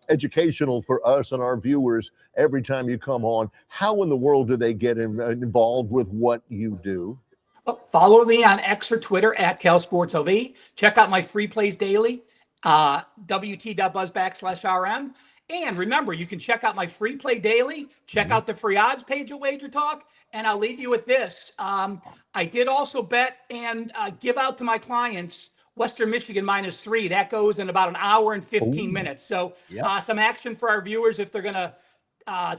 educational for us and our viewers every time you come on. How in the world do they get involved with what you do?
Follow me on X or Twitter at CalSportsLV. Check out my free plays daily, wt.buzz/RM. And remember, you can check out my free play daily. Check out the free odds page at Wager Talk. And I'll leave you with this. I did also bet and give out to my clients Western Michigan -3. That goes in about an hour and 15 minutes. So some action for our viewers if they're going to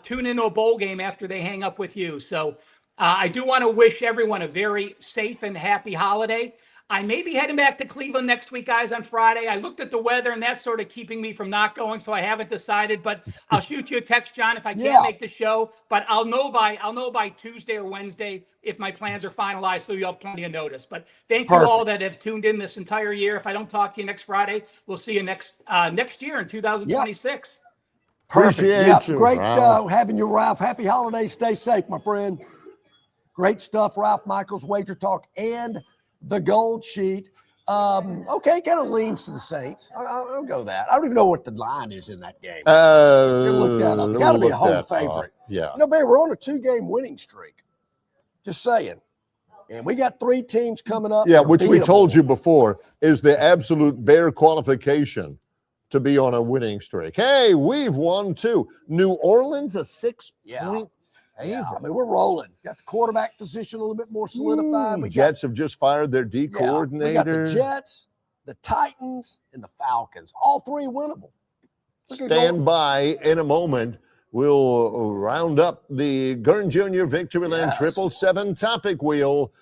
tune into a bowl game after they hang up with you. So I do want to wish everyone a very safe and happy holiday. I may be heading back to Cleveland next week, guys, on Friday. I looked at the weather, and that's sort of keeping me from not going, so I haven't decided. But I'll shoot you a text, John, if I can't make the show. But I'll know by Tuesday or Wednesday if my plans are finalized, so you'll have plenty of notice. But thank you all that have tuned in this entire year. If I don't talk to you next Friday, we'll see you next year in 2026.
Appreciate you. Great having you, Ralph. Happy holidays. Stay safe, my friend. Great stuff, Ralph Michaels, Wager Talk, and the Gold Sheet. Okay, kind of leans to the Saints. I'll go that. I don't even know what the line is in that game. Look that up. It's got to be a home favorite.
Yeah.
Barry, we're on a 2-game winning streak. Just saying. And we got 3 teams coming up.
Yeah, which we told you before is the absolute bare qualification to be on a winning streak. Hey, we've won 2. New Orleans, a 6-point
Yeah, I mean, we're rolling. Got the quarterback position a little bit more solidified.
The Jets have just fired their D coordinator.
We got the Jets, the Titans, and the Falcons. All 3 winnable.
Stand by in a moment. We'll round up the Gurn Jr. Victoryland 777 topic wheel.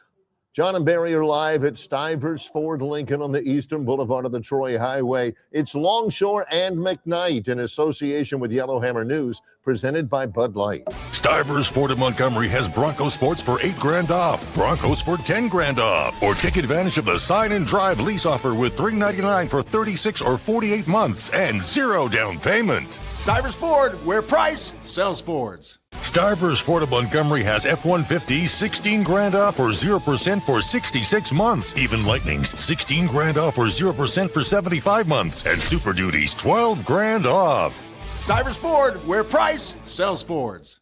John and Barry are live at Stivers Ford Lincoln on the Eastern Boulevard of the Troy Highway. It's Longshore and McKnight in association with Yellowhammer News, presented by Bud Light.
Stivers Ford of Montgomery has Bronco Sports for $8,000 off, Broncos for $10,000 off, or take advantage of the sign and drive lease offer with $399 for 36 or 48 months and 0 down payment.
Stivers Ford, where price sells Fords.
Stivers Ford of Montgomery has F-150 $16,000 off or 0% for 66 months. Even Lightnings $16,000 off or 0% for 75 months, and Super Duties $12,000 off.
Stivers Ford, where price sells Fords.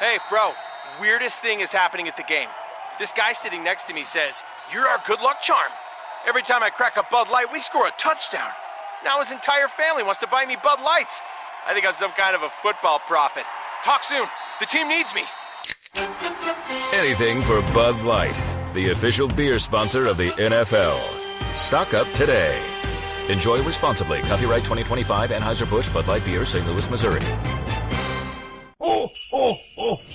Hey, bro, weirdest thing is happening at the game. This guy sitting next to me says, "You're our good luck charm." Every time I crack a Bud Light, we score a touchdown. Now his entire family wants to buy me Bud Lights. I think I'm some kind of a football prophet. Talk soon. The team needs me.
Anything for Bud Light, the official beer sponsor of the NFL. Stock up today. Enjoy responsibly. Copyright 2025 Anheuser-Busch Bud Light Beer, St. Louis, Missouri.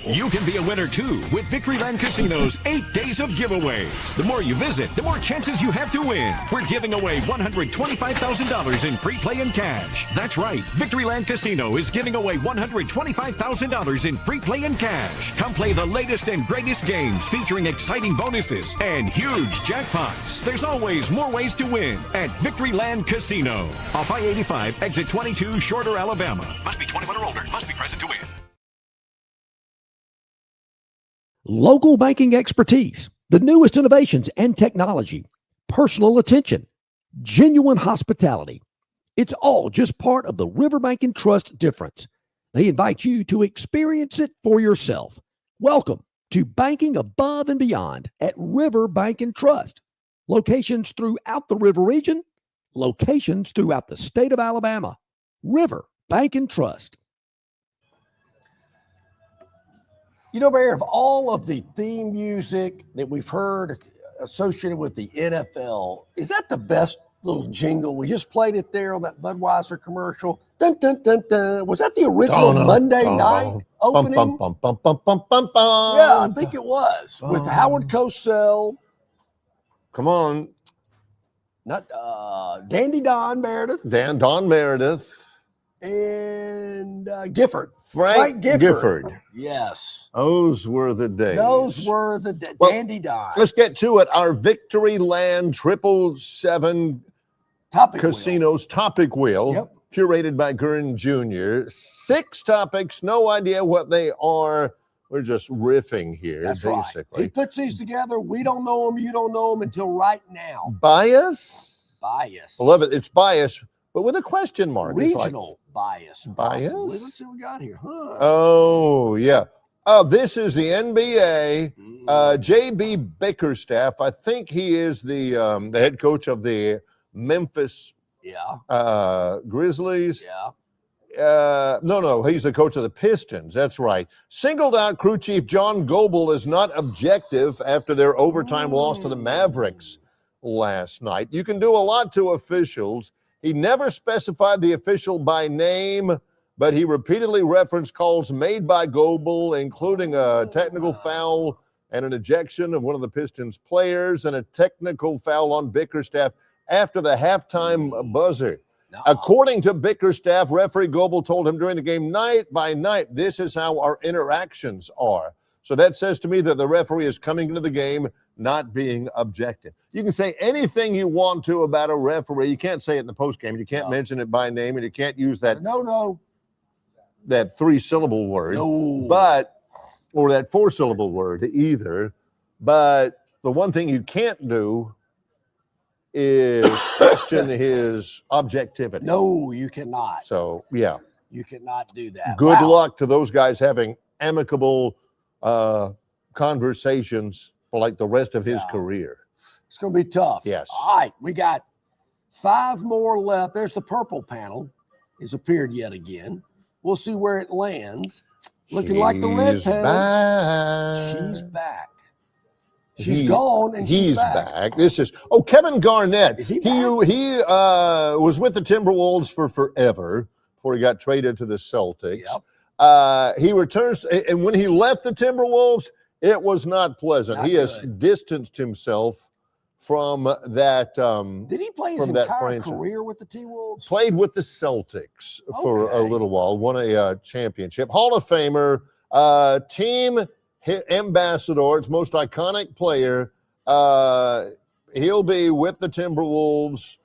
You can be a winner too with Victoryland Casino's 8 days of giveaways. The more you visit, the more chances you have to win. We're giving away $125,000 in free play and cash. That's right. Victoryland Casino is giving away $125,000 in free play and cash. Come play the latest and greatest games featuring exciting bonuses and huge jackpots. There's always more ways to win at Victoryland Casino. Off I-85, exit 22, Shorter, Alabama. Must be 21 or older. Must be present to win.
Local banking expertise, the newest innovations and technology, personal attention, genuine hospitality. It's all just part of the Riverbank and Trust difference. They invite you to experience it for yourself. Welcome to banking above and beyond at Riverbank and Trust. Locations throughout the River region, locations throughout the state of Alabama. Riverbank and Trust.
You know, Mayor, of all of the theme music that we've heard associated with the NFL, is that the best little jingle? We just played it there on that Budweiser commercial. Dun, dun, dun, dun. Was that the original Monday night opening?
Bum, bum, bum, bum, bum, bum.
Yeah, I think it was. With Howard Cosell.
Come on.
Not Dandy Don Meredith.
Don Meredith.
And Gifford.
Frank Gifford.
Yes.
Those were the days.
Those were the Dandy Don.
Let's get to it. Our Victoryland 777 Casinos Topic Wheel, curated by Gurn Jr. 6 topics, no idea what they are. We're just riffing here,
That's
basically.
Right. He puts these together. We don't know them. You don't know them until right now.
Bias?
Bias.
I love it. It's bias, but with a question mark.
Regional bias.
Bias?
Possibly. Let's see what we got here.
Oh, yeah. This is the NBA. J.B. Bickerstaff. I think he is the head coach of the Memphis Grizzlies. No, he's the coach of the Pistons. That's right. Singled out crew chief John Goebel as not objective after their overtime loss to the Mavericks last night. You can do a lot to officials. He never specified the official by name, but he repeatedly referenced calls made by Goebel, including a technical foul and an ejection of one of the Pistons players and a technical foul on Bickerstaff after the halftime buzzer. According to Bickerstaff, referee Goebel told him during the game, night by night, this is how our interactions are. So that says to me that the referee is coming into the game not being objective. You can say anything you want to about a referee. You can't say it in the postgame. You can't mention it by name, and you can't use that that 3-syllable word, or that 4-syllable word either. But the one thing you can't do is question his objectivity.
No, you cannot.
So, yeah.
You cannot do that.
Good luck to those guys having amicable conversations for like the rest of his career.
It's going to be tough.
Yes.
All right, we got 5 more left. There's the purple panel. It's appeared yet again. We'll see where it lands. Looking like the red panel.
Back.
She's back. She's gone and
he's
she's back.
This is Kevin Garnett.
Is he back?
He was with the Timberwolves for forever before he got traded to the Celtics. He returns, and when he left the Timberwolves, it was not pleasant.
Not
he has distanced himself from that.
Did he play his entire career with the T-Wolves?
Played with the Celtics for a little while. Won a championship. Hall of Famer, team ambassador. It's most iconic player. He'll be with the Timberwolves.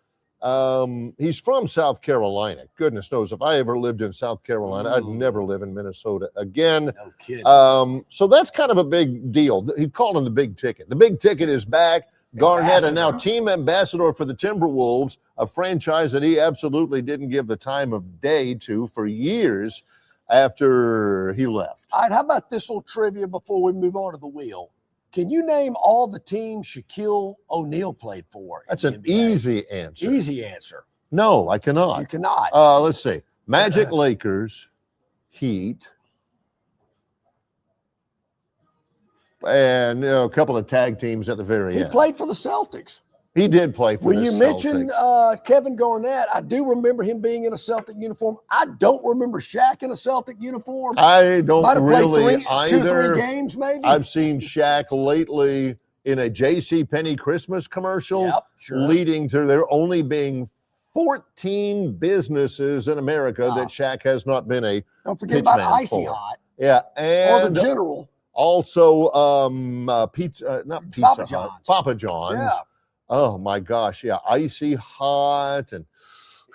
He's from South Carolina. Goodness knows, if I ever lived in South Carolina, I'd never live in Minnesota again.
No kidding.
So that's kind of a big deal. He called him the big ticket. The big ticket is back. Garnett, and now team ambassador for the Timberwolves, a franchise that he absolutely didn't give the time of day to for years after he left.
All right, how about this little trivia before we move on to the wheel? Can you name all the teams Shaquille O'Neal played for?
That's an easy answer.
Easy answer.
No, I cannot.
You cannot.
Let's see. Magic, Lakers, Heat, and a couple of tag teams at the very end.
He played for the Celtics.
He did play for the Celtics.
When you mentioned Kevin Garnett, I do remember him being in a Celtic uniform. I don't remember Shaq in a Celtic uniform.
I don't really either.
2 or 3 games, maybe.
I've seen Shaq lately in a JCPenney Christmas commercial, leading to there only being 14 businesses in America that Shaq has not been a
Don't forget about
pitchman
Icy
for.
Hot.
Yeah, and
Or the General.
Also, not Pizza
Papa
Hut,
John's.
Papa John's.
Yeah.
Oh my gosh, yeah, Icy Hot and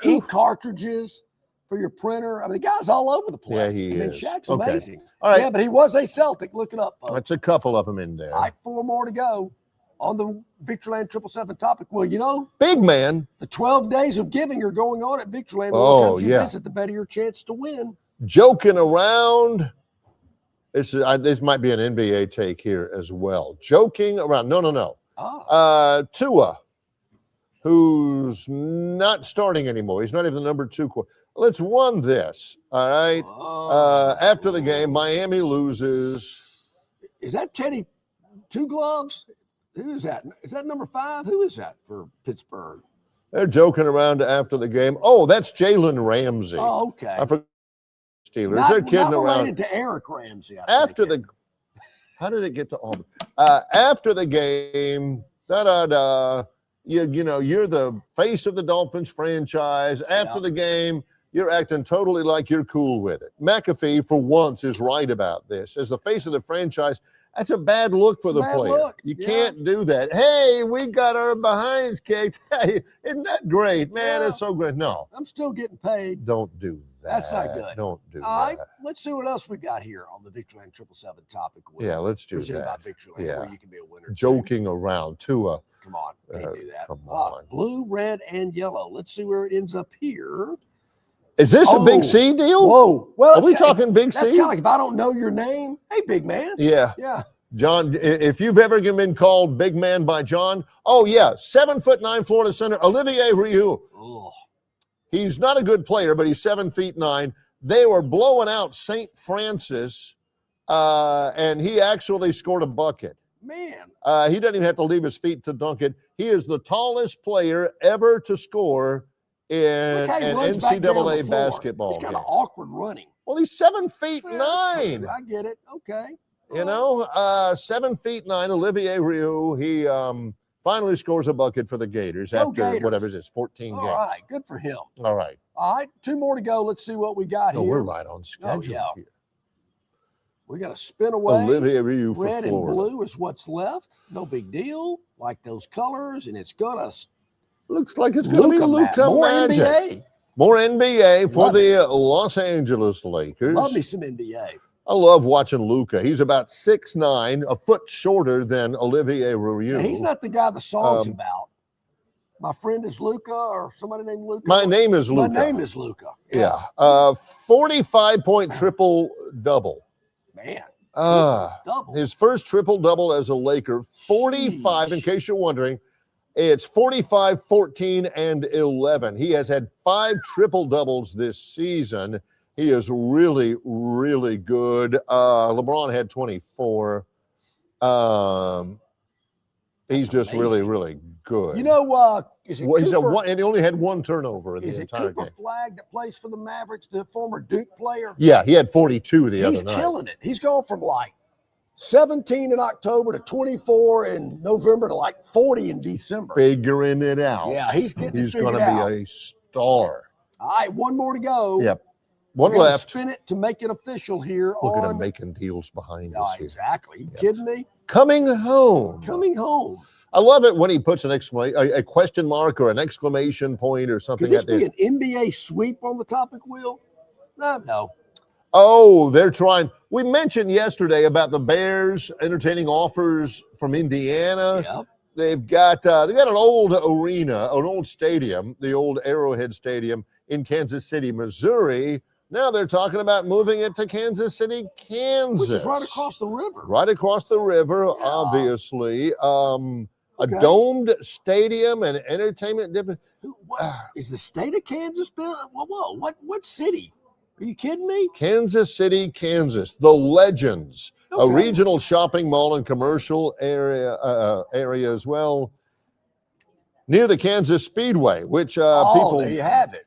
ink cartridges for your printer. I mean, the guy's all over the place.
Yeah, he
I mean,
is.
Shaq's
Okay.
amazing.
All right.
Yeah, but he was a Celtic. Look it up, folks.
That's a couple of them in there.
All right, 4 more to go on the Victoryland 777 topic. Well, you know,
Big man.
the 12 days of giving are going on at Victoryland. The
Oh,
more times you
yeah.
visit, the better your chance to win.
Joking around. This might be an NBA take here as well. Joking around. No. Tua, who's not starting anymore. He's not even the number 2 quarterback. Let's run this. All right. After the game, Miami loses.
Is that Teddy Two Gloves? Who is that? Is that number 5? Who is that for Pittsburgh?
They're joking around after the game. Oh, that's Jalen Ramsey.
Oh, okay.
I forgot Steelers. They're kidding
not
around.
related to Eric Ramsey.
After the, how did it get to Auburn? After the game, you know, you're the face of the Dolphins franchise. After the game, you're acting totally like you're cool with it. McAfee, for once, is right about this. As the face of the franchise, that's a bad look for the player. You can't do that. Hey, we got our behinds kicked. Hey, isn't that great? Man, it's so great. No.
I'm still getting paid.
Don't do that.
That's not good.
Don't do that.
All right, let's see what else we got here on the Victoryland 777 topic.
Yeah, let's do
Presented
that.
by Victoryland,
Yeah.
where you can be a winner.
Joking around. Tua.
Come on, can't do that.
Come on.
Blue, red, and yellow. Let's see where it ends up here.
Is this a Big C deal?
Whoa. Well,
are we talking Big
That's
C?
kind of like if I don't know your name. Hey, big man.
Yeah.
Yeah.
John, if you've ever been called big man by John, 7'9" Florida center, Olivier Rioux. He's not a good player, but he's 7'9". They were blowing out St. Francis, and he actually scored a bucket.
Man.
He doesn't even have to leave his feet to dunk it. He is the tallest player ever to score in an NCAA basketball
He's kind
game.
of awkward running.
Well, he's 7'9".
I get it. Okay.
You know, 7'9", Olivier Rioux. He finally scores a bucket for the Gators after
Gators.
whatever it is, 14 games.
All right, good for him.
All right.
All right, 2 more to go. Let's see what we got here.
We're right on schedule here.
We got to spin away.
Olivier Rioux for
Red
Florida.
and blue is what's left. No big deal. Like those colors, and it's gonna.
Looks like it's going to be Luka
More
Magic.
NBA.
More NBA for
Love
the Los Angeles Lakers.
Love me some NBA.
I love watching Luka. He's about 6'9", a foot shorter than Olivier Rioux.
Yeah, he's not the guy the song's about. My friend is Luca, or somebody named Luca.
My name is Luka.
My name is Luca.
Yeah. 45-point triple-double.
Man.
Double. His first triple-double as a Laker. 45, in case you're wondering. It's 45, 14, and 11. He has had 5 triple-doubles this season. He is really, really good. LeBron had 24. He's just really, really good.
You know, is it Cooper?
And he only had 1 turnover in the entire
Cooper
game.
Flag that plays for the Mavericks, the former Duke player?
Yeah, he had 42 the other
He's
night.
killing it. He's going from like 17 in October to 24 in November to like 40 in December.
Figuring it out.
Yeah, he's getting
He's
it
going
figured
to
out.
be a star.
All right, 1 more to go.
Yep. One
We're gonna
left.
Spin it to make it official here.
Look at him making deals behind us here.
Exactly. You kidding me?
Coming home.
Coming home.
I love it when he puts a question mark or an exclamation point or something.
Could this be an NBA sweep on the topic wheel? No.
Oh, they're trying. We mentioned yesterday about the Bears entertaining offers from Indiana.
Yep.
They've got an old arena, an old stadium, the old Arrowhead Stadium in Kansas City, Missouri, Now they're talking about moving it to Kansas City, Kansas.
Which is right across the river.
Right across the river, obviously. A domed stadium and entertainment.
Is the state of Kansas built? Whoa, what city? Are you kidding me?
Kansas City, Kansas. The Legends, a regional shopping mall and commercial area as well, near the Kansas Speedway, which people.
There you have it.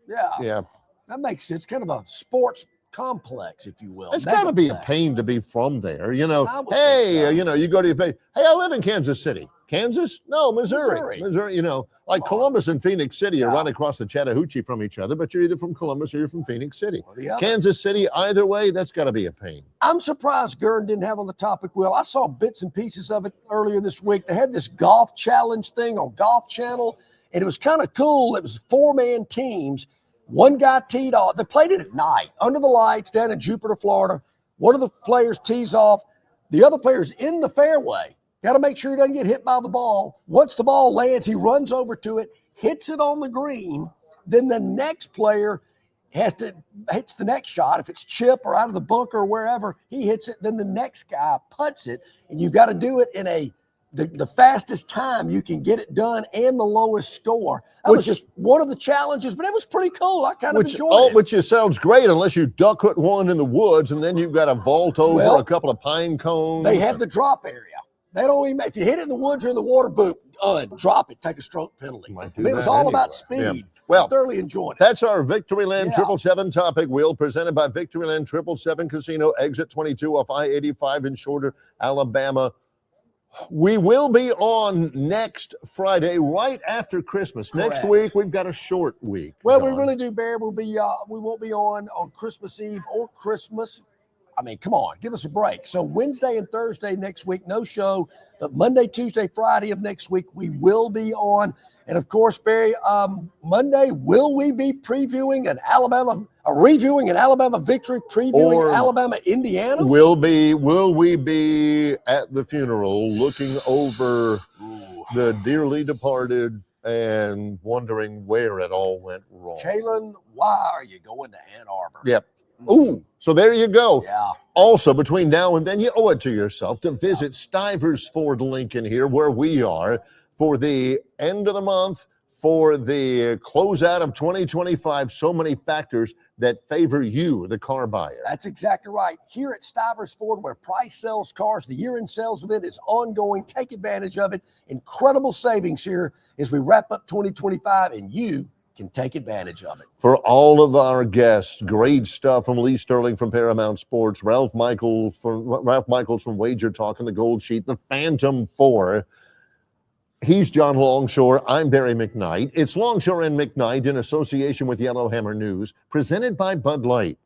Yeah.
That makes sense. Kind of a sports complex, if you will.
It's got to be a pain to be from there. You know, you go to your base. Hey, I live in Kansas City. Kansas? No, Missouri. You know, like Columbus and Phoenix City are right across the Chattahoochee from each other, but you're either from Columbus or you're from Phoenix City. Kansas City, either way, that's got to be a pain.
I'm surprised Gurn didn't have on the topic wheel. I saw bits and pieces of it earlier this week. They had this golf challenge thing on Golf Channel, and it was kind of cool. It was 4-man teams. One guy teed off. They played it at night under the lights down in Jupiter, Florida. One of the players tees off. The other player's in the fairway. Got to make sure he doesn't get hit by the ball. Once the ball lands, he runs over to it, hits it on the green. Then the next player hits the next shot. If it's chip or out of the bunker or wherever, he hits it. Then the next guy putts it, and you've got to do it in the fastest time you can get it done and the lowest score. That was just one of the challenges, but it was pretty cool. I kind of enjoyed it.
Which sounds great unless you duck hook one in the woods, and then you've got to vault over a couple of pine cones.
They had the drop area. They don't even, if you hit it in the woods or in the water, boom, drop it, take a stroke penalty. It was all about speed.
Yeah. Well,
I thoroughly enjoyed it.
That's our Victoryland 777 topic wheel presented by Victoryland 777 Casino, exit 22 off I-85 in Shorter, Alabama. We will be on next Friday, right after Christmas.
Correct.
Next week, we've got a short week.
Well, we really do, Barry. We won't be on Christmas Eve or Christmas. I mean, come on, give us a break. So Wednesday and Thursday next week, no show. But Monday, Tuesday, Friday of next week, we will be on. And of course, Barry, Monday, will we be reviewing an Alabama victory, previewing Alabama, Indiana?
Will we be at the funeral looking over the dearly departed and wondering where it all went wrong?
Kalen, why are you going to Ann Arbor?
Yep. Ooh, so there you go.
Yeah.
Also, between now and then, you owe it to yourself to visit Stivers Ford Lincoln here, where we are, for the end of the month, for the closeout of 2025. So many factors that favor you, the car buyer.
That's exactly right. Here at Stivers Ford, where Price sells cars, the year-end sales event is ongoing. Take advantage of it. Incredible savings here as we wrap up 2025, and you can take advantage of it.
For all of our guests, great stuff from Lee Sterling from Paramount Sports, Ralph Michaels from Wager Talk and the Gold Sheet, the Phantom 4. He's John Longshore. I'm Barry McKnight. It's Longshore and McKnight in association with Yellowhammer News, presented by Bud Light.